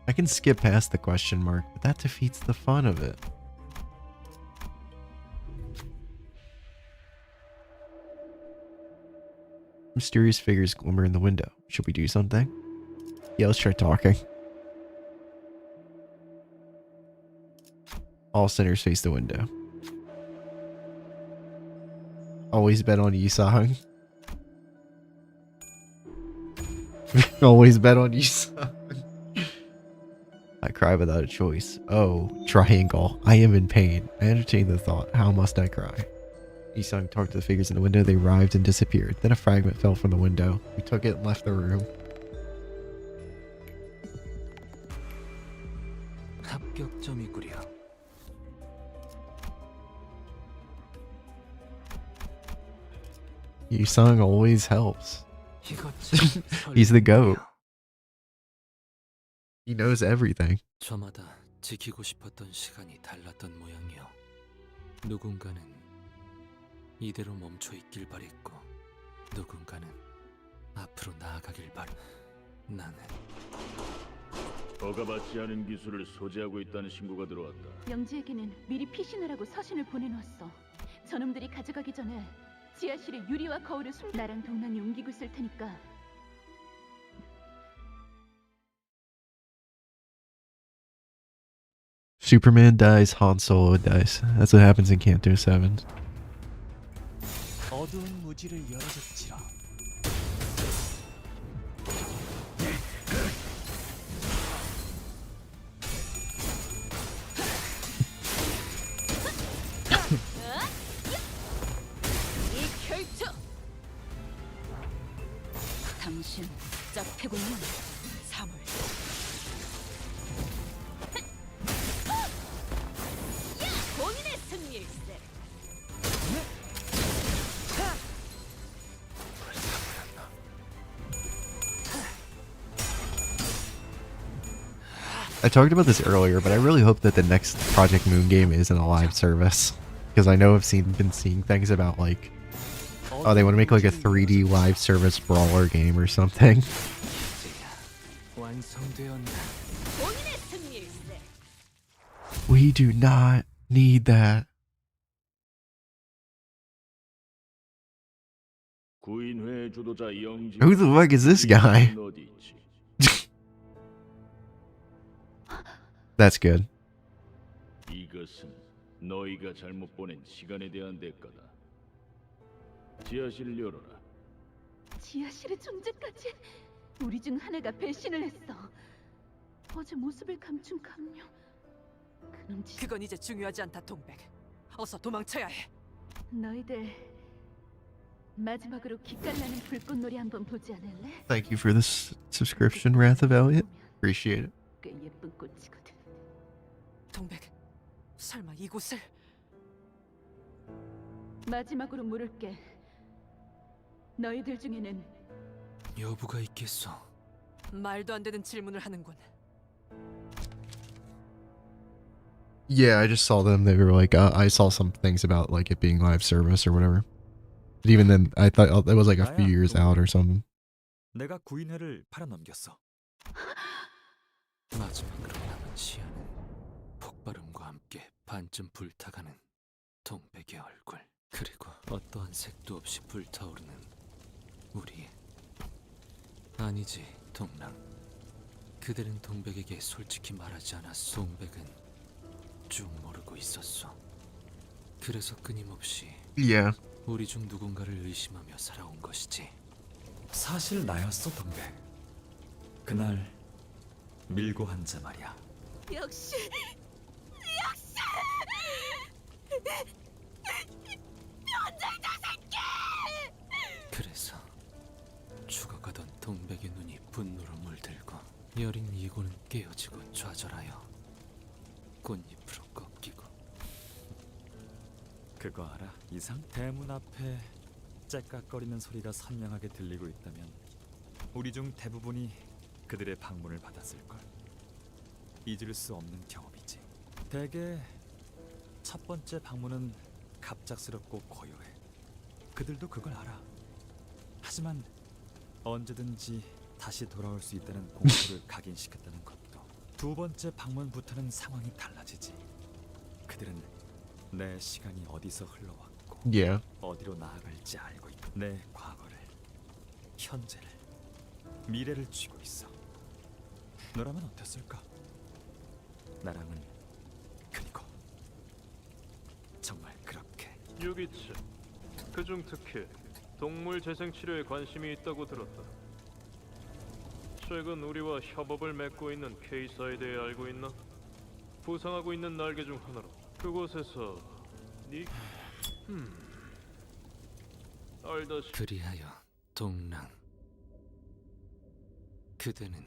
I can skip past the question mark, but that defeats the fun of it. Mysterious figures glimmer in the window. Should we do something? Yeah, let's try talking. All sinners face the window. Always bet on Yisang. Always bet on Yisang. I cry without a choice. Oh, triangle. I am in pain. I entertain the thought. How must I cry? Yisang talked to the figures in the window. They arrived and disappeared. Then a fragment fell from the window. We took it and left the room. 합격점이구려. Yisang always helps. He's the goat. He knows everything. 저마다 지키고 싶었던 시간이 달랐던 모양이요. 누군가는 이대로 멈춰 있길 바랬고, 누군가는 앞으로 나아가길 바라. 나는 허가받지 않은 기술을 소지하고 있다는 신고가 들어왔다. 영지에게는 미리 피신하라고 서신을 보내놓았어. 저놈들이 가져가기 전에 지하실에 유리와 거울을 나랑 동랑이 옮기고 있을 테니까. Superman dies, Han Solo dies. That's what happens in Canto 7. 어두운 무지를 열어줬지라. 이 결투! 당신 짭패군요. 사물. 본인의 승리일세. I talked about this earlier, but I really hope that the next Project Moon game isn't a live service. Because I know I've been seeing things about like, oh, they want to make like a 3D live service brawler game or something. 본인의 승리일세. We do not need that. 구인회 주도자 영지. Who the fuck is this guy? 어디 있지? That's good. 이것은 너희가 잘못 보낸 시간에 대한 대가다. 지하실을 열어라. 지하실의 존재까지. 우리 중 하나가 배신을 했어. 어제 모습을 감춘 감룡. 그놈 짓. 그건 이제 중요하지 않다, 동백. 어서 도망쳐야 해. 너희들 마지막으로 기깔나는 불꽃놀이 한번 보지 않을래? Thank you for this subscription, Wrath of Elliot. Appreciate it. 꽤 예쁜 꽃이거든. 동백, 설마 이곳을? 마지막으로 물을게. 너희들 중에는 여부가 있겠어. 말도 안 되는 질문을 하는군. Yeah, I just saw them. They were like, I saw some things about like it being live service or whatever. But even then, I thought it was like a few years out or something. 내가 구인회를 팔아넘겼어. 마지막으로 남은 시야는 폭발음과 함께 반쯤 불타가는 동백의 얼굴, 그리고 어떠한 색도 없이 불타오르는 우리. 아니지, 동랑. 그들은 동백에게 솔직히 말하지 않았어. 동백은 쭉 모르고 있었어. 그래서 끊임없이 Yeah. 우리 중 누군가를 의심하며 살아온 것이지. 사실 나였어, 동백. 그날 밀고 한 자 말이야. 역시 변절자 새끼! 그래서 죽어가던 동백의 눈이 분노로 물들고 여린 이고는 깨어지고 좌절하여 꽃잎으로 꺾이고. 그거 알아? 이상? 대문 앞에 째깍거리는 소리가 선명하게 들리고 있다면 우리 중 대부분이 그들의 방문을 받았을걸. 잊을 수 없는 경험이지. 대개 첫 번째 방문은 갑작스럽고 고요해. 그들도 그걸 알아. 하지만 언제든지 다시 돌아올 수 있다는 공포를 각인시켰다는 것도. 두 번째 방문부터는 상황이 달라지지. 그들은 내 시간이 어디서 흘러왔고 Yeah. 어디로 나아갈지 알고 있고 내 과거를, 현재를, 미래를 쥐고 있어. 너라면 어땠을까? 나랑은 그리고 정말 그렇게. 유기체, 그중 특히 동물 재생 치료에 관심이 있다고 들었다. 최근 우리와 협업을 맺고 있는 K사에 대해 알고 있나? 부상하고 있는 날개 중 하나로 그곳에서 알다시피 그리하여 동랑 그대는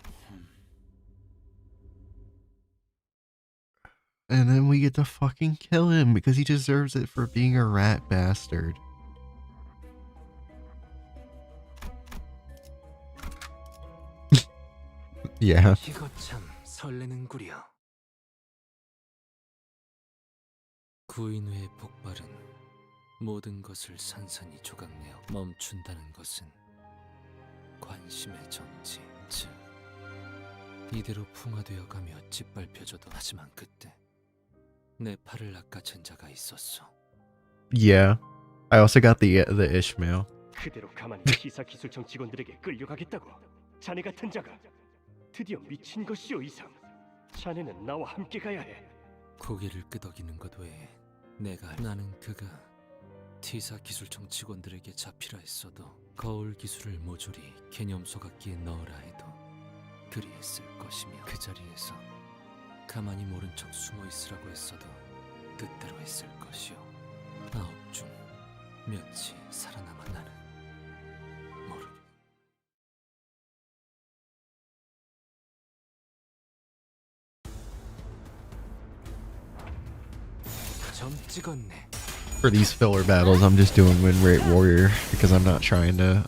And then we get to fucking kill him because he deserves it for being a rat bastard. Yeah. 이거 참 설레는구려. 구인 후의 폭발은 모든 것을 산산이 조각내어 멈춘다는 것은 관심의 정지, 즉 이대로 풍화되어 가며 짓밟혀져도. 하지만 그때 내 팔을 낚아챈 자가 있었어. Yeah. I also got the Ishmael. 그대로 가만히 T사 기술청 직원들에게 끌려가겠다고? 자네 같은 자가 드디어 미친 것이오. 이상 자네는 나와 함께 가야 해. 고개를 끄덕이는 것 외에 나는 그가 T사 기술청 직원들에게 잡히라 했어도 거울 기술을 모조리 개념 소각기에 넣으라 해도 그리했을 것이며, 그 자리에서 가만히 모른 척 숨어 있으라고 했어도 뜻대로 했을 것이요. 9 중 몇이 살아남아 나는 모르겠. 점 찍었네. For these filler battles, I'm just doing Win Rate Warrior because I'm not trying to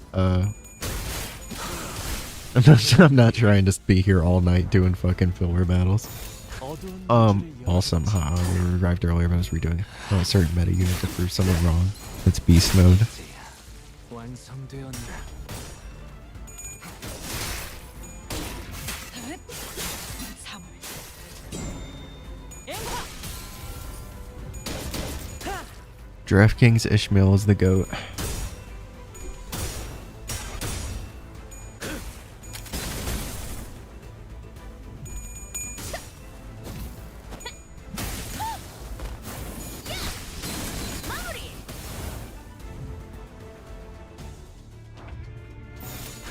I'm not trying to be here all night doing fucking filler battles. Awesome. We arrived earlier, but I was redoing a certain meta unit to prove someone wrong. It's beast mode. 완성되었나? DraftKings Ishmael is the GOAT.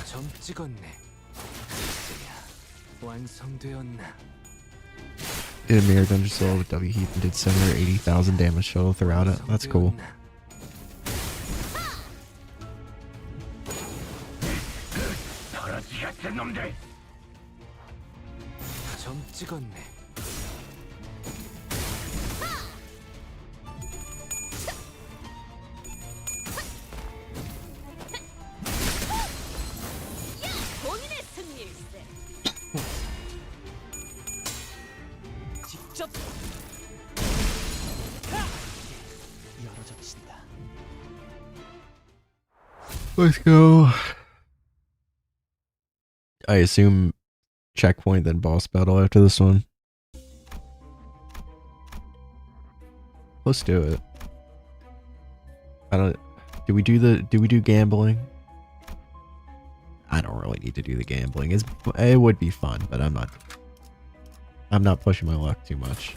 점 찍었네. 완성되었나? Did a mirror dungeon solo with W Heath and did 70 or 80,000 damage total throughout it. That's cool. 점 찍었네. 본인의 승리일세. 직접 열어젖힌다. Let's go. I assume checkpoint then boss battle after this one. Let's do it. Do we do gambling? I don't really need to do the gambling. It would be fun, but I'm not pushing my luck too much.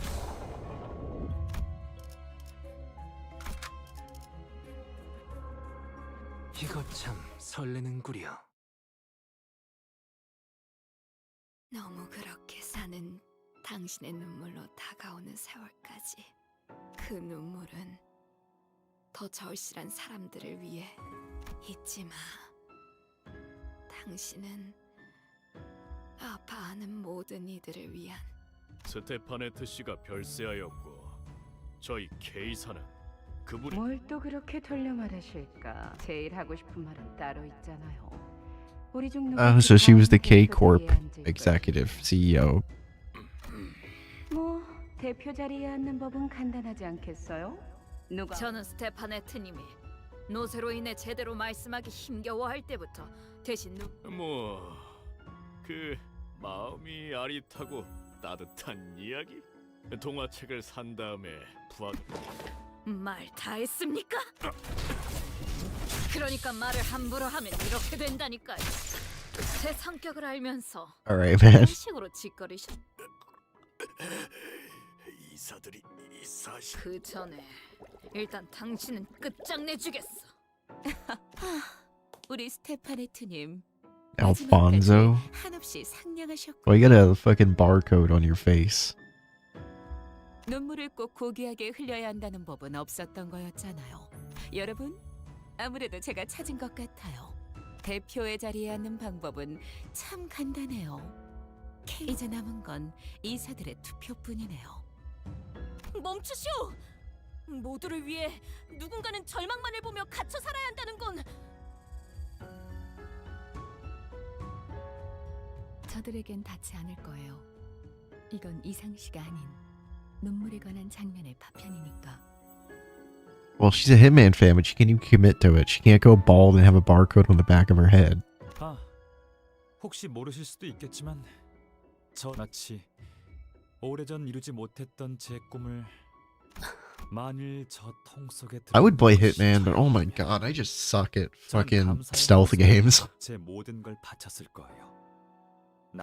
이거 참 설레는구려. 너무 그렇게 사는 당신의 눈물로 다가오는 세월까지, 그 눈물은 더 절실한 사람들을 위해 잊지 마. 당신은 아파하는 모든 이들을 위한. 스테파네트 씨가 별세하였고 저희 K사는 그분이 뭘 또 그렇게 돌려 말하실까? 제일 하고 싶은 말은 따로 있잖아요. 우리 중 So she was the K 대표 Corp 자리에 앉을 executive CEO. 뭐 대표 자리에 앉는 법은 간단하지 않겠어요? 누가 저는 스테파네트님이 노세로 인해 제대로 말씀하기 힘겨워할 때부터 대신 그 마음이 아릿하고 따뜻한 이야기? 동화책을 산 다음에 부학 말 다 했습니까? 그러니까 말을 함부로 하면 이렇게 된다니까요. 제 성격을 알면서 Alright, man. 이런 식으로 짓거리셔. 이사들이 이 사실 그 전에 일단 당신은 끝장내주겠어. 우리 스테파네트님 Alfonso? 한없이 상냥하셨고 Well, you got a fucking barcode on your face. 눈물을 꼭 고귀하게 흘려야 한다는 법은 없었던 거였잖아요. 여러분, 아무래도 제가 찾은 것 같아요. 대표의 자리에 앉는 방법은 참 간단해요. 이제 남은 건 이사들의 투표뿐이네요. 멈추시오! 모두를 위해 누군가는 절망만을 보며 갇혀 살아야 한다는 건 저들에겐 닿지 않을 거예요. 이건 이상시가 아닌 눈물에 관한 장면의 파편이니까. Well, she's a Hitman fan, but she can't even commit to it. She can't go bald and have a barcode on the back of her head. 아, 혹시 모르실 수도 있겠지만 저 마치 오래전 이루지 못했던 제 꿈을 만일 저 통 속에 I would play Hitman, but oh my god, I just suck at fucking stealth games. 제 모든 걸 바쳤을 거예요.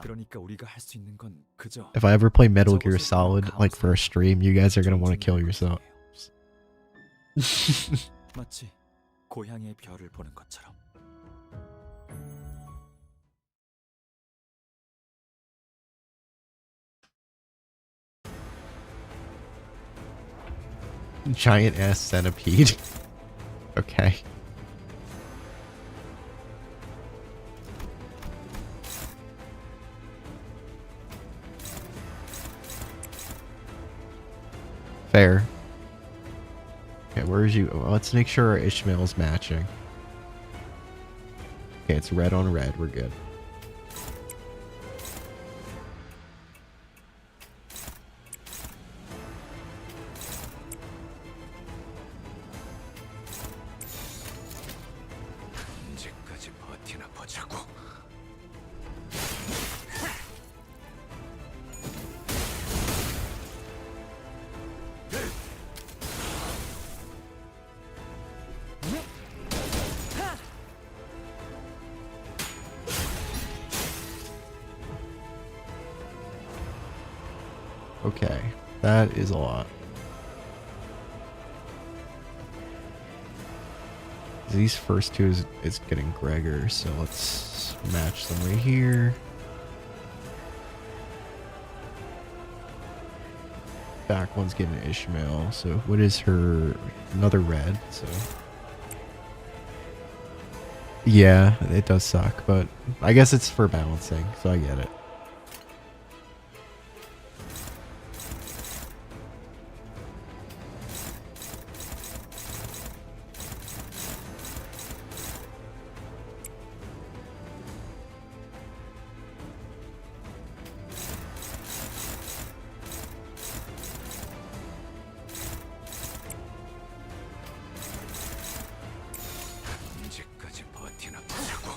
그러니까 우리가 할 수 있는 건 그저 If I ever play Metal Gear Solid, like for a stream, you guys are gonna want to kill yourselves. 마치 고향의 별을 보는 것처럼. Giant ass centipede. Okay. Fair. Okay, where's you? Well, let's make sure our Ishmael's matching. Okay, it's red on red. We're good. 언제까지 버티나 보자고. Okay, that is a lot. These first two is getting Gregor, so let's match them right here. Back one's getting Ishmael, so what is her another red, so yeah, it does suck, but I guess it's for balancing, so I get it. 언제까지 버티나 보자고.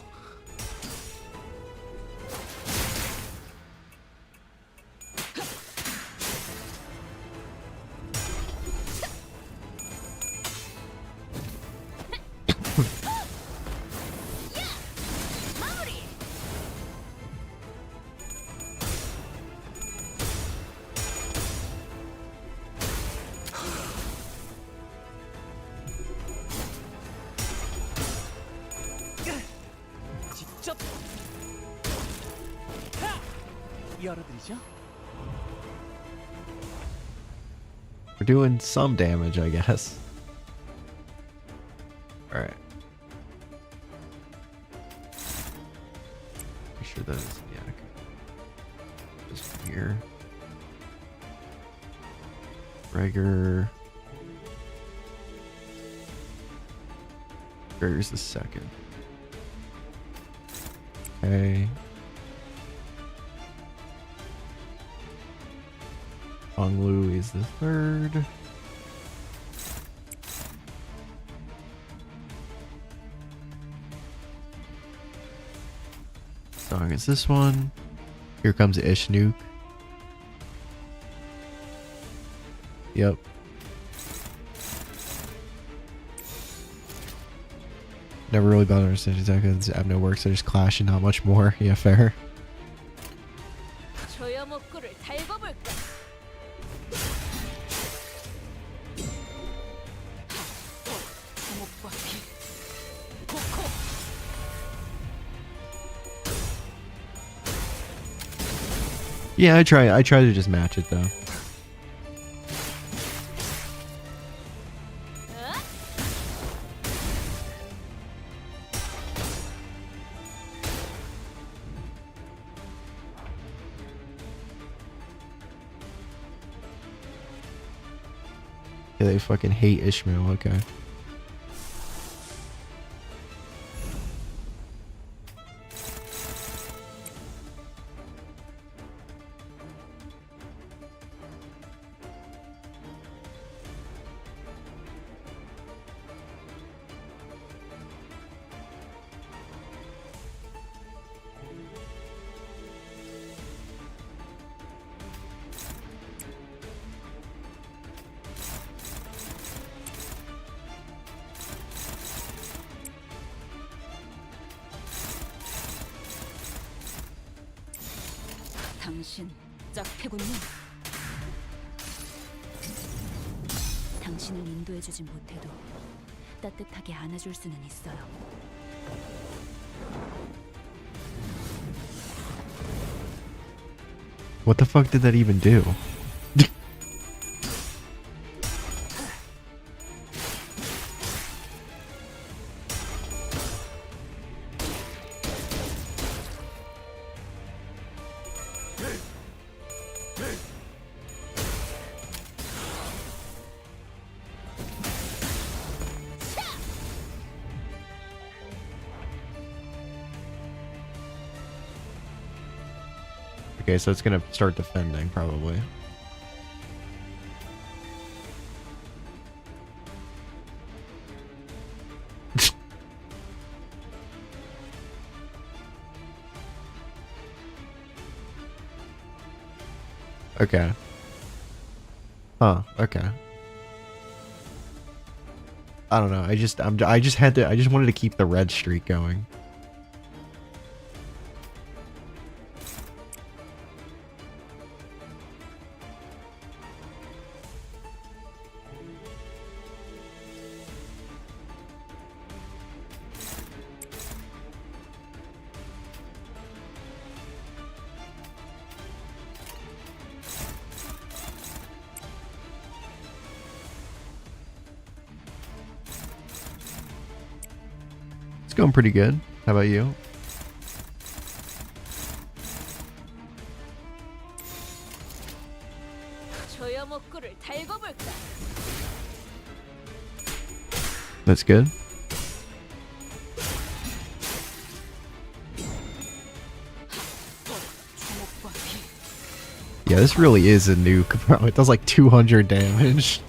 직접 열어드리죠. We're doing some damage, I guess. Alright. Make sure that is, yeah. Just here. Gregor. Gregor's the second. Okay. Honglu is the third. Song is this one. Here comes Ishnuke. Yep. Never really bothered to understand exactly how this Abno works. They just clash and not much more. Yeah, fair. Yeah, I try to just match it though. Yeah, they fucking hate Ishmael, okay. 당신 짝패군요. 당신을 인도해주진 못해도 따뜻하게 안아줄 수는 있어요. What the fuck did that even do? Okay, so it's gonna start defending, probably. Okay. Huh, okay. I don't know, I just wanted to keep the red streak going. It's going pretty good. How about you? That's good. Yeah, this really is a nuke, bro. It does like 200 damage.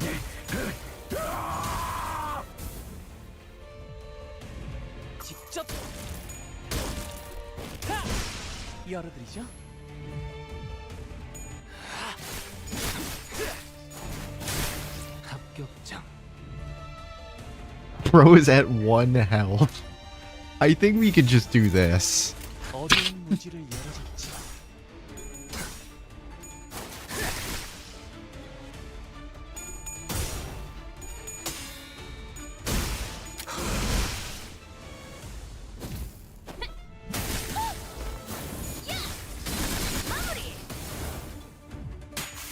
열어드리죠. 합격장. Bro is at 1 health. I think we could just do this. 어두운 무지를 열어줬지.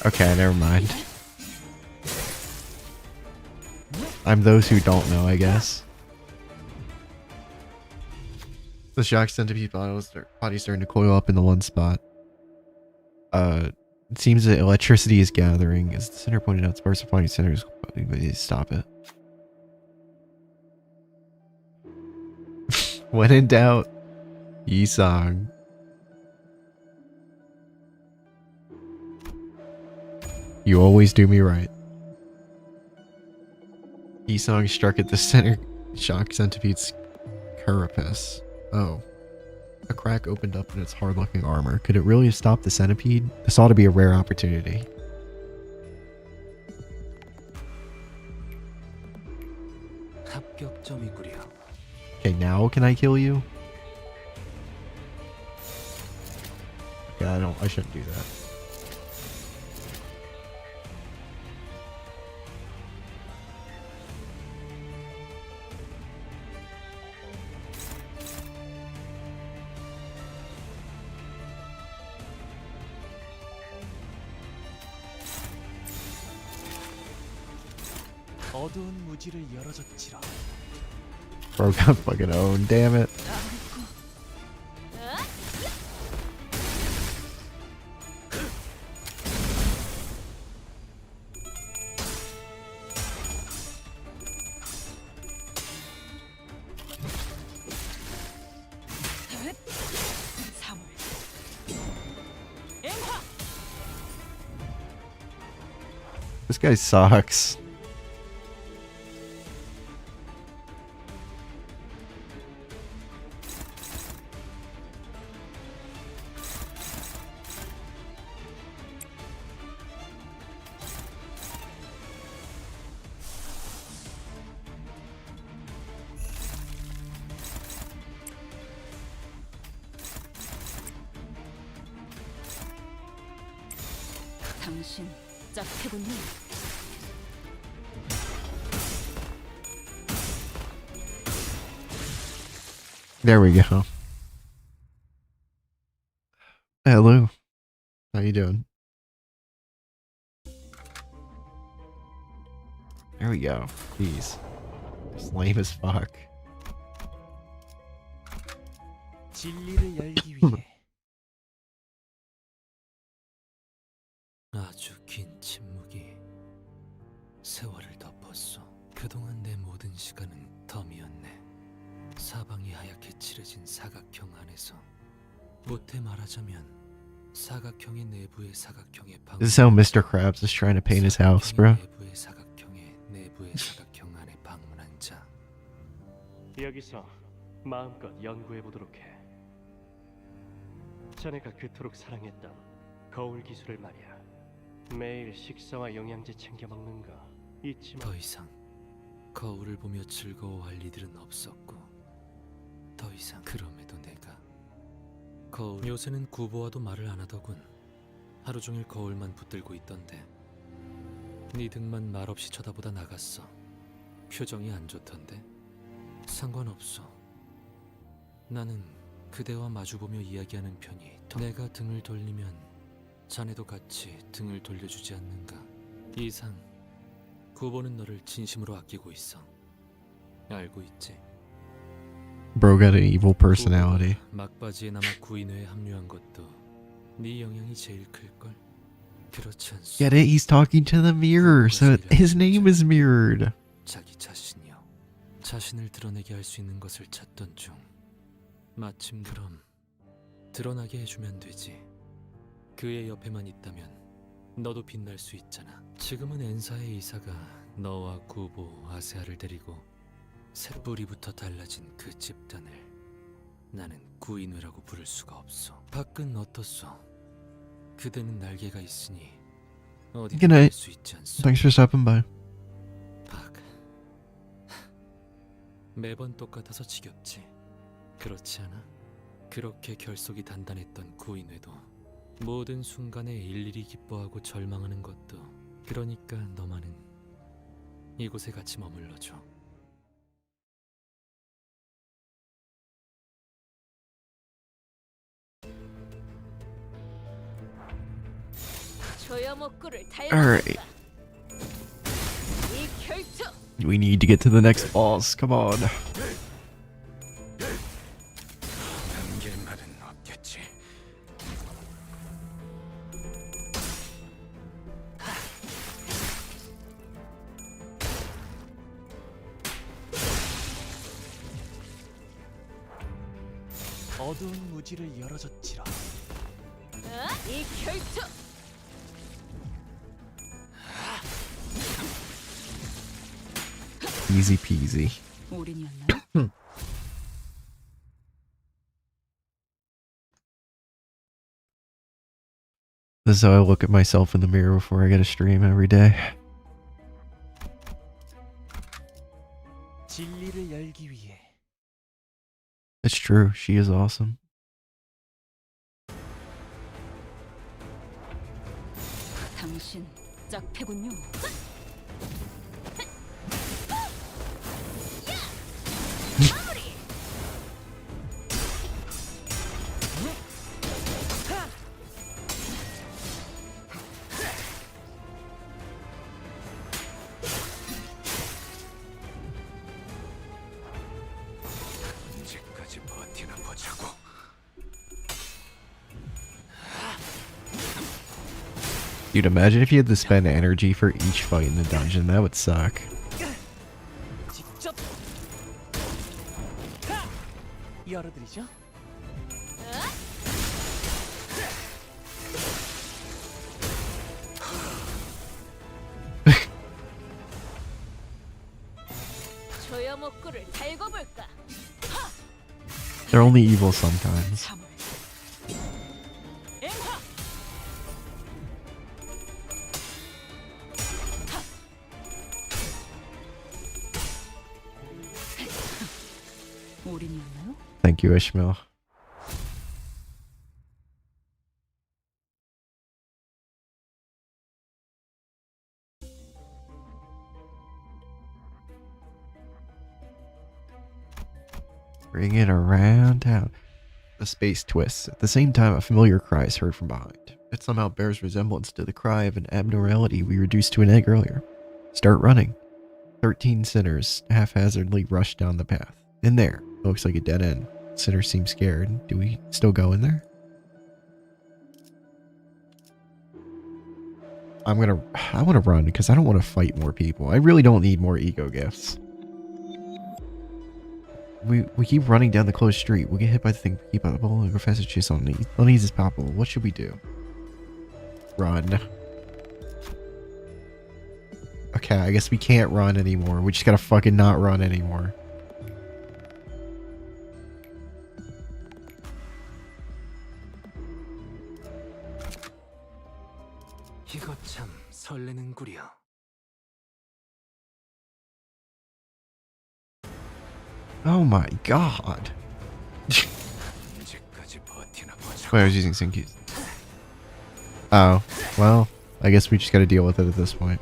Okay, never mind. I'm those who don't know, I guess. The shocks tend to be bodies starting to coil up in the one spot. It seems that electricity is gathering. As the center pointed out, sparks are finding centers. Stop it. When in doubt, Yisang. You always do me right. Yisang struck at the center shock centipede's carapace. Oh. A crack opened up in its hard-looking armor. Could it really have stopped the centipede? This ought to be a rare opportunity. Okay, now can I kill you? Okay, I shouldn't do that. 어두운 무지를 열어줬지라. Bro got fucking owned, damn it. This guy sucks. 당신 짝패군요. There we go. Hello. How you doing? There we go. Jeez. It's lame as fuck. 진리를 열기 위해 아주 긴 침묵이 세월을 덮었어. 그동안 내 모든 시간은 덤이었네. 사방이 하얗게 칠해진 사각형 안에서 못해 말하자면 사각형의 내부의 사각형의 방. This is how Mr. Krabs is trying to paint his house, bro. 내부의 사각형 안에 방문한 자. 여기서 마음껏 연구해 보도록 해. 자네가 그토록 사랑했던 거울 기술을 말이야. 매일 식사와 영양제 챙겨 먹는 거 잊지 마. 더 이상 거울을 보며 즐거워할 이들은 없었고, 더 이상 그럼에도 내가 거울. 요새는 구보와도 말을 안 하더군. 하루 종일 거울만 붙들고 있던데 네 등만 말없이 쳐다보다 나갔어. 표정이 안 좋던데. 상관없어. 나는 그대와 마주보며 이야기하는 편이 더. 내가 등을 돌리면 자네도 같이 등을 돌려주지 않는가. 이상 구보는 너를 진심으로 아끼고 있어. 알고 있지? Bro got an evil personality. 막바지에 남아 구인회에 합류한 것도 네 영향이 제일 클걸. 그렇지 않소? Get it? He's talking to the mirror, so his name is mirrored. 자기 자신이요. 자신을 드러내게 할 수 있는 것을 찾던 중 마침 그럼 드러나게 해주면 되지. 그의 옆에만 있다면 너도 빛날 수 있잖아. 지금은 엔사의 이사가 너와 구보, 아세아를 데리고 새 뿌리부터 달라진 그 집단을 나는 구인회라고 부를 수가 없어. 밖은 어떻소? 그대는 날개가 있으니 어디든 Good night. 갈 수 있지 않소? Thanks for stopping by. 박. 매번 똑같아서 지겹지. 그렇지 않아? 그렇게 결속이 단단했던 구인회도 모든 순간에 일일이 기뻐하고 절망하는 것도. 그러니까 너만은 이곳에 같이 머물러줘. 조여먹구를 Alright. 닮았다. 이 결투. We need to get to the next boss. Come on. 남길 말은 없겠지. 어두운 무지를 열어줬지라. 이 결투 Easy peasy. 올인이었나요? This is how I look at myself in the mirror before I get a stream every day. 진리를 열기 위해. It's true. She is awesome. 당신 짝패군요. 언제까지 버티나 보자고. Dude, imagine if you had to spend energy for each fight in the dungeon. That would suck. 직접 열어드리죠. 조여목구를 달고 볼까? They're only evil sometimes. 올인이었나요? Thank you, Ishmael. Bring it around town. The space twists. At the same time, a familiar cry is heard from behind. It somehow bears resemblance to the cry of an abnormality we reduced to an egg earlier. Start running. 13 sinners haphazardly rush down the path. In there, looks like a dead end. Sinners seem scared. Do we still go in there? I want to run because I don't want to fight more people. I really don't need more ego gifts. We keep running down the closed street. We'll get hit by the thing. Keep up. The professor chase on these. These is possible. What should we do? Run. Okay, I guess we can't run anymore. We just gotta fucking not run anymore. 이거 참 설레는구려. Oh my god. Wait, I was using sync keys. Oh, well, I guess we just gotta deal with it at this point.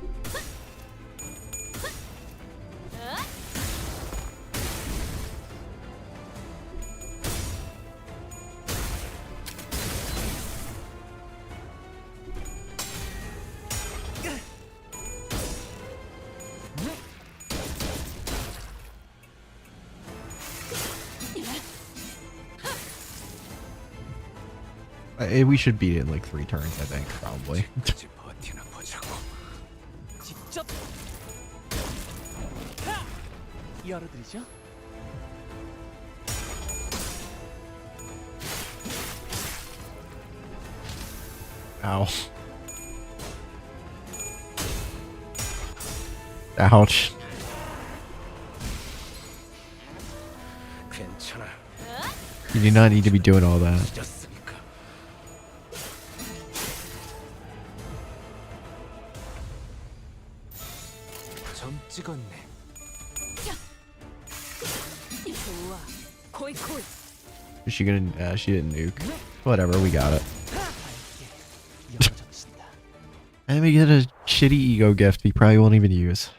We should beat it in like 3 turns, I think, probably. 직접 열어드리죠. Ow. Ouch. You do not need to be doing all that. 점 찍었네. 좋아. 코이코이. Is she gonna? She didn't nuke. Whatever, we got it. And we get a shitty ego gift we probably won't even use.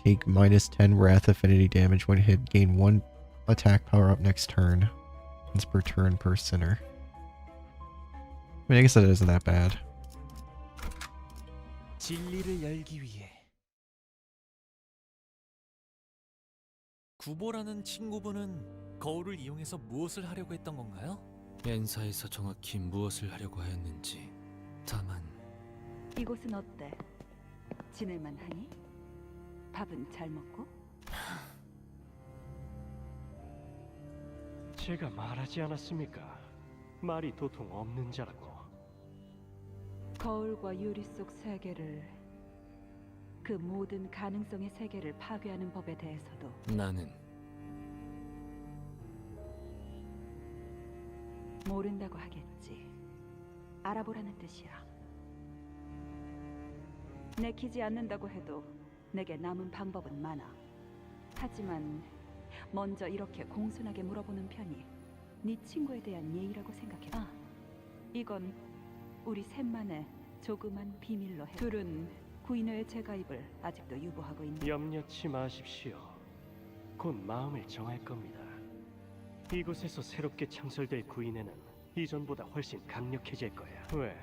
Take -10 wrath affinity damage when hit. Gain 1 attack power up next turn. Once per turn per sinner. I mean, I guess that isn't that bad. 진리를 열기 위해. 구보라는 친구분은 거울을 이용해서 무엇을 하려고 했던 건가요? 엔사에서 정확히 무엇을 하려고 하였는지. 다만 이곳은 어때? 지낼만 하니? 밥은 잘 먹고? 제가 말하지 않았습니까? 말이 도통 없는 자라고. 거울과 유리 속 세계를, 그 모든 가능성의 세계를 파괴하는 법에 대해서도 나는 모른다고 하겠지. 알아보라는 뜻이야. 내키지 않는다고 해도 내게 남은 방법은 많아. 하지만 먼저 이렇게 공손하게 물어보는 편이 네 친구에 대한 예의라고 생각해. 이건 우리 셋만의 조그만 비밀로 해. 둘은 구인회의 재가입을 아직도 유보하고 있는. 염려치 마십시오. 곧 마음을 정할 겁니다. 이곳에서 새롭게 창설될 구인회는 이전보다 훨씬 강력해질 거야. 왜?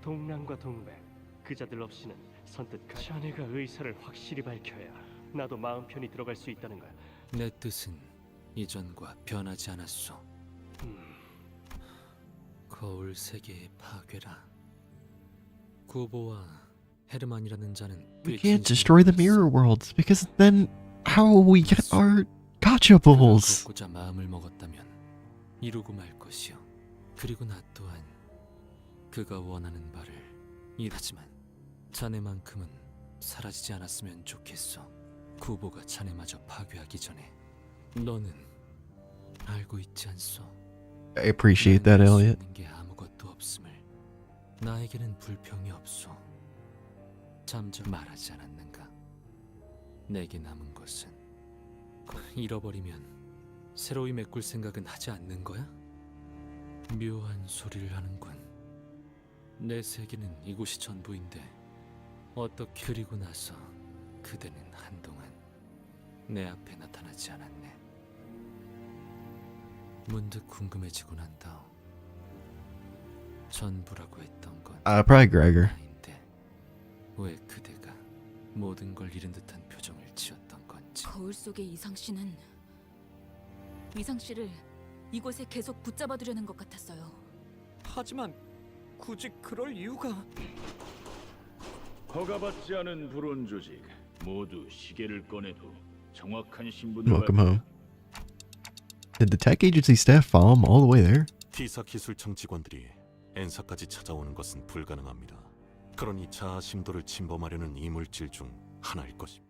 동남과 동백, 그자들 없이는 선뜻 자네가 의사를 확실히 밝혀야 나도 마음 편히 들어갈 수 있다는 거야. 내 뜻은 이전과 변하지 않았소. 거울 세계의 파괴라. 구보와 헤르만이라는 자는 We can't destroy the mirror worlds because then how will we get our gacha balls? 고자 마음을 먹었다면 이루고 말 것이요. 그리고 나 또한 그가 원하는 바를 하지만 자네만큼은 사라지지 않았으면 좋겠어. 구보가 자네마저 파괴하기 전에. 너는 알고 있지 않소? I appreciate that, Elliot. 게 아무것도 없음을. 나에게는 불평이 없소. 잠정 말하지 않았는가? 내게 남은 것은 잃어버리면 새로이 메꿀 생각은 하지 않는 거야? 묘한 소리를 하는군. 내 세계는 이곳이 전부인데 어떻게 그리고 나서 그대는 한동안 내 앞에 나타나지 않았네. 문득 궁금해지고 난다. 전부라고 했던 건 Probably Gregor. 왜 그대가 모든 걸 잃은 듯한 표정을 지었던 건지. 거울 속의 이상 씨는 이상 씨를 이곳에 계속 붙잡아두려는 것 같았어요. 하지만 굳이 그럴 이유가. 허가받지 않은 불온 조직 모두 시계를 꺼내도 정확한 신분을 Welcome home. Did the tech agency staff follow him all the way there? T사 기술청 직원들이 엔사까지 찾아오는 것은 불가능합니다. 그러니 자아 심도를 침범하려는 이물질 중 하나일 것입니다.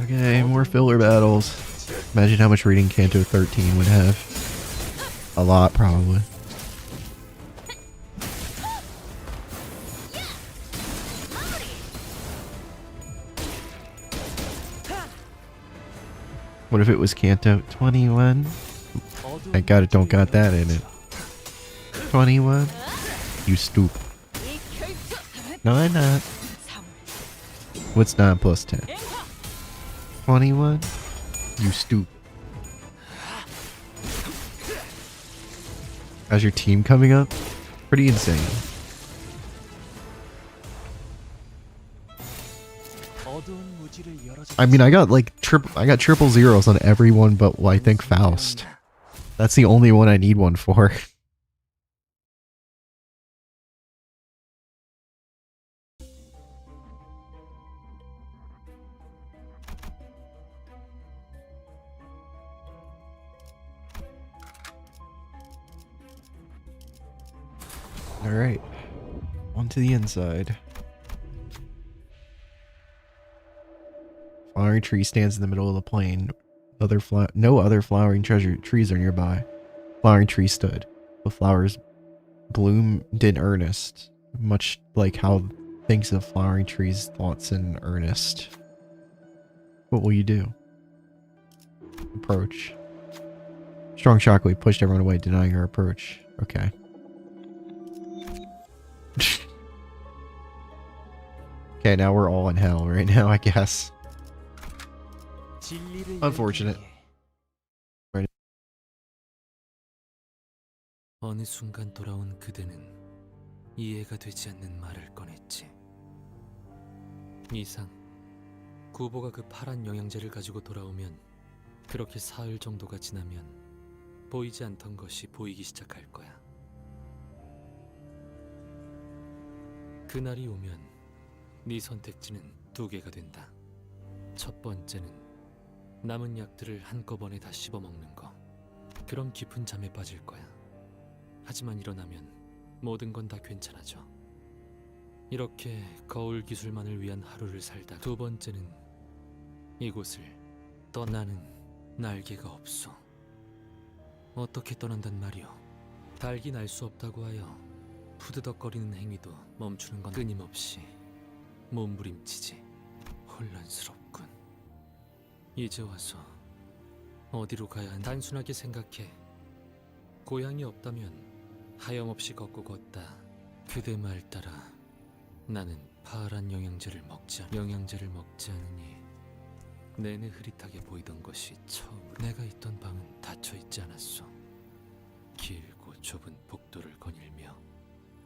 Okay, more filler battles. Imagine how much reading Canto 13 would have. A lot, probably. What if it was Canto 21? Thank God it don't got that in it. 21? You stoop. No, I'm not. What's 9 plus 10? 21? You stoop. How's your team coming up? Pretty insane. I mean, I got like triple zeros on everyone but I think Faust. That's the only one I need one for. Alright. On to the inside. Flowering tree stands in the middle of the plain. No other flowering trees are nearby. Flowering tree stood. The flowers bloomed in earnest, much like how thinks of flowering trees' thoughts in earnest. What will you do? Approach. Strong shockwave pushed everyone away, denying her approach. Okay. Okay, now we're all in hell right now, I guess. Unfortunate. Right. 어느 순간 돌아온 그대는 이해가 되지 않는 말을 꺼냈지. 이상, 구보가 그 파란 영양제를 가지고 돌아오면 그렇게 사흘 정도가 지나면 보이지 않던 것이 보이기 시작할 거야. 그날이 오면 네 선택지는 두 개가 된다. 첫 번째는 남은 약들을 한꺼번에 다 씹어먹는 거. 그럼 깊은 잠에 빠질 거야. 하지만 일어나면 모든 건 다 괜찮아져. 이렇게 거울 기술만을 위한 하루를 살다. 두 번째는 이곳을 떠나는 날개가 없어. 어떻게 떠난단 말이오? 달기 날 수 없다고 하여 푸드덕거리는 행위도 멈추는 건 끊임없이 몸부림치지. 혼란스럽군. 이제 와서 어디로 가야 하는 단순하게 생각해. 고향이 없다면 하염없이 걷고 걷다. 그대 말 따라 나는 파란 영양제를 먹지 않으니 내내 흐릿하게 보이던 것이 처음으로. 내가 있던 방은 닫혀 있지 않았어. 길고 좁은 복도를 거닐며.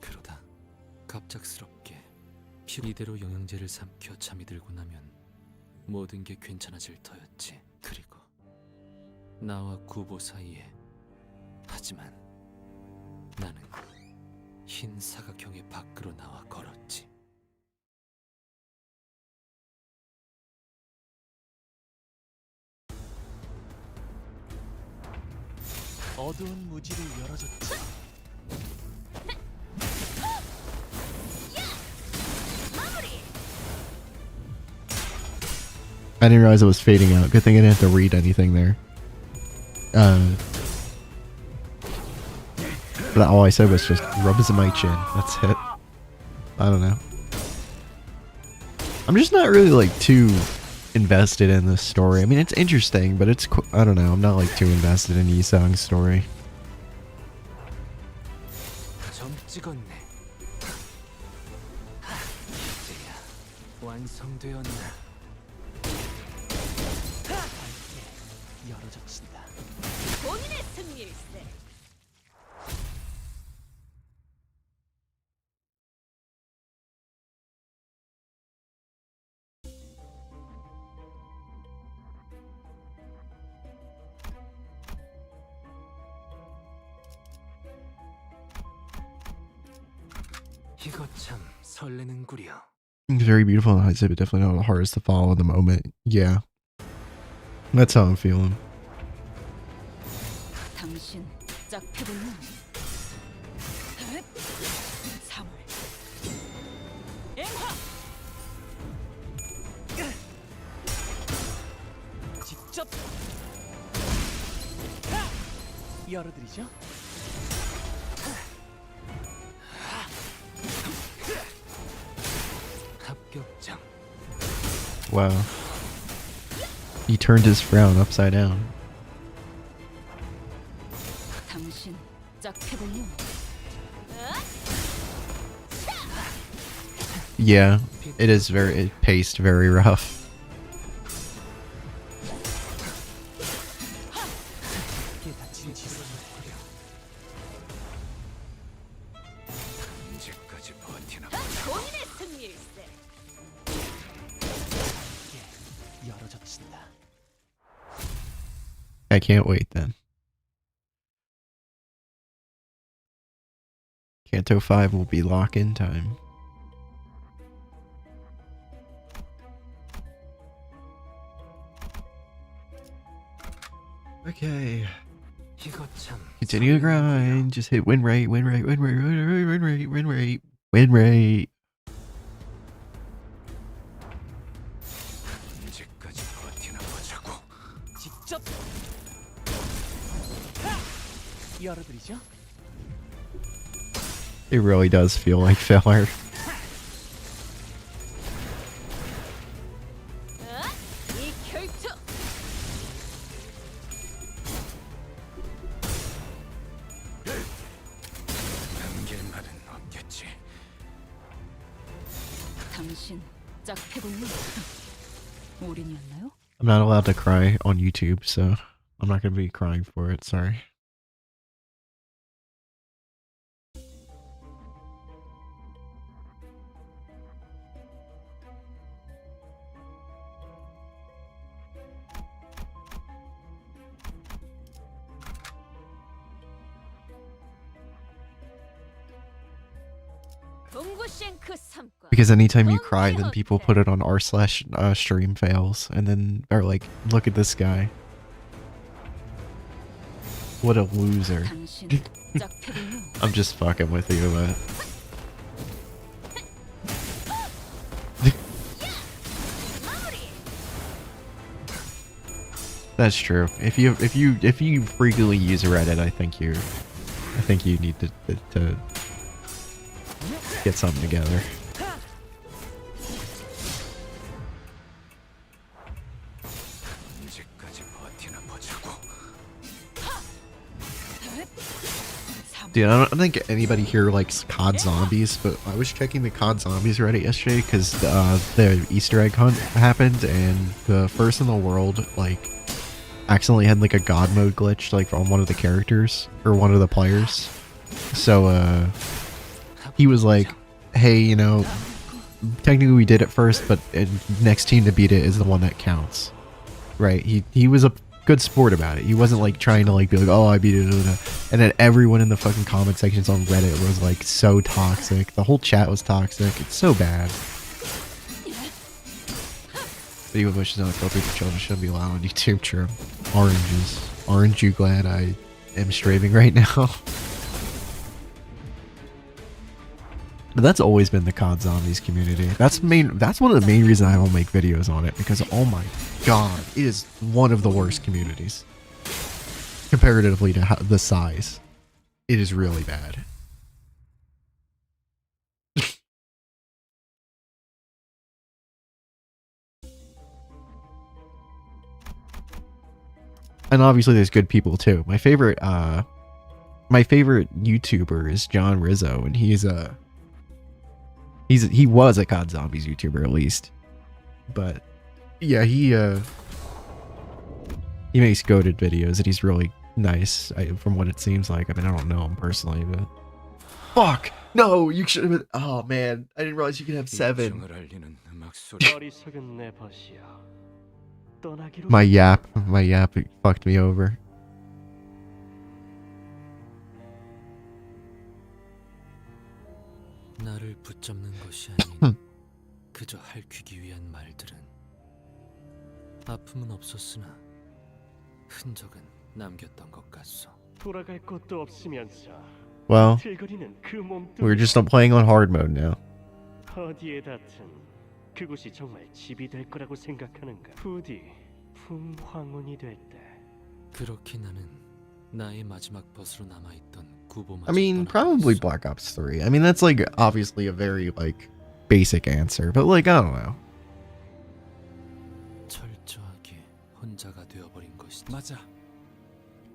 그러다 갑작스럽게 이대로 영양제를 삼켜 잠이 들고 나면 모든 게 괜찮아질 터였지. 그리고 나와 구보 사이에. 하지만 나는 흰 사각형의 밖으로 나와 걸었지. 어두운 무지를 열어줬지. I didn't realize it was fading out. Good thing I didn't have to read anything there. But all I said was just rubs in my chin. That's it. I don't know. I'm just not really like too invested in this story. I mean, it's interesting, but it's I don't know. I'm not like too invested in Yisang's story. 점 찍었네. 이제야 완성되었나. 열어젖힌다. 본인의 승리일세. 이거 참 설레는구려. It's very beautiful in hindsight, but definitely not the hardest to follow in the moment. Yeah. That's how I'm feeling. 당신 짝패군요. 3월 앵화. 직접 열어드리죠. 합격장. Wow. He turned his frown upside down. 당신 짝패군요. Yeah, it is very paced, very rough. 언제까지 버티나. 본인의 승리일세. 열어젖힌다. I can't wait then. Canto 5 will be lock-in time. Okay. Continue to grind. Just hit win rate, win rate, win rate, win rate, win rate, win rate, win rate. 언제까지 버티나 보자고. 직접 열어드리죠. It really does feel like filler. 이 결투. 남길 말은 없겠지. 당신 짝패군요. 올인이었나요? I'm not allowed to cry on YouTube, so I'm not going to be crying for it. Sorry. Because anytime you cry, then people put it on r/stream fails, and then are like, look at this guy. What a loser. I'm just fucking with you, but that's true. If you frequently use Reddit, I think you need to get something together. Dude, I don't think anybody here likes COD Zombies, but I was checking the COD Zombies Reddit yesterday because the Easter egg hunt happened, and the first in the world like accidentally had like a God mode glitch like on one of the characters or one of the players. So he was like, "Hey, you know, technically we did it first, but next team to beat it is the one that counts." Right? He was a good sport about it. He wasn't like trying to like be like, "Oh, I beat it," and then everyone in the fucking comment sections on Reddit was like so toxic. The whole chat was toxic. It's so bad. Video which is not appropriate for children shouldn't be allowed on YouTube. True. Oranges. Aren't you glad I am strafing right now? But that's always been the COD Zombies community. That's one of the main reasons I don't make videos on it, because oh my god, it is one of the worst communities. Comparatively to the size. It is really bad. And obviously there's good people too. My favorite YouTuber is John Rizzo, and he was a COD Zombies YouTuber at least. But yeah, he makes goated videos and he's really nice from what it seems like. I mean, I don't know him personally, but fuck! No, you should have been. Oh man, I didn't realize you could have 7. My yap it fucked me over. 나를 붙잡는 것이 아닌 그저 핥히기 위한 말들은 아픔은 없었으나 흔적은 남겼던 것 같소. 돌아갈 곳도 없으면서 Well, 틀거리는 그 몸뚱이. we're just not playing on hard mode now. 어디에 닿든 그곳이 정말 집이 될 거라고 생각하는가? 부디 풍황운이 될 때. 그렇게 나는 나의 마지막 벗으로 남아있던 구보마저 I mean, probably Black Ops 3. I mean, that's like obviously a very like basic answer, but like I don't know. 철저하게 혼자가 되어버린 것이 맞아.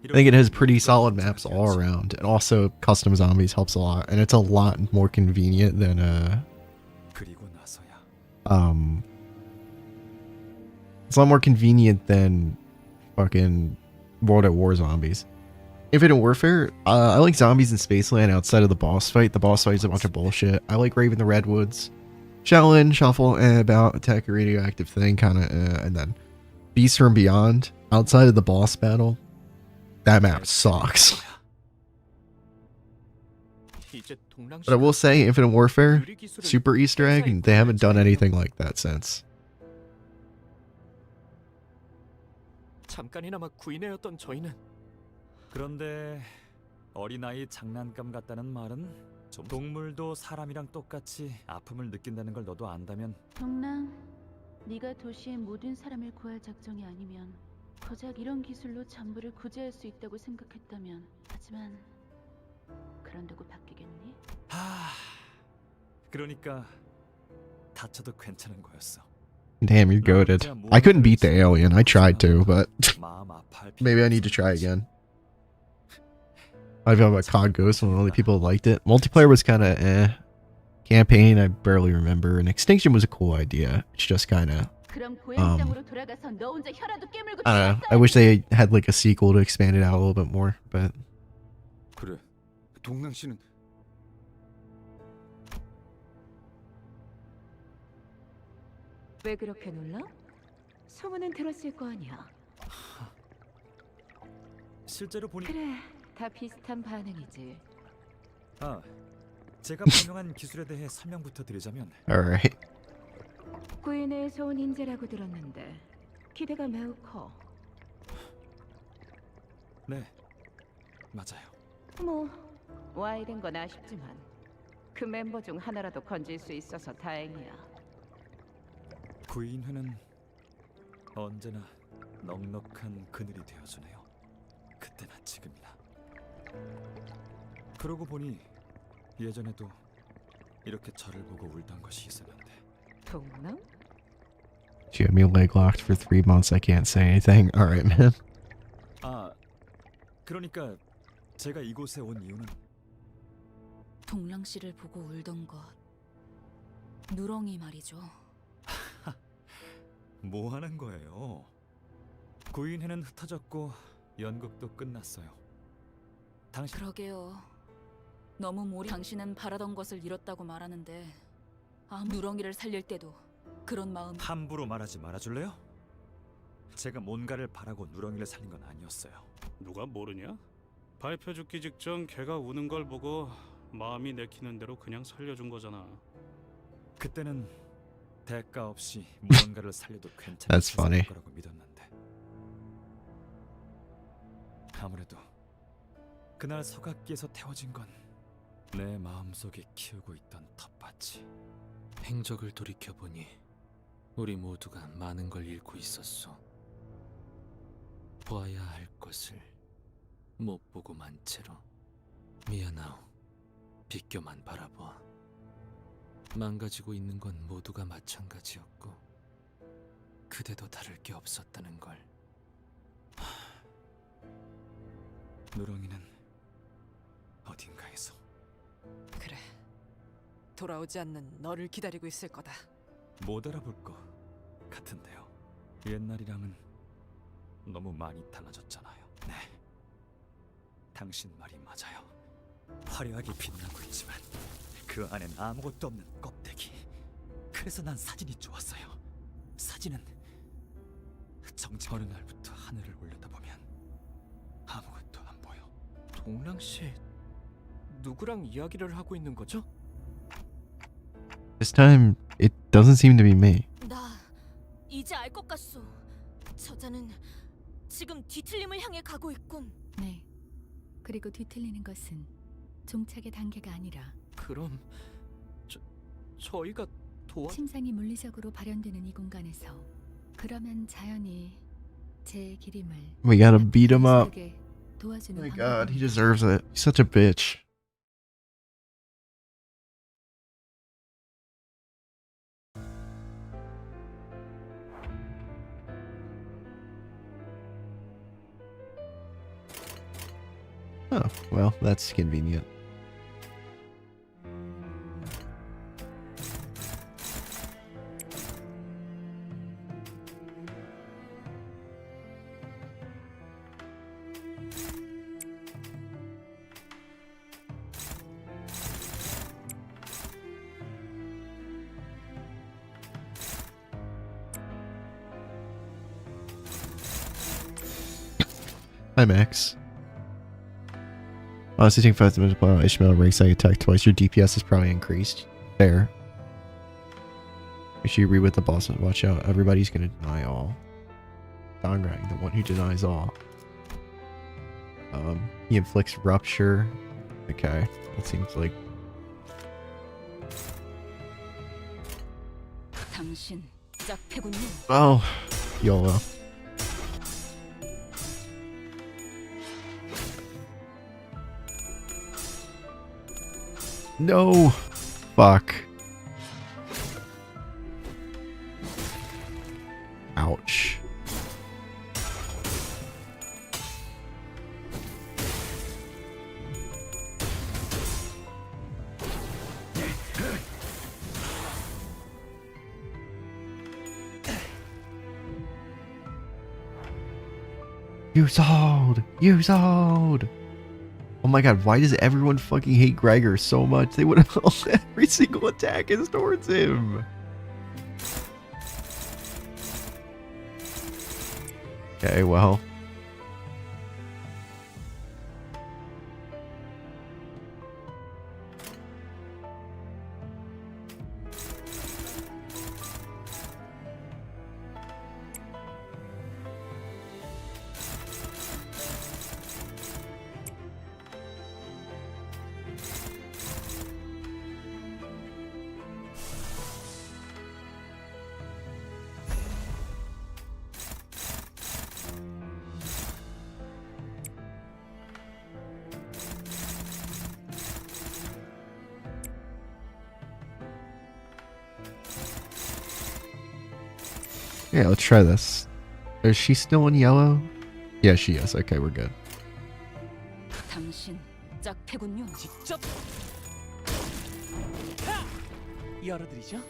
I think it has pretty solid maps all around, and also custom zombies helps a lot, and it's a lot more convenient than it's a lot more convenient than fucking World at War zombies. Infinite Warfare, I like zombies in Spaceland outside of the boss fight. The boss fight is a bunch of bullshit. I like Raven the Redwoods, Shaolin, Shuffle, about Attack a Radioactive Thing, kind of, and then Beast from Beyond, outside of the boss battle. That map sucks. But I will say, Infinite Warfare, super Easter egg, and they haven't done anything like that since. 잠깐이나마 구인회였던 저희는 그런데 어린아이 장난감 같다는 말은 좀 동물도 사람이랑 똑같이 아픔을 느낀다는 걸 너도 안다면 동랑, 네가 도시의 모든 사람을 구할 작정이 아니면 고작 이런 기술로 전부를 구제할 수 있다고 생각했다면 하지만 그런다고 바뀌겠니? 그러니까 다쳐도 괜찮은 거였어. Damn, you're goated. I couldn't beat the alien. I tried to, but maybe I need to try again. I feel about COD Ghost, one of the only people who liked it. Multiplayer was kind of eh. Campaign, I barely remember. And Extinction was a cool idea. It's just kind of I don't know. I wish they had like a sequel to expand it out a little bit more, but 그래. 동랑 씨는 왜 그렇게 놀라? 소문은 들었을 거 아니야. 실제로 보니 그래, 다 비슷한 반응이지. 제가 발명한 기술에 대해 설명부터 드리자면 Alright. 구인에서 온 인재라고 들었는데 기대가 매우 커. 네, 맞아요. 뭐 와이된 건 아쉽지만 그 멤버 중 하나라도 건질 수 있어서 다행이야. 구인회는 언제나 넉넉한 그늘이 되어주네요. 그때나 지금이나. 그러고 보니 예전에도 이렇게 저를 보고 울던 것이 있었는데. 동남? You had me leg locked for 3 months. I can't say anything. Alright, man. 아, 그러니까 제가 이곳에 온 이유는 동랑 씨를 보고 울던 것. 누렁이 말이죠. 뭐 하는 거예요? 구인회는 흩어졌고 연극도 끝났어요. 당신 그러게요. 너무 당신은 바라던 것을 잃었다고 말하는데 누렁이를 살릴 때도 그런 마음. 함부로 말하지 말아줄래요? 제가 뭔가를 바라고 누렁이를 살린 건 아니었어요. 누가 모르냐? 발표 죽기 직전 걔가 우는 걸 보고 마음이 내키는 대로 그냥 살려준 거잖아. 그때는 대가 없이 무언가를 살려도 괜찮을 That's funny. 거라고 믿었는데 아무래도 그날 서각기에서 태워진 건 내 마음속에 키우고 있던 텃밭이. 행적을 돌이켜보니 우리 모두가 많은 걸 잃고 있었소. 보아야 할 것을 못 보고 만 채로. 미안하오. 비껴만 바라보아. 망가지고 있는 건 모두가 마찬가지였고 그대도 다를 게 없었다는 걸. 누렁이는 어딘가에서. 그래. 돌아오지 않는 너를 기다리고 있을 거다. 못 알아볼 것 같은데요. 옛날이랑은 너무 많이 달라졌잖아요. 네, 당신 말이 맞아요. 화려하게 빛나고 있지만 그 안엔 아무것도 없는 껍데기. 그래서 난 사진이 좋았어요. 사진은 정직. 어느 날부터 하늘을 올려다보면 아무것도 안 보여. 동랑 씨, 누구랑 이야기를 하고 있는 거죠? This time, it doesn't seem to be me. 나 이제 알 것 같소. 저자는 지금 뒤틀림을 향해 가고 있군. 네. 그리고 뒤틀리는 것은 종착의 단계가 아니라 그럼 저희가 침상이 물리적으로 발현되는 이 공간에서 그러면 자연히 제 기림을 We gotta beat him up. 도와주는 Oh my 방법이 god, he deserves it. He's such a bitch. Oh, well, that's convenient. Hi, Max. Honestly, taking 5 minutes to Ishmael ringside attack twice. Your DPS is probably increased. Fair. Make sure you read with the boss. Watch out. Everybody's gonna deny all. Dongrang, the one who denies all. He inflicts rupture. Okay, that seems like. 당신 짝패군요. Oh, YOLO. No! Fuck. Ouch. You sold! You sold! Oh my god, why does everyone fucking hate Gregor so much? They would have every single attack is towards him. Okay, well. Yeah, let's try this. Is she still in yellow? Yeah, she is. Okay, we're good. 당신 짝패군요. 직접 열어드리죠.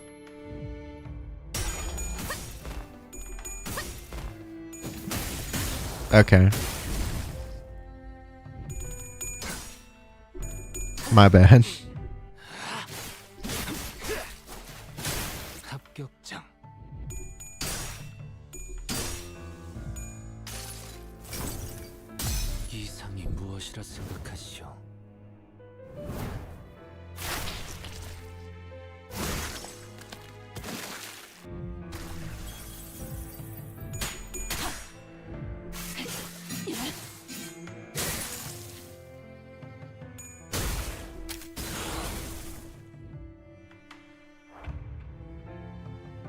Okay. My bad. 합격장. 이상이 무엇이라 생각하시오?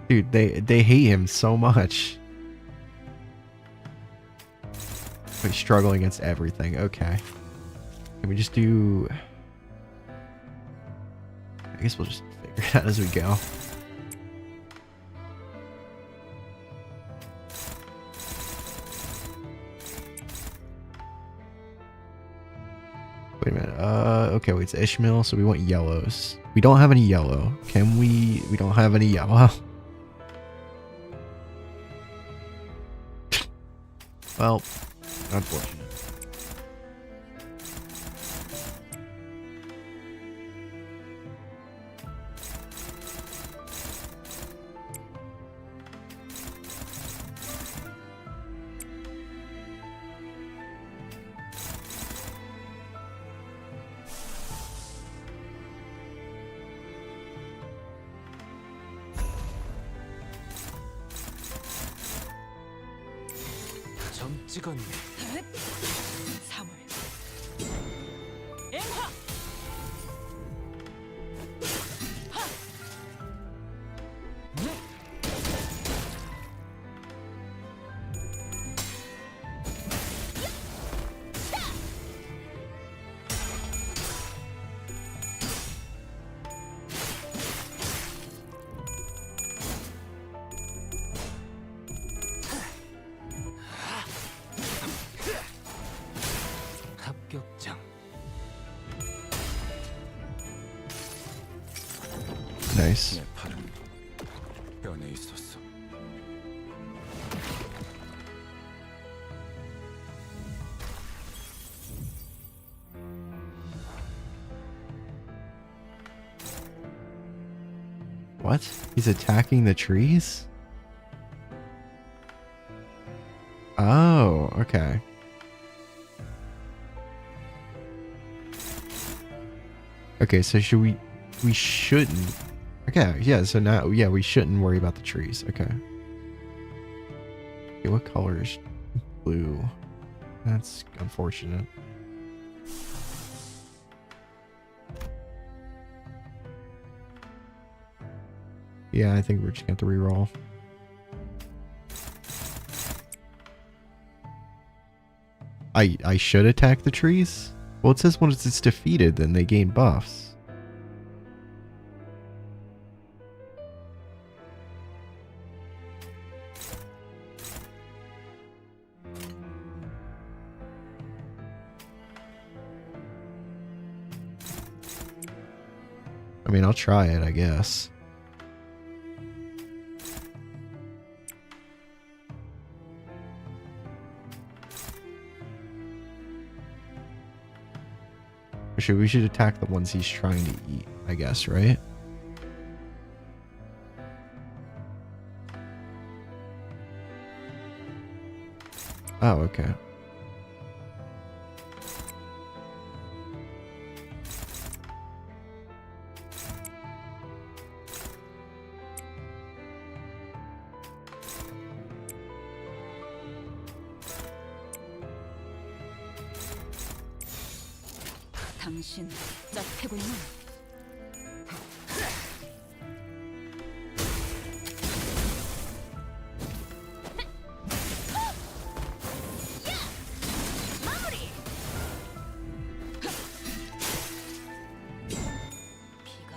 Dude, they hate him so much. He's struggling against everything. Okay. Can we just do... I guess we'll just figure it out as we go. Wait a minute. Okay, wait, it's Ishmael, so we want yellows. We don't have any yellow. Can we... We don't have any yellow. Well, unfortunate. 점 찍었네. 3월 앵화 합격장. Nice. 내 팔은 변해 있었어. What? He's attacking the trees? Oh, okay. Okay, so should we shouldn't. Okay, yeah, so now yeah, we shouldn't worry about the trees. Okay. Okay, what color is blue? That's unfortunate. Yeah, I think we're just gonna have to reroll. I should attack the trees? Well, it says once it's defeated, then they gain buffs. I mean, I'll try it, I guess. We should attack the ones he's trying to eat, I guess, right? Oh, okay. 당신 짝패군요. 마무리. 비가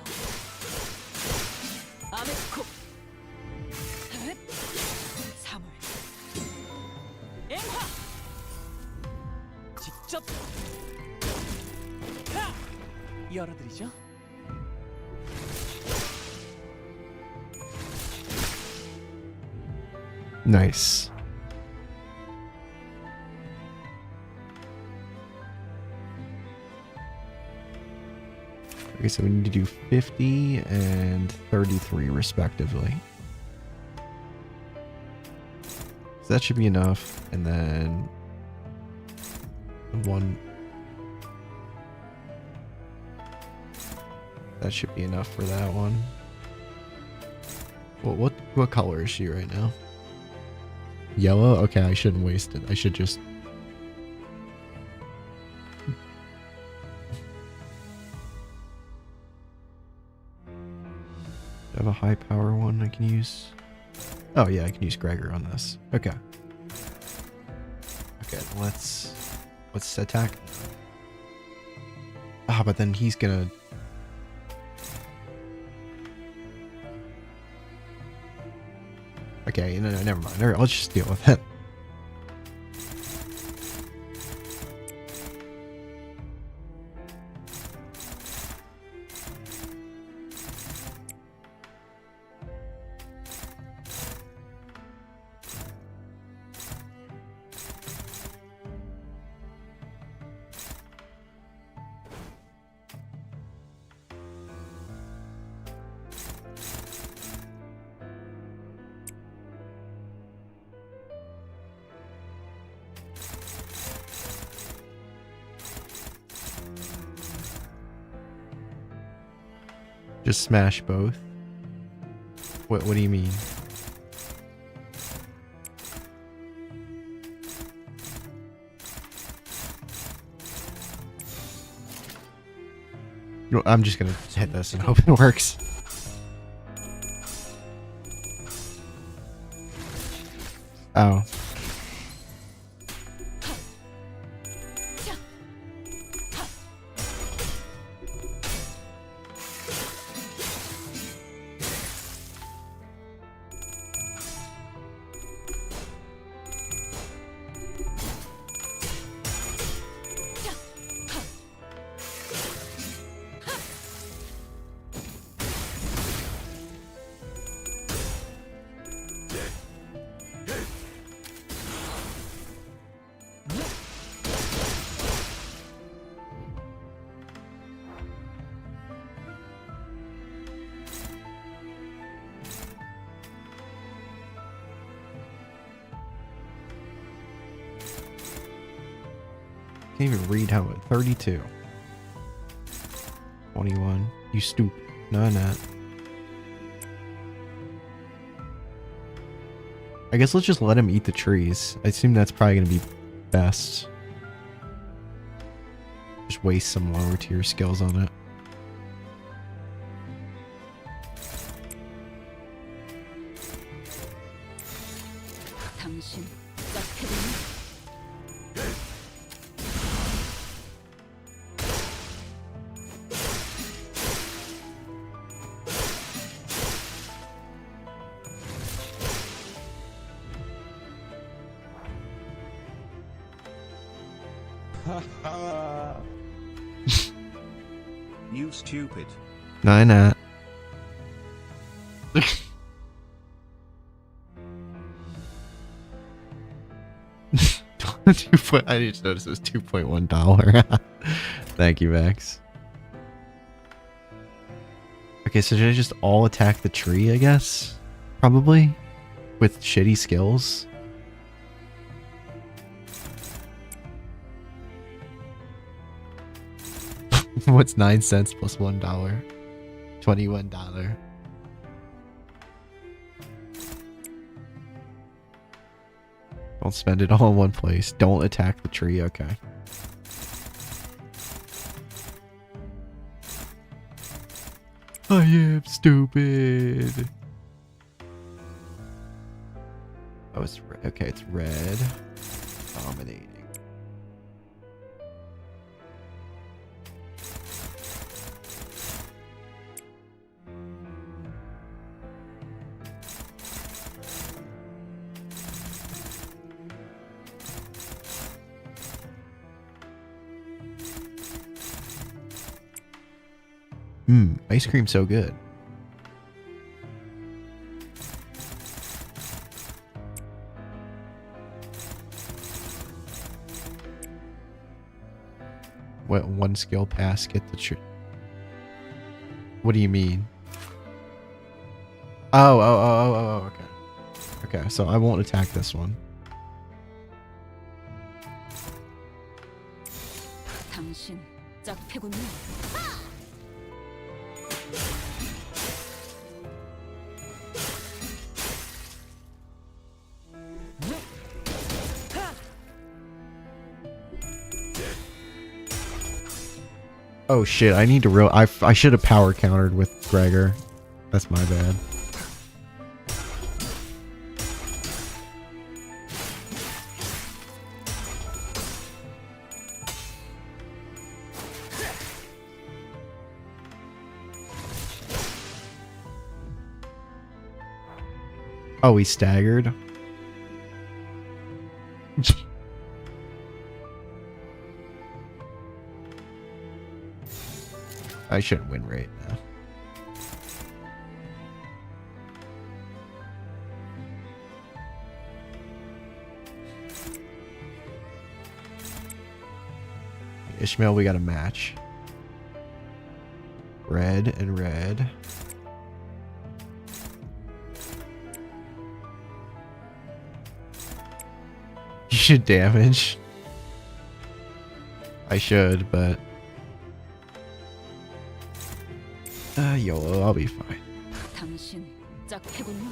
아메코. 열어드리죠. Nice. Okay, so we need to do 50 and 33 respectively. So that should be enough. And then one. That should be enough for that one. What color is she right now? Yellow? Okay, I shouldn't waste it. I should just... I have a high power one I can use. Oh yeah, I can use Gregor on this. Okay. Okay, let's attack. Ah, but then he's gonna... Okay, no, never mind. Alright, let's just deal with it. Just smash both? What do you mean? No, I'm just gonna hit this and hope it works. Oh. Can't even read how it. 32. 21. You stupid. No, not. I guess let's just let him eat the trees. I assume that's probably going to be best. Just waste some lower tier skills on it. 당신 You stupid. No, not. I just noticed it was $2.1. Thank you, Max. Okay, so should I just all attack the tree, I guess? Probably? With shitty skills? What's 9 cents plus $1? $21. Don't spend it all in one place. Don't attack the tree. Okay. I am stupid. Oh, it's red. Okay, it's red. Dominating. Ice cream's so good. What, one skill pass, get the What do you mean? Oh, okay. Okay, so I won't attack this one. 당신 짝패군요. Oh shit, I need to I should have power countered with Gregor. That's my bad. Oh, he staggered. I shouldn't win right now. Ishmael, we got a match. Red and red. You should damage. I should, but YOLO, I'll be fine. 당신 짝패군요.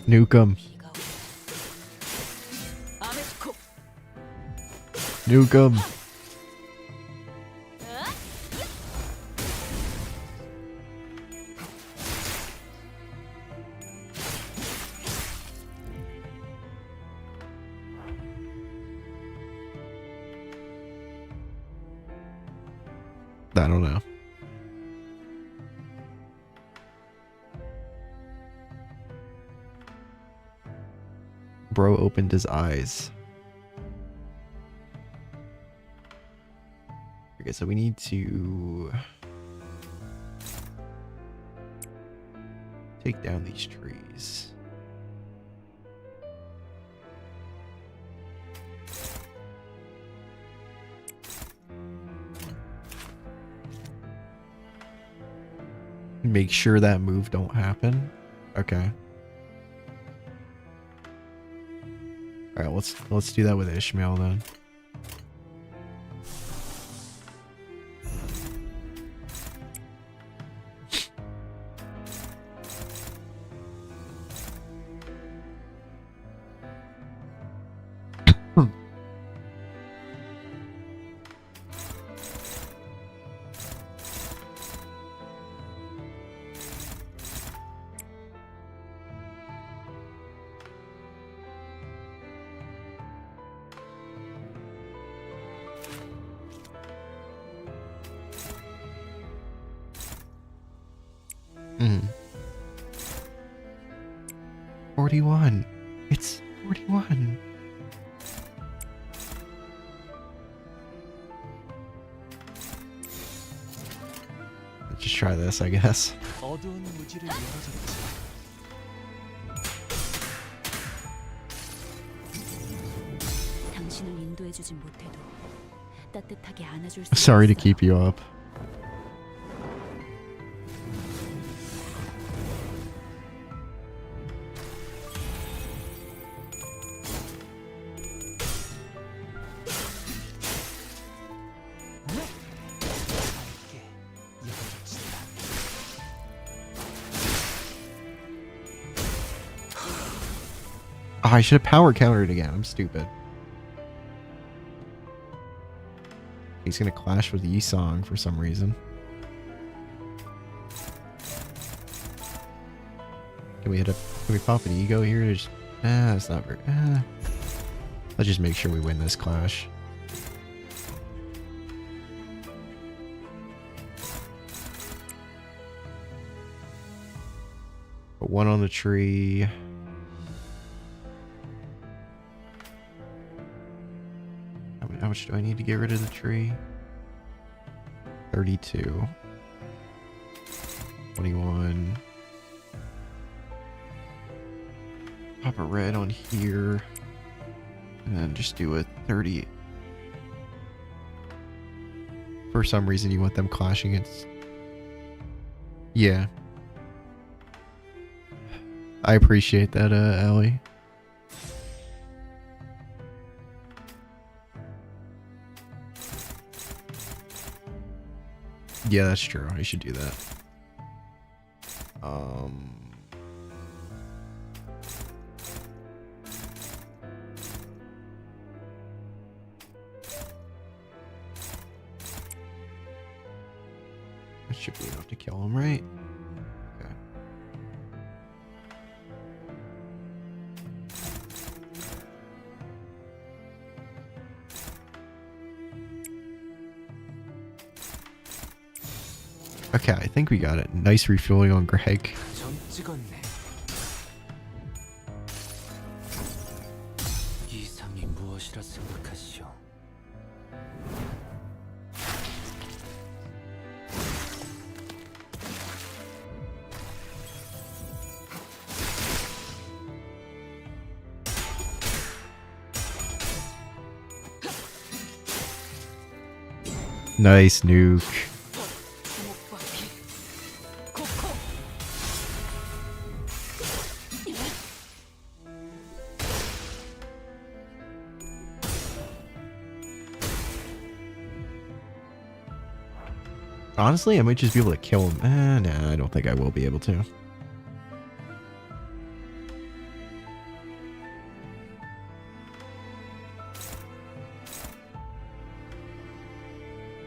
Nuke him. Nuke him. I don't know. Bro opened his eyes. Okay, so we need to take down these trees. Make sure that move don't happen. Okay. All right, let's do that with Ishmael then. Mm. 41. It's 41. Let's just try this, I guess. 어두운 무지를 열어줬지. 당신을 인도해주진 못해도 따뜻하게 안아줄 수 Sorry to 있어요. keep you up. Oh, I should have power countered again. I'm stupid. He's gonna clash with Yi-Song for some reason. Can we pop an ego here? Just, that's not very. Let's just make sure we win this clash. Put one on the tree. much do I need to get rid of the tree? 32. 21. Pop a red on here. And then just do a 30. For some reason you want them clashing. It's... Yeah. I appreciate that, Allie. Yeah, that's true. I should do that. That should be enough to kill him, right? Okay. Okay, I think we got it. Nice refueling on Greg. 점 찍었네. 이상이 무엇이라 생각하시오? Nice nuke. Honestly, I might just be able to kill him. Nah, I don't think I will be able to.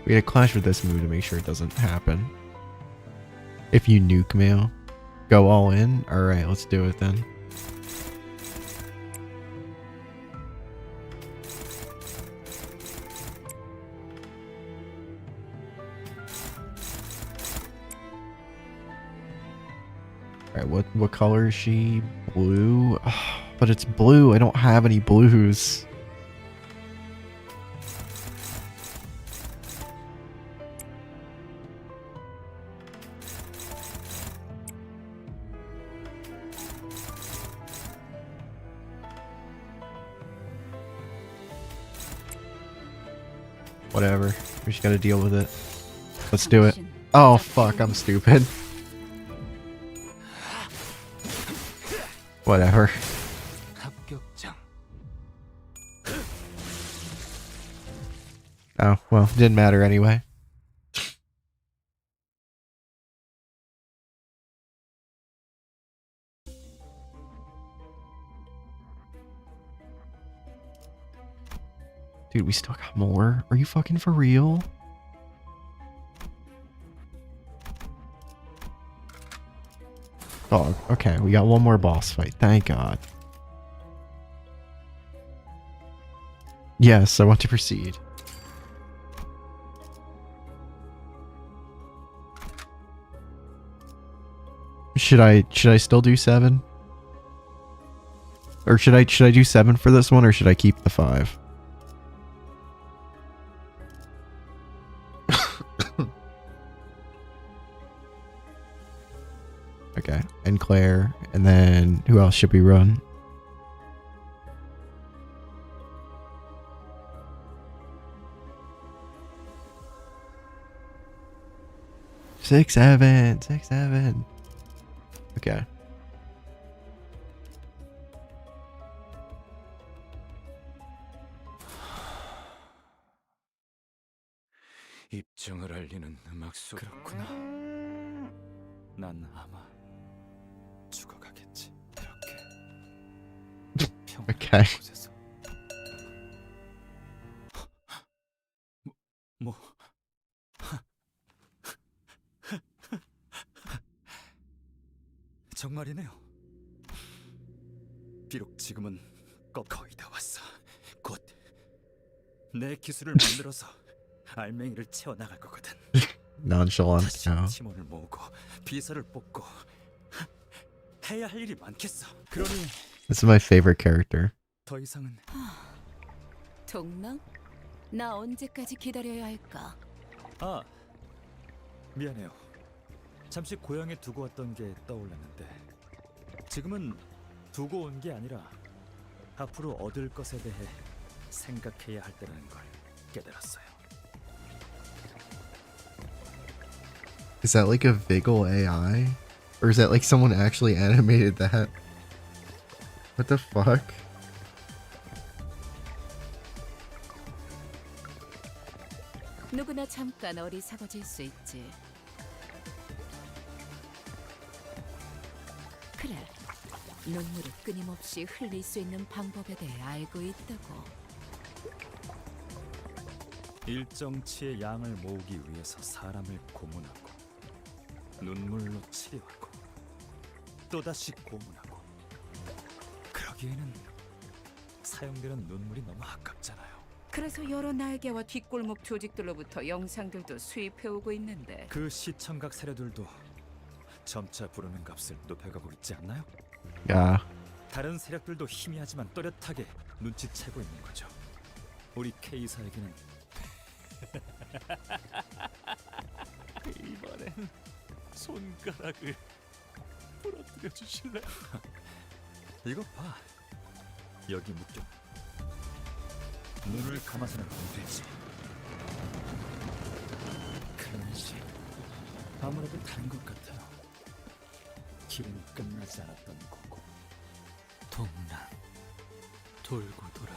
We gotta clash with this move to make sure it doesn't happen. If you nuke mail, go all in. Alright, let's do it then. Alright, what color is she? Blue? Oh, but it's blue. I don't have any blues. Whatever. We just gotta deal with it. Let's do it. Oh fuck, I'm stupid. Whatever. Oh, well, didn't matter anyway. Dude, we still got more? Are you fucking for real? Dog. Okay, we got one more boss fight. Thank God. Yes, I want to proceed. Should I still do 7? Or should I do 7 for this one, or should I keep the 5? Okay, and Claire, and then who else should we run? Six, seven. Okay. 입증을 알리는 음악 속. 그렇구나. 난 아마 죽어가겠지. 이렇게 Okay. 곳에서. 뭐? 정말이네요. 비록 지금은 거의 다 왔어. 곧 내 기술을 만들어서 알맹이를 채워 나갈 거거든. Nonchalant. 다시 No. 팀원을 모으고 비서를 뽑고 해야 할 일이 많겠어. 그러니 This is my favorite character. 더 이상은 동랑? 나 언제까지 기다려야 할까? 아, 미안해요. 잠시 고향에 두고 왔던 게 떠올랐는데 지금은 두고 온 게 아니라 앞으로 얻을 것에 대해 생각해야 할 때라는 걸 깨달았어요. Is that like a Vigil AI? Or is that like someone actually animated that? What the fuck? 누구나 잠깐 어리석어질 수 있지. 그래, 눈물을 끊임없이 흘릴 수 있는 방법에 대해 알고 있다고. 일정치의 양을 모으기 위해서 사람을 고문하고 눈물로 치료하고 또다시 고문하고 그러기에는 사용되는 눈물이 너무 아깝잖아요. 그래서 여러 날개와 뒷골목 조직들로부터 영상들도 수입해오고 있는데 그 시청각 세력들도 점차 부르는 값을 높여가고 있지 않나요? 야. 다른 세력들도 희미하지만 또렷하게 눈치채고 있는 거죠. 우리 K사에게는 이번엔 손가락을 부러뜨려 주실래? 이거 봐. 여기 묶여. 눈을 감아서는 안 되지. 그런지 아무래도 다른 것 같아요. 길은 끝나지 않았던 거고. 동남 돌고 돌아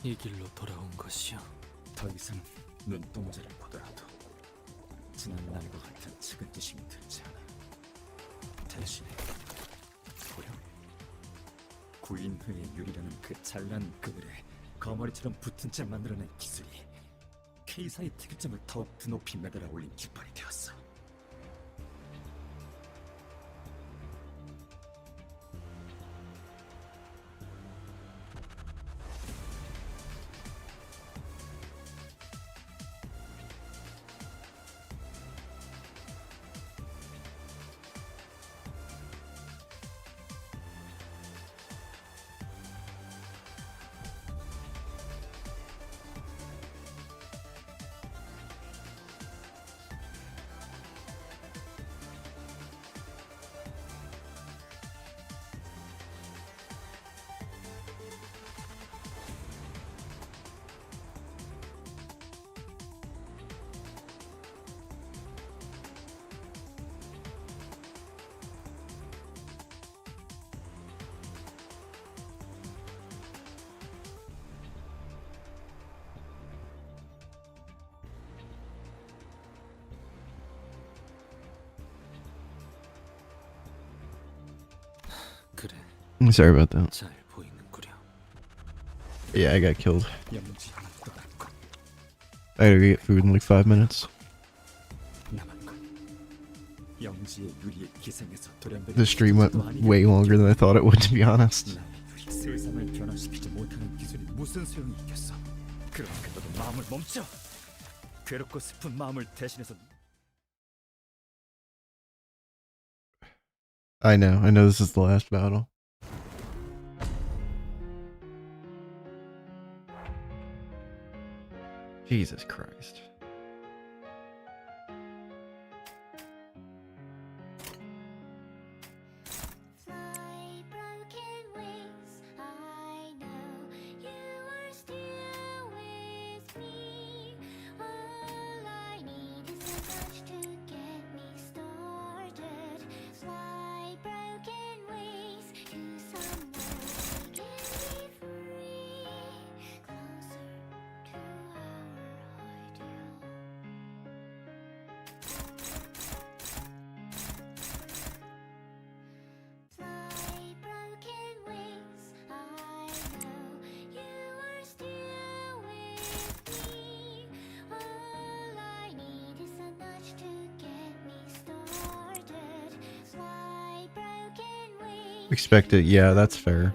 이 길로 돌아온 것이요. 더 이상 눈동자를 보더라도 지난 날과 같은 측은지심이 들지 않아. 대신에 보여? 구인회의 유리라는 그 잘난 그늘에 거머리처럼 붙은 채 만들어낸 기술이 K사의 특이점을 더욱 드높이 매달아 올린 깃발이 되었어. 그래. I'm sorry about that. 잘 보이는구려. Yeah, I got killed. 영지 떠났고 I gotta get food in like 5 minutes. 남은 건 영지의 유리에 기생해서 돌연변이 The stream went way longer than I thought it would, to be honest. 세상을 변화시키지 못하는 기술이 무슨 소용이 있겠어. 그러니까 너도 마음을 멈춰. 괴롭고 슬픈 마음을 대신해서 I know this is the last battle. Jesus Christ. Expected, yeah, that's fair.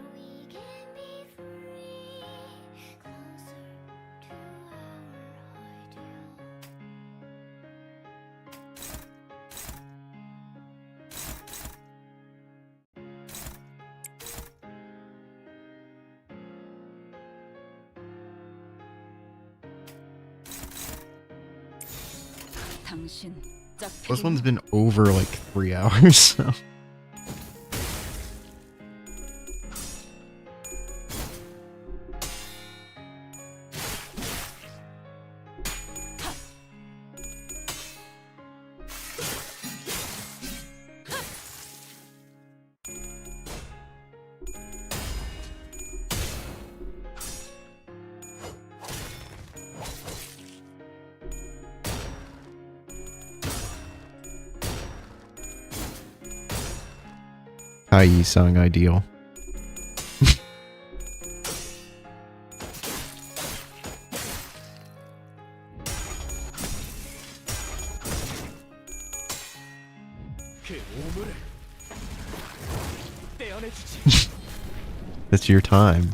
당신 This one's been over like 3 hours, so. Ai song ideal. That's your time.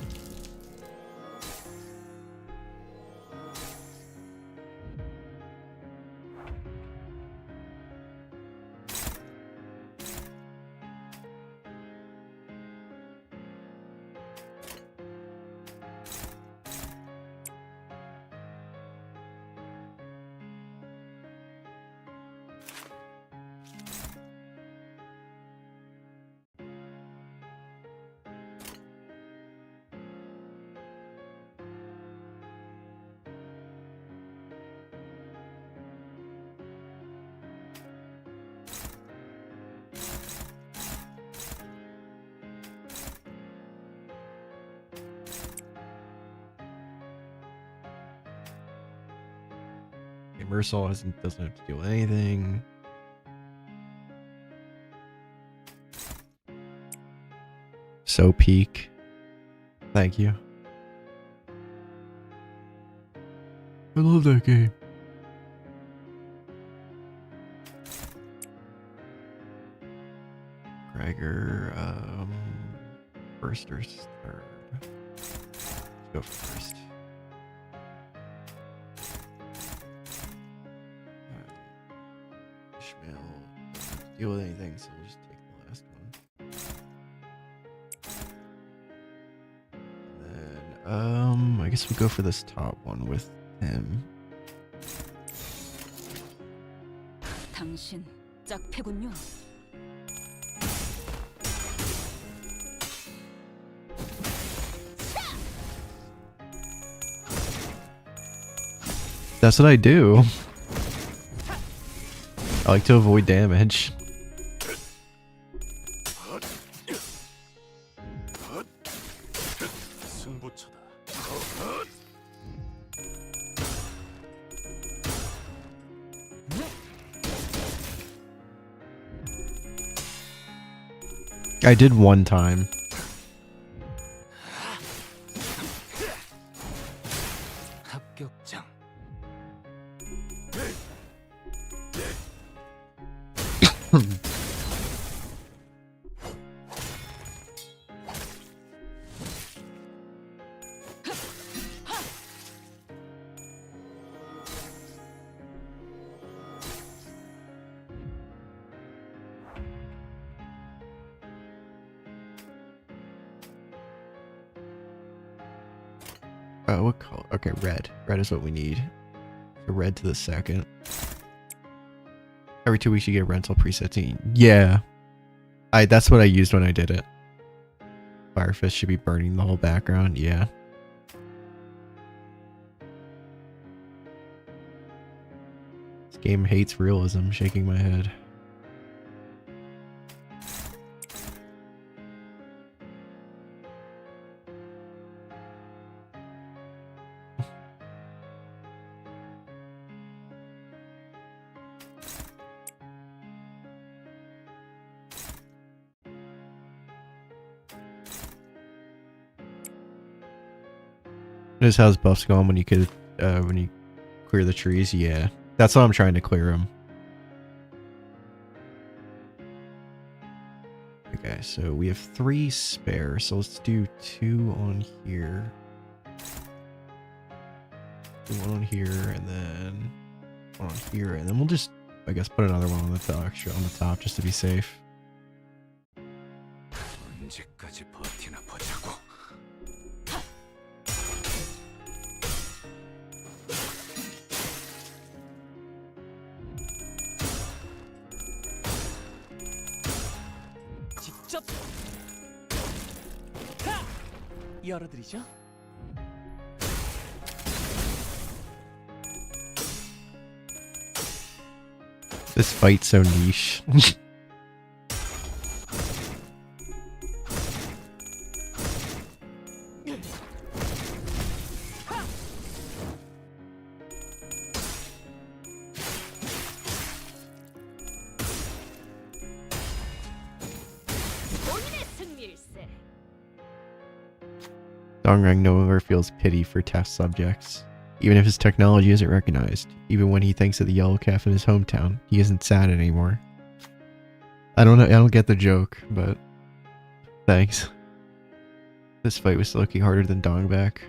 Mersault doesn't have to deal with anything. So peak. Thank you. I love that game. Gregor, first or third? Let's go first. Deal with anything, so we'll just take the last one. And then, I guess we'll go for this top one with him. 당신 짝패군요. That's what I do. I like to avoid damage. I did one time. 합격장. What color? Okay, red. Red is what we need. So red to the second. Every 2 weeks you get a rental preset. Yeah. That's what I used when I did it. Firefist should be burning the whole background. Yeah. This game hates realism. Shaking my head. Notice how his buff's gone when you could, when you clear the trees. Yeah, that's what I'm trying to clear them. Okay, so we have 3 spare, so let's do 2 on here, 1 on here, and then 1 on here, and then we'll just, I guess, put another one on the top, extra on the top, just to be safe. 언제까지 버티나 보자고. 직접 하! 열어드리죠. This fight's so niche. Dongrang no longer feels pity for test subjects. Even if his technology isn't recognized, even when he thinks of the yellow calf in his hometown, he isn't sad anymore. I don't know, I don't get the joke, but thanks. This fight was looking harder than Dongback.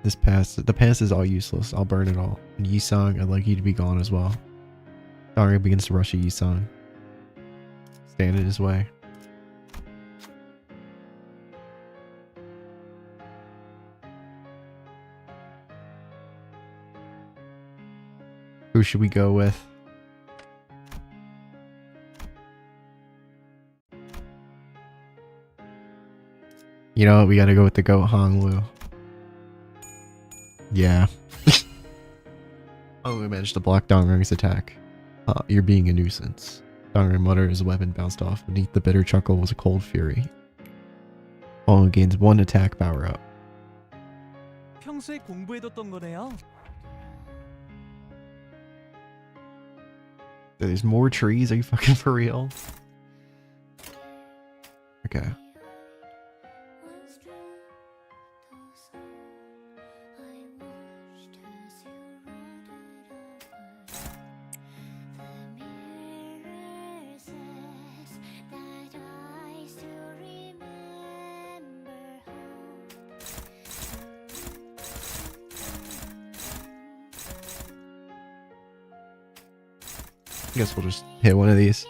The past is all useless. I'll burn it all. And Yisong, I'd like you to be gone as well. Dongrang begins to rush at Yisong. Stand in his way. Who should we go with? You know what? We gotta go with the goat Honglu. Yeah. Oh, we managed to block Dongrang's attack. You're being a nuisance. Dongrang muttered as the weapon bounced off. Beneath the bitter chuckle was a cold fury. Honglu gains 1 attack power up. 평소에 공부해뒀던 거네요. There's more trees? Are you fucking for real? Okay. I guess we'll just hit one of these.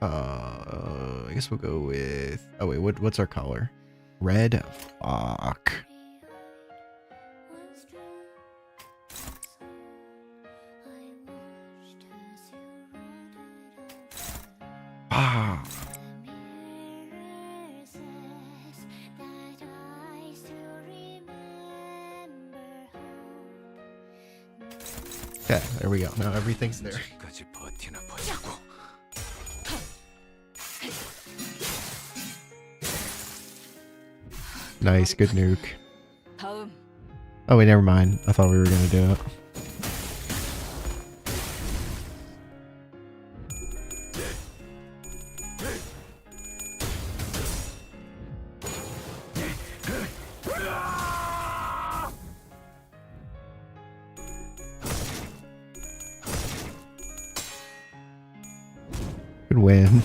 I guess we'll go with... Oh wait, what's our color? Red? Fuck. Ah. Okay, there we go. Now everything's there. Nice, good nuke. Oh wait, never mind. I thought we were gonna do it. Good win.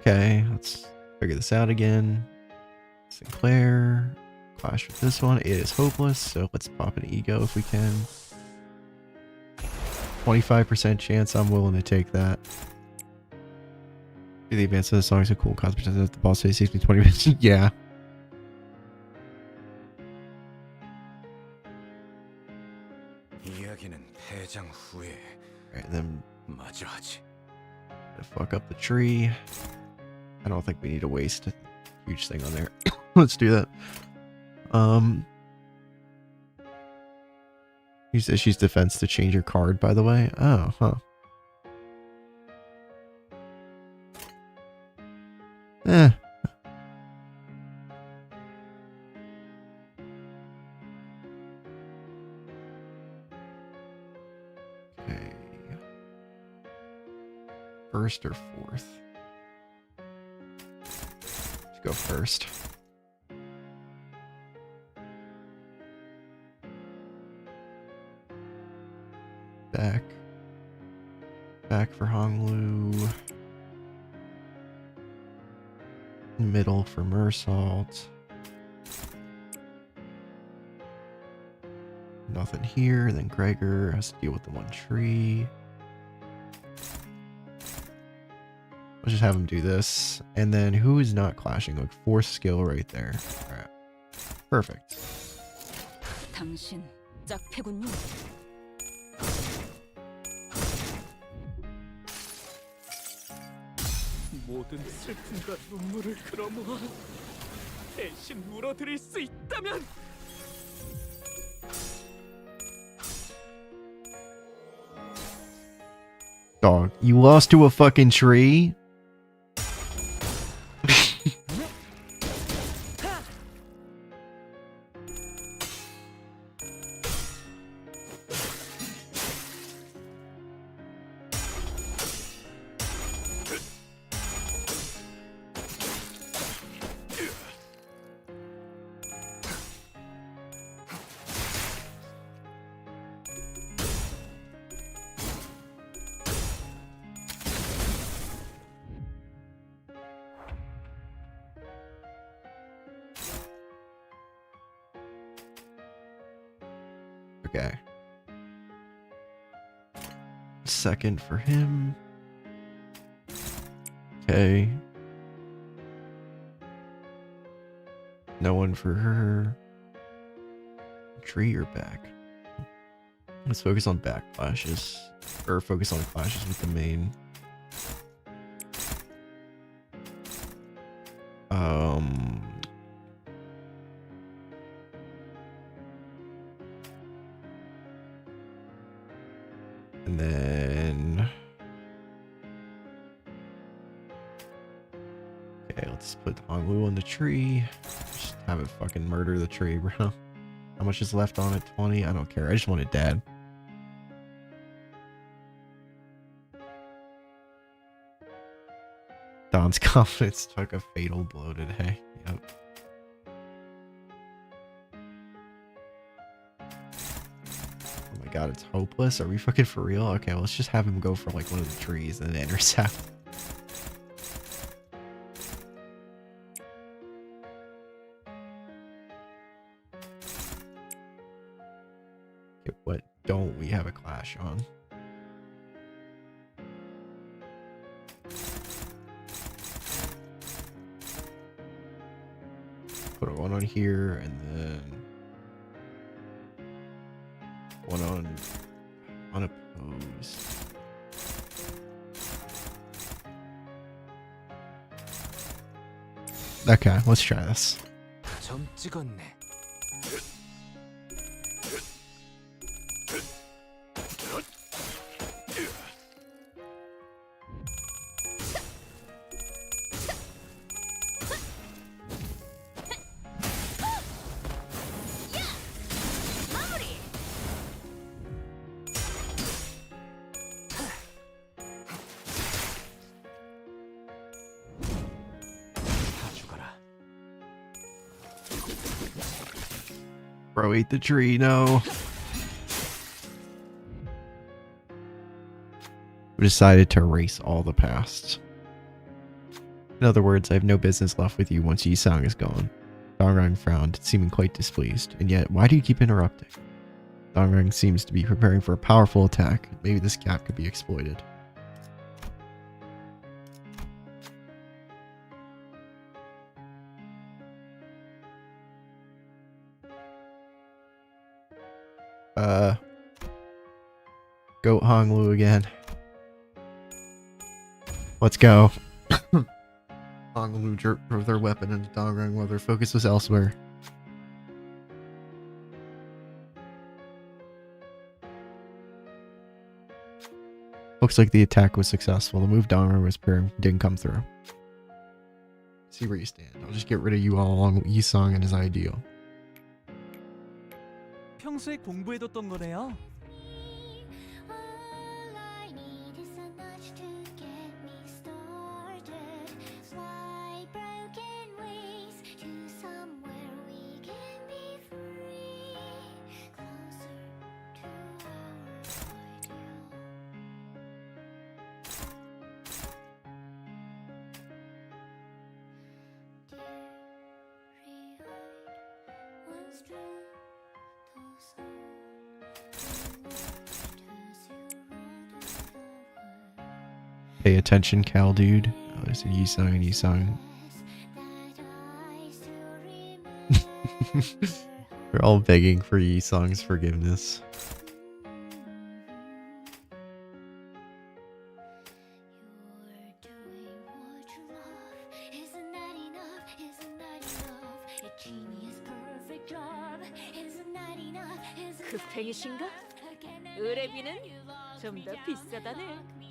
Okay, let's figure this out again. Sinclair, clash with this one. It is hopeless, so let's pop an ego if we can. 25% chance, I'm willing to take that. The advance of the song is a cool cost percentage. The boss says 60 20 minutes. Yeah. Alright, then fuck up the tree. I don't think we need to waste a huge thing on there. Let's do that. He says she's defense to change her card, by the way. Oh, huh. Eh. Okay. First or fourth? go first. Back for Honglu. Middle for Mersault. Nothing here. Then Gregor has to deal with the one tree. Let's just have him do this. And then who is not clashing? Like force skill right there. Alright. Perfect. 당신 짝패군요. 모든 슬픔과 눈물을 끌어모아 대신 물어드릴 수 있다면 Dog, you lost to a fucking tree? Okay. Second for him. Okay. No one for her. Tree or back? Let's focus on back clashes. Or focus on clashes with the main. And then... Okay, let's put Honglu on the tree. Just have it fucking murder the tree, bro. How much is left on it? 20? I don't care. I just want it dead. Don's confidence took a fatal blow today. Yep. Oh my god, it's hopeless? Are we fucking for real? Okay, well, let's just have him go for like one of the trees and then intercept. Okay, what don't we have a clash on? Put one on here and then one on unopposed. Okay, let's try this. 점 찍었네. Bro ate the tree, no. We decided to erase all the past. In other words, I have no business left with you once Yisang is gone. Dongrang frowned, seeming quite displeased. And yet, why do you keep interrupting? Dongrang seems to be preparing for a powerful attack. Maybe this gap could be exploited. Goat Honglu again. Let's go. Honglu drove their weapon into Dongrang while their focus was elsewhere. Looks like the attack was successful. The move Dongrang was preparing didn't come through. See where you stand. I'll just get rid of you all along with Yisang and his ideal. 평소에 공부해뒀던 거네요. Pay attention, Cal dude. Oh, there's a Yisung and Yisung. They're all begging for Yisung's forgiveness. 급행이신가? 의뢰비는 좀 더 비싸다네.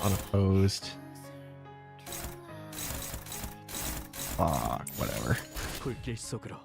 Unopposed. Fuck, whatever. 불길 속으로.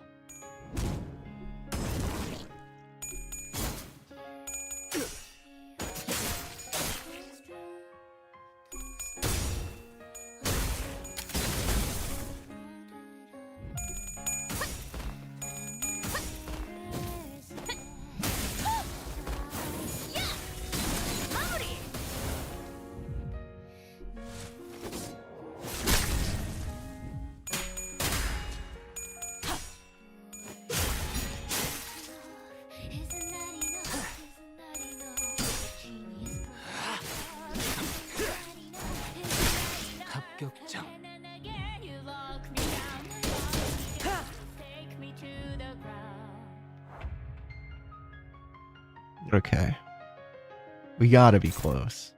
합격점. Okay. We gotta be close.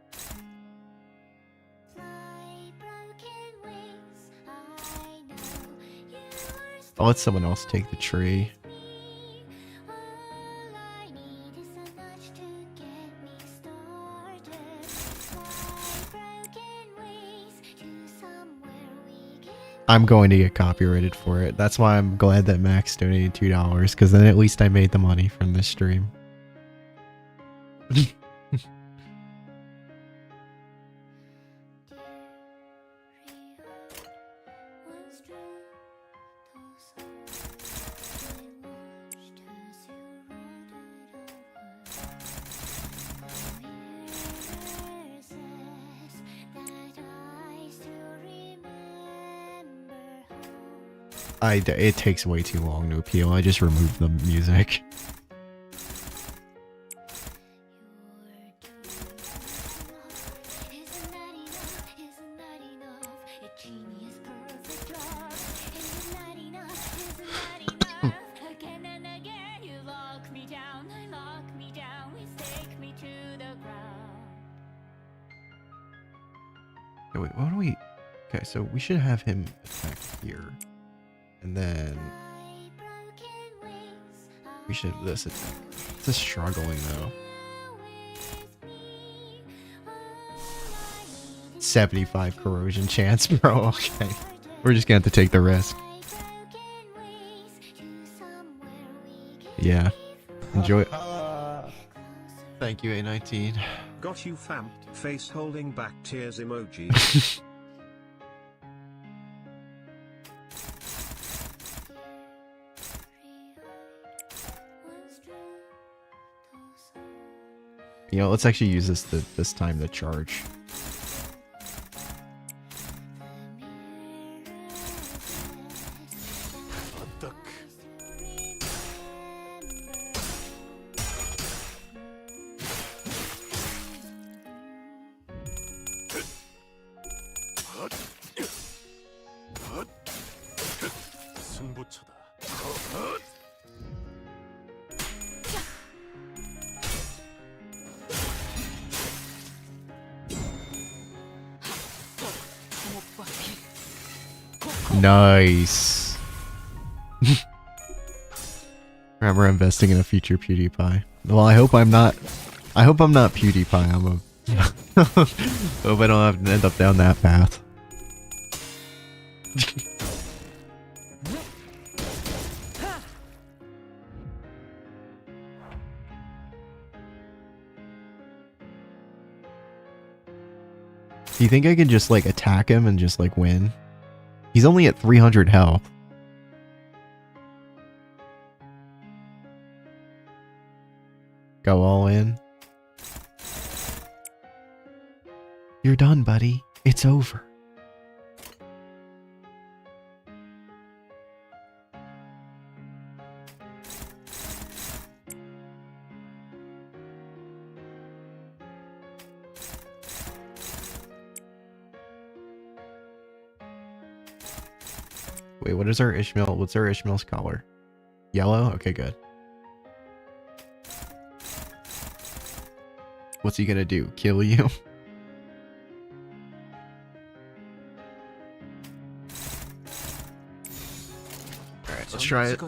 I'll let someone else take the tree. I'm going to get copyrighted for it. That's why I'm glad that Max donated $2, because then at least I made the money from this stream. It takes way too long to appeal. I just removed the music. Wait, what do we... Okay, so we should have him attack here. And then... we should have this attack. This is struggling, though. 75 corrosion chance, bro. Okay. We're just gonna have to take the risk. Yeah. Enjoy it. Thank you, A19. Got you, fam. Face holding back tears emoji. You know, let's actually use this time to charge. 승부처다. Nice. Remember investing in a future PewDiePie. Well, I hope I'm not PewDiePie. I'm a hope I don't have to end up down that path. Do you think I can just like attack him and just like win? He's only at 300 health. Go all in. You're done, buddy. It's over. Wait, what is our Ishmael? What's our Ishmael's color? Yellow? Okay, good. What's he gonna do? Kill you? Alright, let's try it.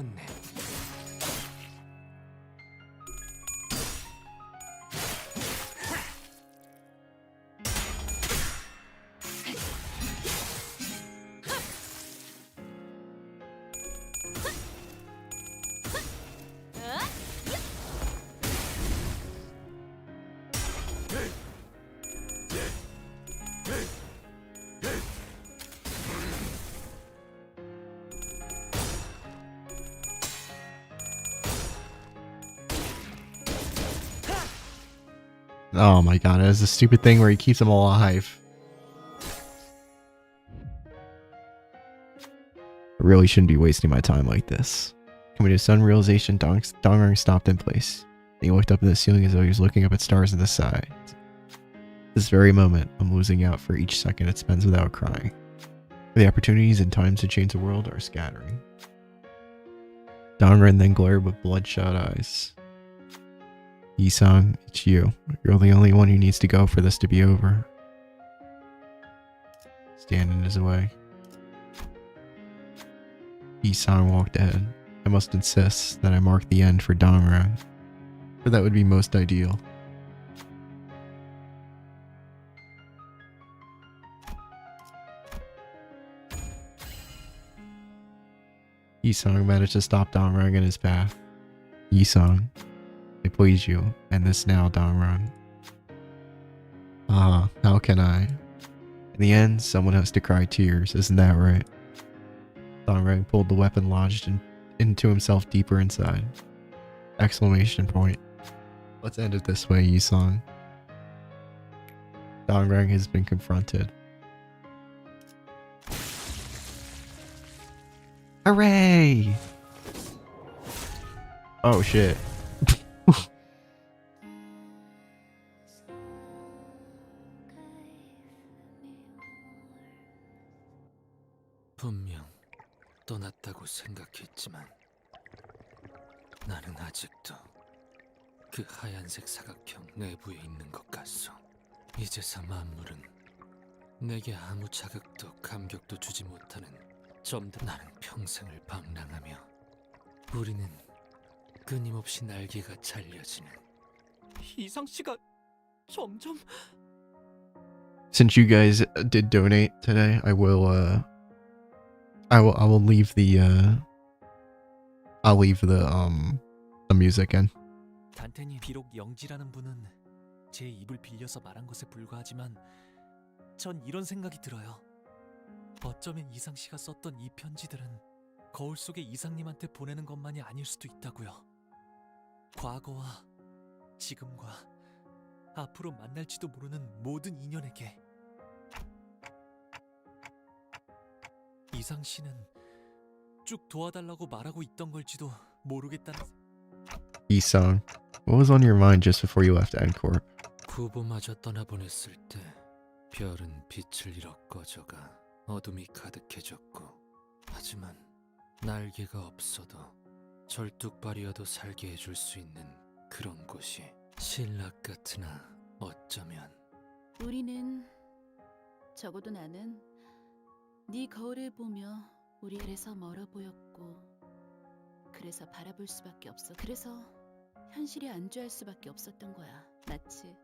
Oh my god, it's a stupid thing where he keeps them alive. I really shouldn't be wasting my time like this. Coming to sudden realization, Dongrang stopped in place. He looked up at the ceiling as though he was looking up at stars in the sky. This very moment, I'm losing out for each second it spends without crying. The opportunities and times to change the world are scattering. Dongrang then glared with bloodshot eyes. Yisang, it's you. You're the only one who needs to go for this to be over. Stand in his way. Yisang walked ahead. I must insist that I mark the end for Dongrang, for that would be most ideal. Yisang managed to stop Dongrang in his path. Yisang, I please you, and this now, Dongrang. Ah, how can I? In the end, someone has to cry tears, isn't that right? Dongrang pulled the weapon lodged into himself deeper inside. Exclamation point. Let's end it this way, Yisang. Dongrang has been confronted. Hooray! Oh shit. 분명 떠났다고 생각했지만 나는 아직도 그 하얀색 사각형 내부에 있는 것 같소. 이제서 만물은 내게 아무 자극도 감격도 주지 못하는 점들. 나는 평생을 방랑하며 우리는 끊임없이 날개가 잘려지는. 이상 씨가 점점. Since you guys did donate today, I will leave the music in. 단테님, 비록 영지라는 분은 제 입을 빌려서 말한 것에 불과하지만 전 이런 생각이 들어요. 어쩌면 이상 씨가 썼던 이 편지들은 거울 속에 이상님한테 보내는 것만이 아닐 수도 있다고요. 과거와 지금과 앞으로 만날지도 모르는 모든 인연에게. 이상 씨는 쭉 도와달라고 말하고 있던 걸지도 모르겠다는. Yisang, what was on your mind just before you left Ancorp? 부부마저 떠나보냈을 때 별은 빛을 잃어 꺼져가 어둠이 가득해졌고, 하지만 날개가 없어도 절뚝발이어도 살게 해줄 수 있는 그런 곳이 신락 같으나 어쩌면 우리는, 적어도 나는 네 거울을 보며 우리 그래서 멀어 보였고, 그래서 바라볼 수밖에 없어. 그래서 현실에 안주할 수밖에 없었던 거야. 마치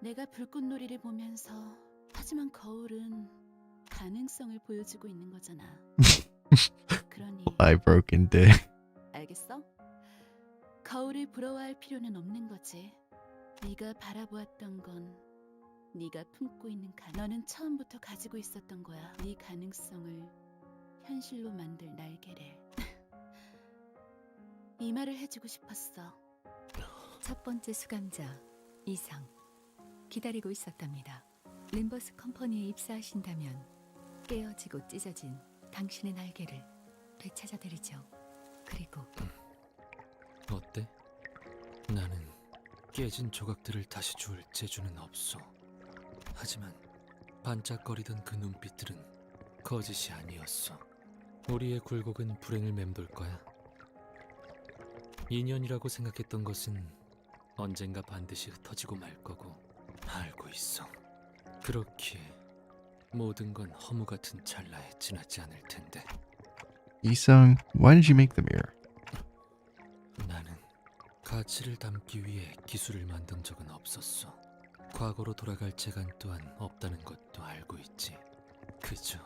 내가 불꽃놀이를 보면서, 하지만 거울은 가능성을 보여주고 있는 거잖아. 그러니 I broken dick. 알겠어? 거울을 부러워할 필요는 없는 거지. 네가 바라보았던 건 네가 품고 있는 너는 처음부터 가지고 있었던 거야. 네 가능성을 현실로 만들 날개를. 이 말을 해주고 싶었어. 첫 번째 수감자 이상 기다리고 있었답니다. 림버스 컴퍼니에 입사하신다면 깨어지고 찢어진 당신의 날개를 되찾아드리죠. 그리고 어때? 나는 깨진 조각들을 다시 주울 재주는 없어. 하지만 반짝거리던 그 눈빛들은 거짓이 아니었어. 우리의 굴곡은 불행을 맴돌 거야. 인연이라고 생각했던 것은 언젠가 반드시 흩어지고 말 거고 알고 있어. 그렇기에 모든 건 허무 같은 찰나에 지나지 않을 텐데. Isung, why did you make the mirror? 나는 가치를 담기 위해 기술을 만든 적은 없었어. 과거로 돌아갈 재간 또한 없다는 것도 알고 있지. 그저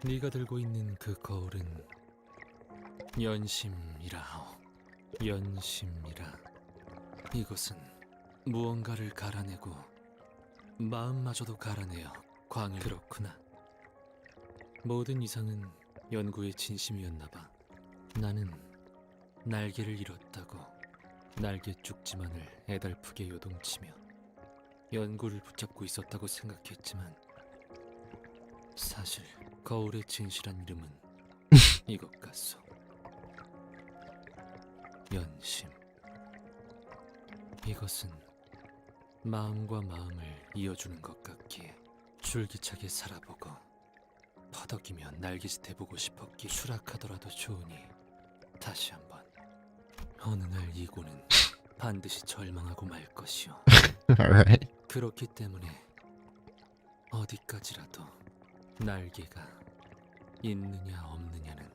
네가 들고 있는 그 거울은 연심이라 하오. 연심이라. 이것은 무언가를 갈아내고 마음마저도 갈아내어 광을. 그렇구나. 모든 이상은 연구의 진심이었나 봐. 나는 날개를 잃었다고 날개 쭉지만을 애달프게 요동치며 연구를 붙잡고 있었다고 생각했지만 사실 거울의 진실한 이름은 이것 같소. 연심. 이것은 마음과 마음을 이어주는 것 같기에 줄기차게 살아보고 퍼덕이며 날개짓해보고 싶었기. 추락하더라도 좋으니 다시 한번. 어느 날 이고는 반드시 절망하고 말 것이오. Alright. 그렇기 때문에 어디까지라도 날개가 있느냐 없느냐는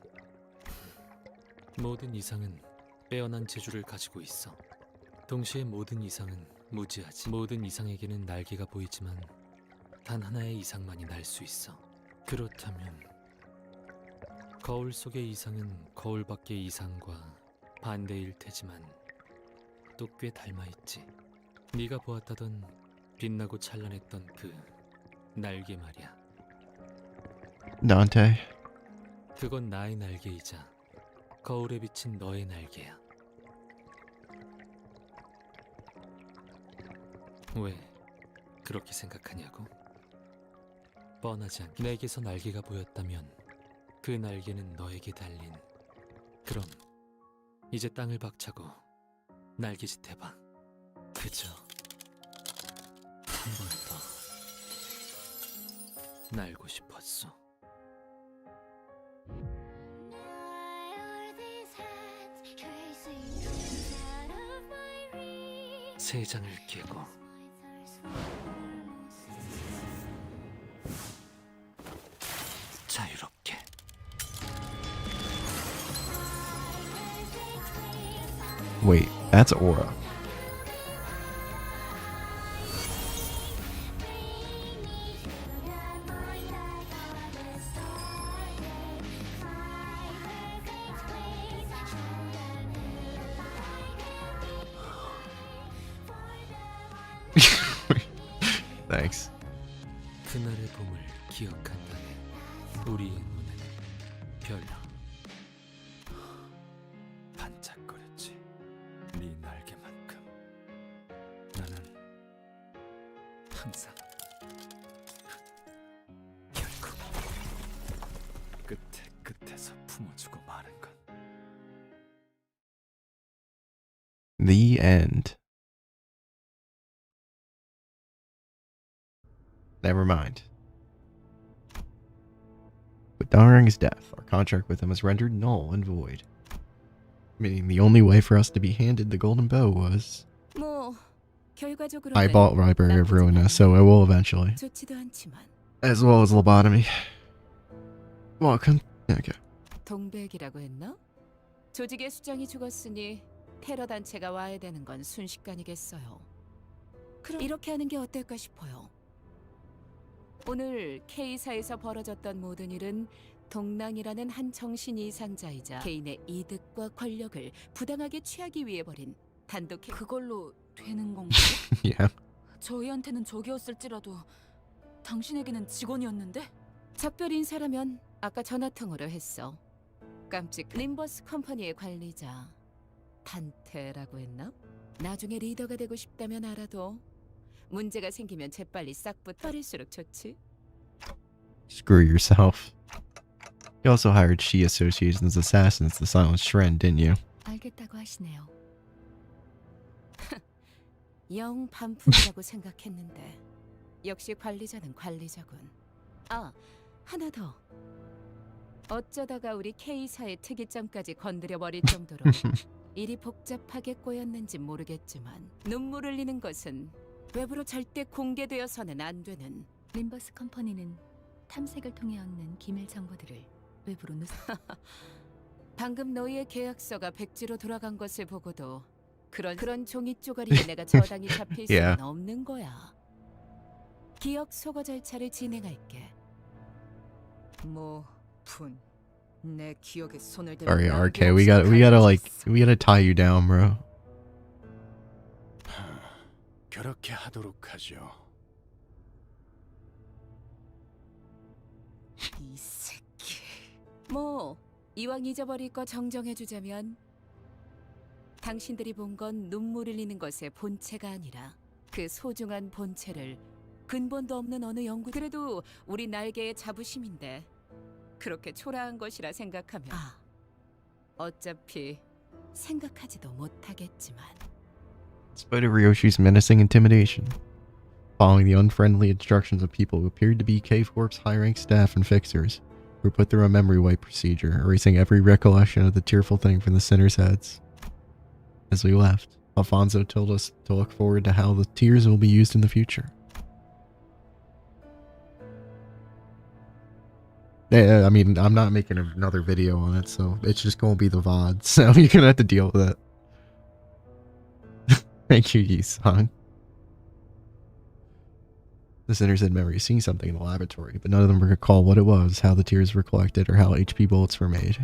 모든 이상은 빼어난 재주를 가지고 있어. 동시에 모든 이상은 무지하지. 모든 이상에게는 날개가 보이지만 단 하나의 이상만이 날 수 있어. 그렇다면 거울 속의 이상은 거울 밖의 이상과 반대일 테지만 또 꽤 닮아있지. 네가 보았다던 빛나고 찬란했던 그 날개 말이야. Dante. 그건 나의 날개이자 거울에 비친 너의 날개야. 왜 그렇게 생각하냐고? 뻔하지 않게 내게서 날개가 보였다면 그 날개는 너에게 달린. 그럼 이제 땅을 박차고 날개짓 해봐. 그저 한 번 더 날고 싶었어. 세 장을 깨고 자유롭게. Wait, that's Aura. Thanks. 그날의 봄을 기억한다네. 우리의 눈에는 별로 반짝거렸지. 네 날개만큼 나는 항상 결국 끝에서 품어주고 마는 건. The end. Never mind. With Donring's death, our contract with him was rendered null and void. Meaning the only way for us to be handed the golden bow was 뭐 결과적으로는 I bought Library of Ruina, so I will eventually. 좋지도 않지만 As well as lobotomy. Welcome. Okay. 동백이라고 했나? 조직의 수장이 죽었으니 테러 단체가 와야 되는 건 순식간이겠어요. 그럼 이렇게 하는 게 어떨까 싶어요. 오늘 K사에서 벌어졌던 모든 일은 동랑이라는 한 정신 이상자이자 개인의 이득과 권력을 부당하게 취하기 위해 벌인 단독. 그걸로 되는 건가요? Yeah. 저희한테는 적이었을지라도 당신에게는 직원이었는데? 작별 인사라면 아까 전화통화로 했어. 깜찍. 림버스 컴퍼니의 관리자 단테라고 했나? 나중에 리더가 되고 싶다면 알아도 문제가 생기면 재빨리 싹부터 빠를수록 좋지. Screw yourself. You also hired She Association's assassins to silence Shren, didn't you? 알겠다고 하시네요. 영 반품이라고 생각했는데 역시 관리자는 관리자군. 아, 하나 더. 어쩌다가 우리 K사의 특이점까지 건드려 버릴 정도로 일이 복잡하게 꼬였는지 모르겠지만 눈물 흘리는 것은 외부로 절대 공개되어서는 안 되는. 림버스 컴퍼니는 탐색을 통해 얻는 기밀 정보들을 외부로 방금 너희의 계약서가 백지로 돌아간 것을 보고도 그런 종이 쪼가리에 내가 저당이 잡힐 수는 Yeah. 없는 거야. 기억 소거 절차를 진행할게. 내 기억에 손을 대는 Sorry, 양보 RK. 없이 We gotta tie you down, bro. 그렇게 하도록 하죠. 이 새끼. 뭐 이왕 잊어버릴 거 정정해주자면 당신들이 본 건 눈물 흘리는 것의 본체가 아니라 그 소중한 본체를 근본도 없는 어느 연구. 그래도 우리 날개의 자부심인데 그렇게 초라한 것이라 생각하면 어차피 생각하지도 못하겠지만. Despite of Ryoshi's menacing intimidation, following the unfriendly instructions of people who appeared to be K-Corp's high-rank staff and fixers, who were put through a memory wipe procedure, erasing every recollection of the tearful thing from the sinners' heads. As we left, Alfonso told us to look forward to how the tears will be used in the future. Yeah, I mean, I'm not making another video on it, so it's just gonna be the VOD, so you're gonna have to deal with it. Thank you, Yi-san. The sinners had memories seeing something in the laboratory, but none of them recall what it was, how the tears were collected, or how HP bullets were made.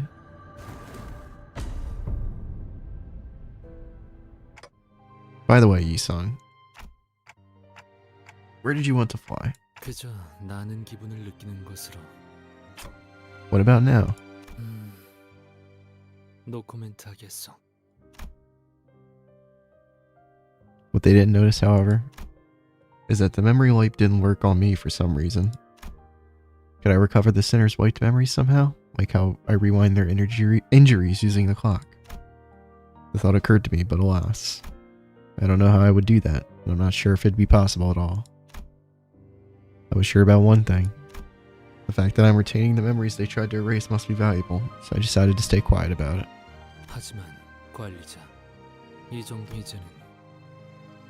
By the way, Yi-san, where did you want to fly? 그저 나는 기분을 느끼는 것으로. What about now? 노코멘트 하겠어. What they didn't notice, however, is that the memory wipe didn't work on me for some reason. Could I recover the sinner's wiped memories somehow? Like how I rewind their injuries using the clock? The thought occurred to me, but alas, I don't know how I would do that, and I'm not sure if it'd be possible at all. I was sure about one thing. The fact that I'm retaining the memories they tried to erase must be valuable, so I decided to stay quiet about it. 하지만 관리자, 이 정도 이제는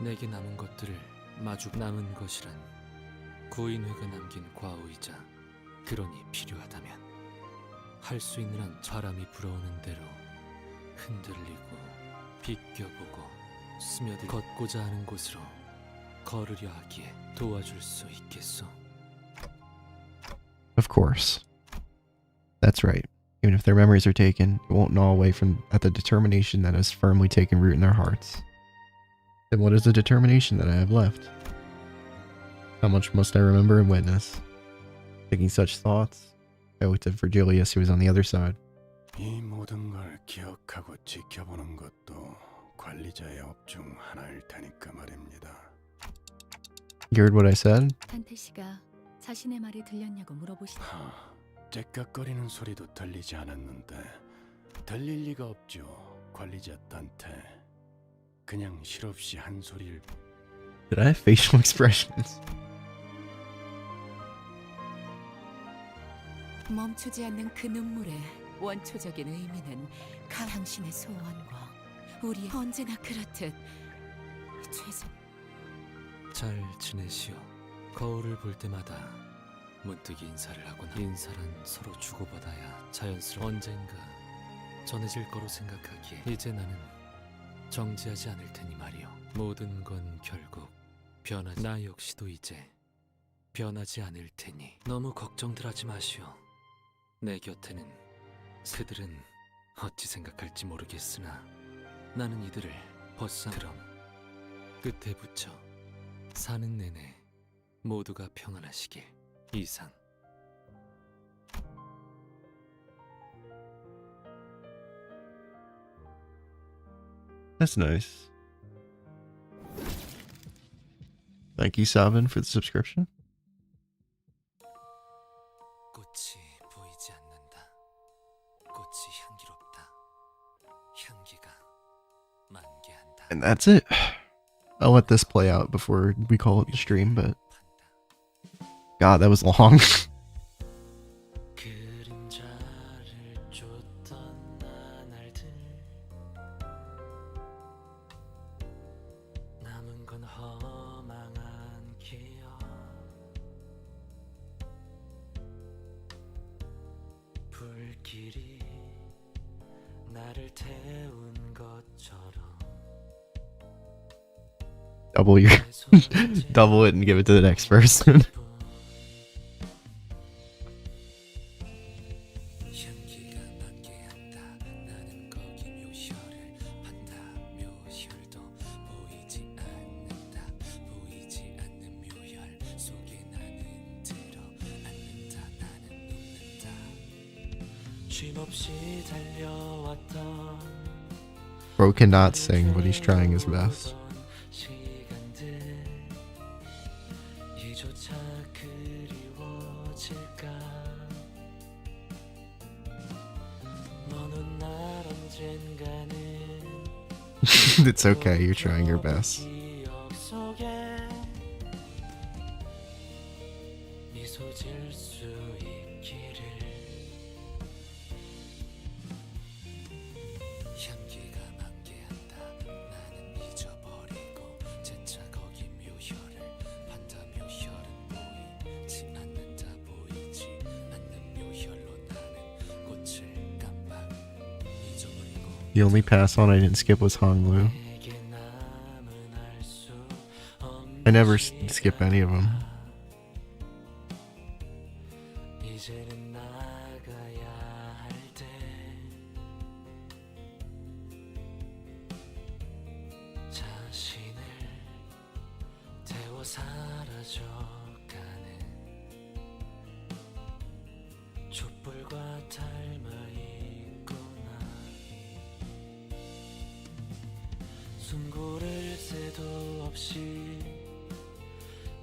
내게 남은 것들을 마주 남은 것이란 구인회가 남긴 과오이자 그러니 필요하다면 할 수 있는 한 바람이 불어오는 대로 흔들리고 비껴보고 스며들 걷고자 하는 곳으로 걸으려 하기에 도와줄 수 있겠소. Of course. That's right. Even if their memories are taken, it won't gnaw away at the determination that has firmly taken root in their hearts. Then what is the determination that I have left? How much must I remember and witness? Thinking such thoughts, I looked at Virgilius, who was on the other side. 이 모든 걸 기억하고 지켜보는 것도 관리자의 업중 하나일 테니까 말입니다. You heard what I said? 탄태 씨가 자신의 말이 들렸냐고 물어보시다. 째깍거리는 소리도 들리지 않았는데 들릴 리가 없죠. 관리자 딴테 그냥 실없이 한 소리를. Did I have facial expressions? 멈추지 않는 그 눈물의 원초적인 의미는 당신의 소원과 우리 언제나 그렇듯 최소. 잘 지내시오. 거울을 볼 때마다 문득 인사를 하거나 인사란 서로 주고받아야 자연스러운 언젠가 전해질 거로 생각하기에 이제 나는 정지하지 않을 테니 말이오. 모든 건 결국 변하지. 나 역시도 이제 변하지 않을 테니 너무 걱정들 하지 마시오. 내 곁에는 그들은 어찌 생각할지 모르겠으나 나는 이들을 벗삼 그럼 끝에 붙여 사는 내내 모두가 평안하시길. 이상. That's nice. Thank you, Sabin, for the subscription. 꽃이 보이지 않는다. 꽃이 향기롭다. 향기가 만개한다. And that's it. I'll let this play out before we call it the stream, but God, that was long. Double your double it and give it to the next person. Bro cannot sing, but he's trying his best. It's okay, you're trying your best. The only pass on I didn't skip was Honglu. I never skip any of them. 숨고를 새도 없이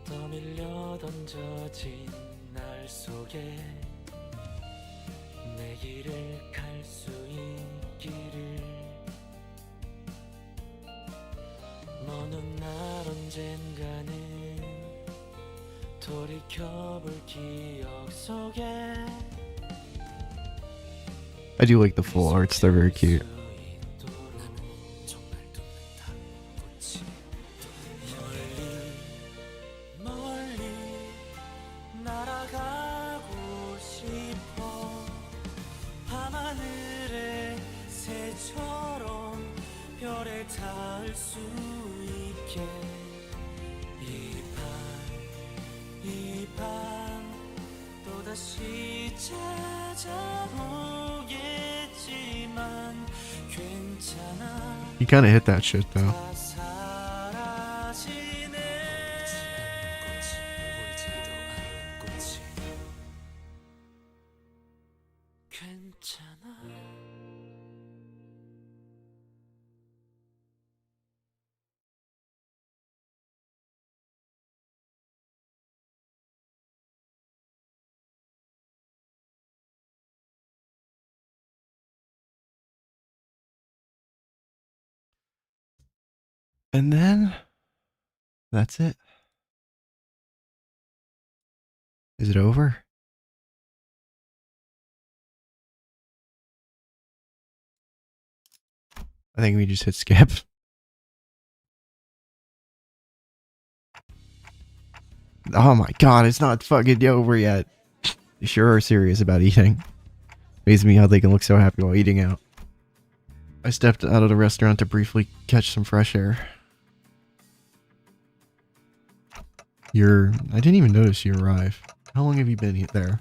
떠밀려 던져진 날 속에 내 길을 갈 수 있기를 먼 날 언젠가는 돌이켜볼 기억 속에 I do like the full arts, they're very cute. You kind of hit that shit though. And then that's it. Is it over? I think we just hit skip. Oh my god, it's not fucking over yet. They sure are serious about eating. Amazes me how they can look so happy while eating out. I stepped out of the restaurant to briefly catch some fresh air. I didn't even notice you arrived. How long have you been there?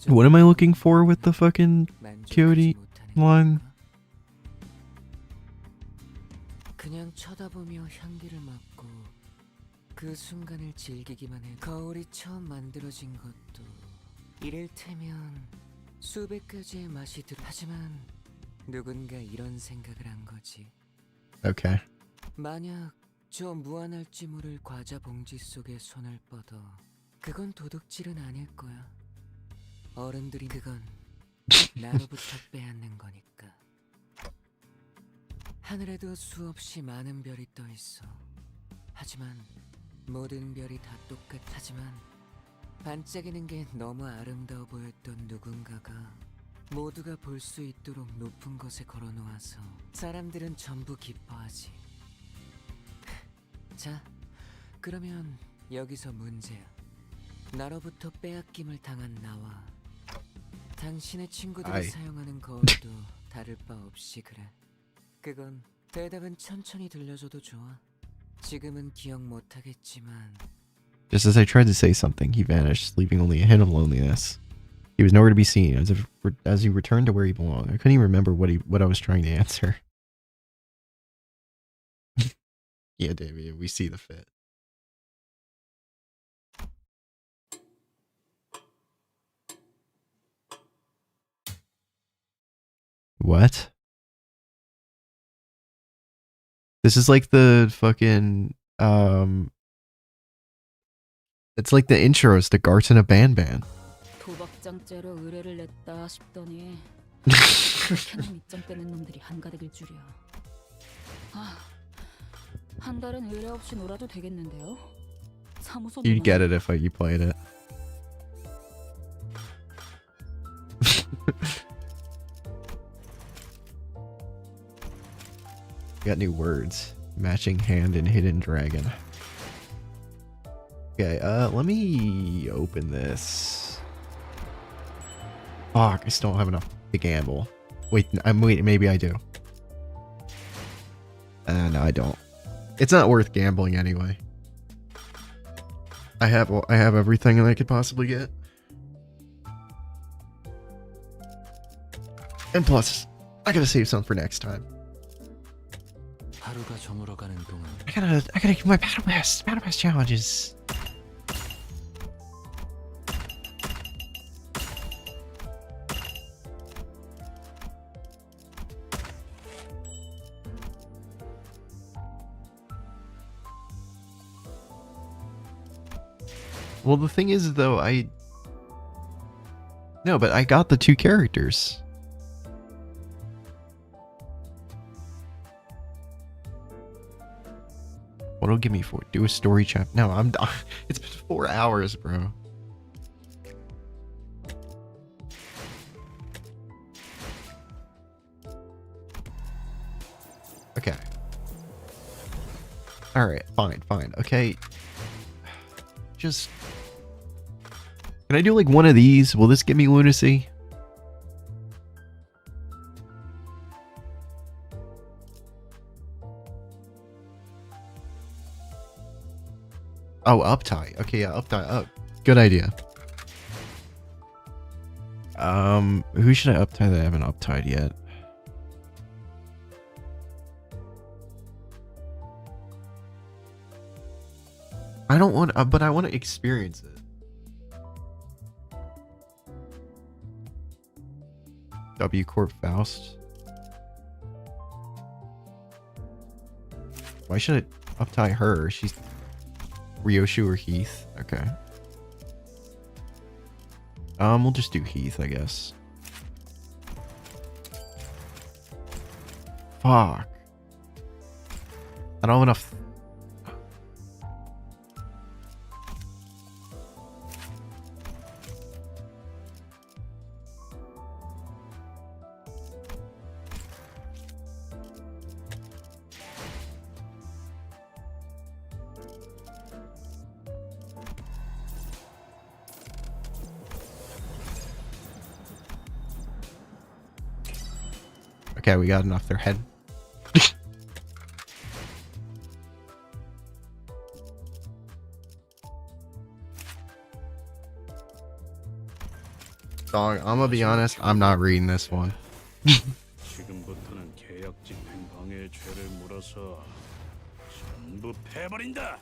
What am I looking for with the fucking Coyote line? 그냥 쳐다보며 향기를 맡고 그 순간을 즐기기만 해. 거울이 처음 만들어진 것도 이를테면 수백 가지의 맛이 하지만 누군가 이런 생각을 한 거지. Okay. 만약 저 무한할지 모를 과자 봉지 속에 손을 뻗어 그건 도둑질은 아닐 거야. 어른들이 그건 나로부터 빼앗는 거니까. 하늘에도 수없이 많은 별이 떠 있어. 하지만 모든 별이 다 똑같하지만 반짝이는 게 너무 아름다워 보였던 누군가가 모두가 볼 수 있도록 높은 곳에 걸어놓아서 사람들은 전부 기뻐하지. 자, 그러면 여기서 문제야. 나로부터 빼앗김을 당한 나와 당신의 친구들이 아이. 사용하는 거울도 다를 바 없이 그래. 그건 대답은 천천히 들려줘도 좋아. 지금은 기억 못하겠지만 Just as I tried to say something, he vanished, leaving only a hint of loneliness. He was nowhere to be seen, as he returned to where he belonged. I couldn't even remember what I was trying to answer. Yeah, David, we see the fit. What? This is like the fucking it's like the intros to Garten of Banban. 도박장죄로 의뢰를 냈다 싶더니 그렇게나 밑장 빼는 놈들이 한가득일 줄이야. 한 달은 의뢰 없이 놀아도 되겠는데요? 사무소 You'd get it if you played it. Got new words. Matching hand and hidden dragon. Okay, let me open this. Fuck, I still don't have enough to gamble. Wait, maybe I do. No, I don't. It's not worth gambling anyway. I have everything that I could possibly get. And plus, I gotta save some for next time. 하루가 저물어가는 동안 I gotta get my battle pass challenges. Well, the thing is, though, no, but I got the 2 characters. What'll give me 4? Do a story chapter. No, I'm done. It's been 4 hours, bro. Okay. Alright, fine. Okay. Just... Can I do like one of these? Will this give me lunacy? Oh, uptight. Okay, yeah, uptight. Oh, good idea. Who should I uptie that I haven't uptied yet? I don't want, but I want to experience it. W Corp Faust. Why should I uptie her? She's Ryoshu or Heath. Okay. We'll just do Heath, I guess. Fuck. I don't have enough. Okay, we got enough. Their head. Dog, I'm gonna be honest, I'm not reading this one. 지금부터는 계약 집행 방해의 죄를 물어서 버린다.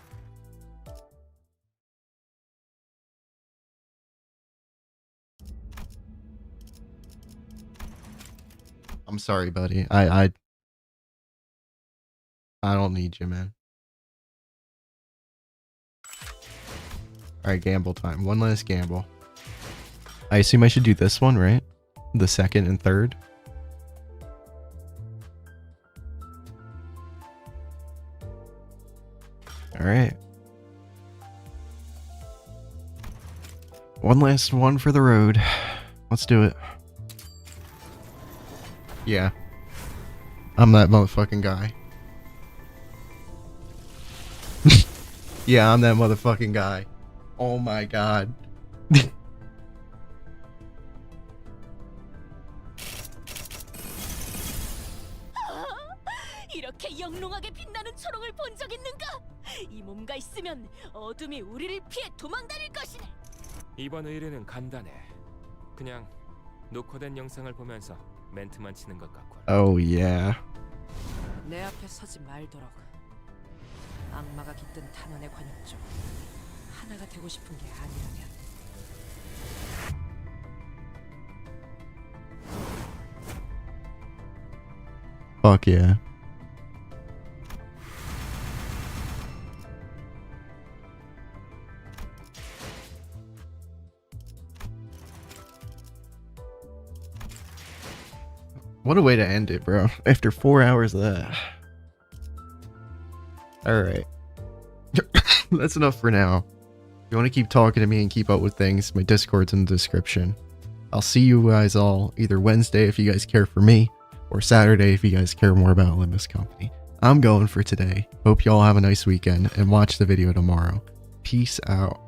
I'm sorry, buddy. I don't need you, man. Alright, gamble time. One last gamble. I assume I should do this one, right? The second and third. Alright. One last one for the road. Let's do it. Yeah. I'm that motherfucking guy. Yeah, I'm that motherfucking guy. Oh my god. 이렇게 영롱하게 빛나는 초롱을 본 적 있는가? 이 몸과 있으면 어둠이 우리를 피해 도망다닐 것이네. 이번 의뢰는 간단해. 그냥 녹화된 영상을 보면서 멘트만 치는 것 같군. Oh yeah. 내 앞에 서지 말도록. 악마가 깃든 탄원의 관역 중 하나가 되고 싶은 게 아니라면. Fuck yeah. What a way to end it, bro. After 4 hours of that. Alright. That's enough for now. If you want to keep talking to me and keep up with things, my Discord's in the description. I'll see you guys all either Wednesday if you guys care for me, or Saturday if you guys care more about Limbus Company. I'm going for today. Hope y'all have a nice weekend, and watch the video tomorrow. Peace out.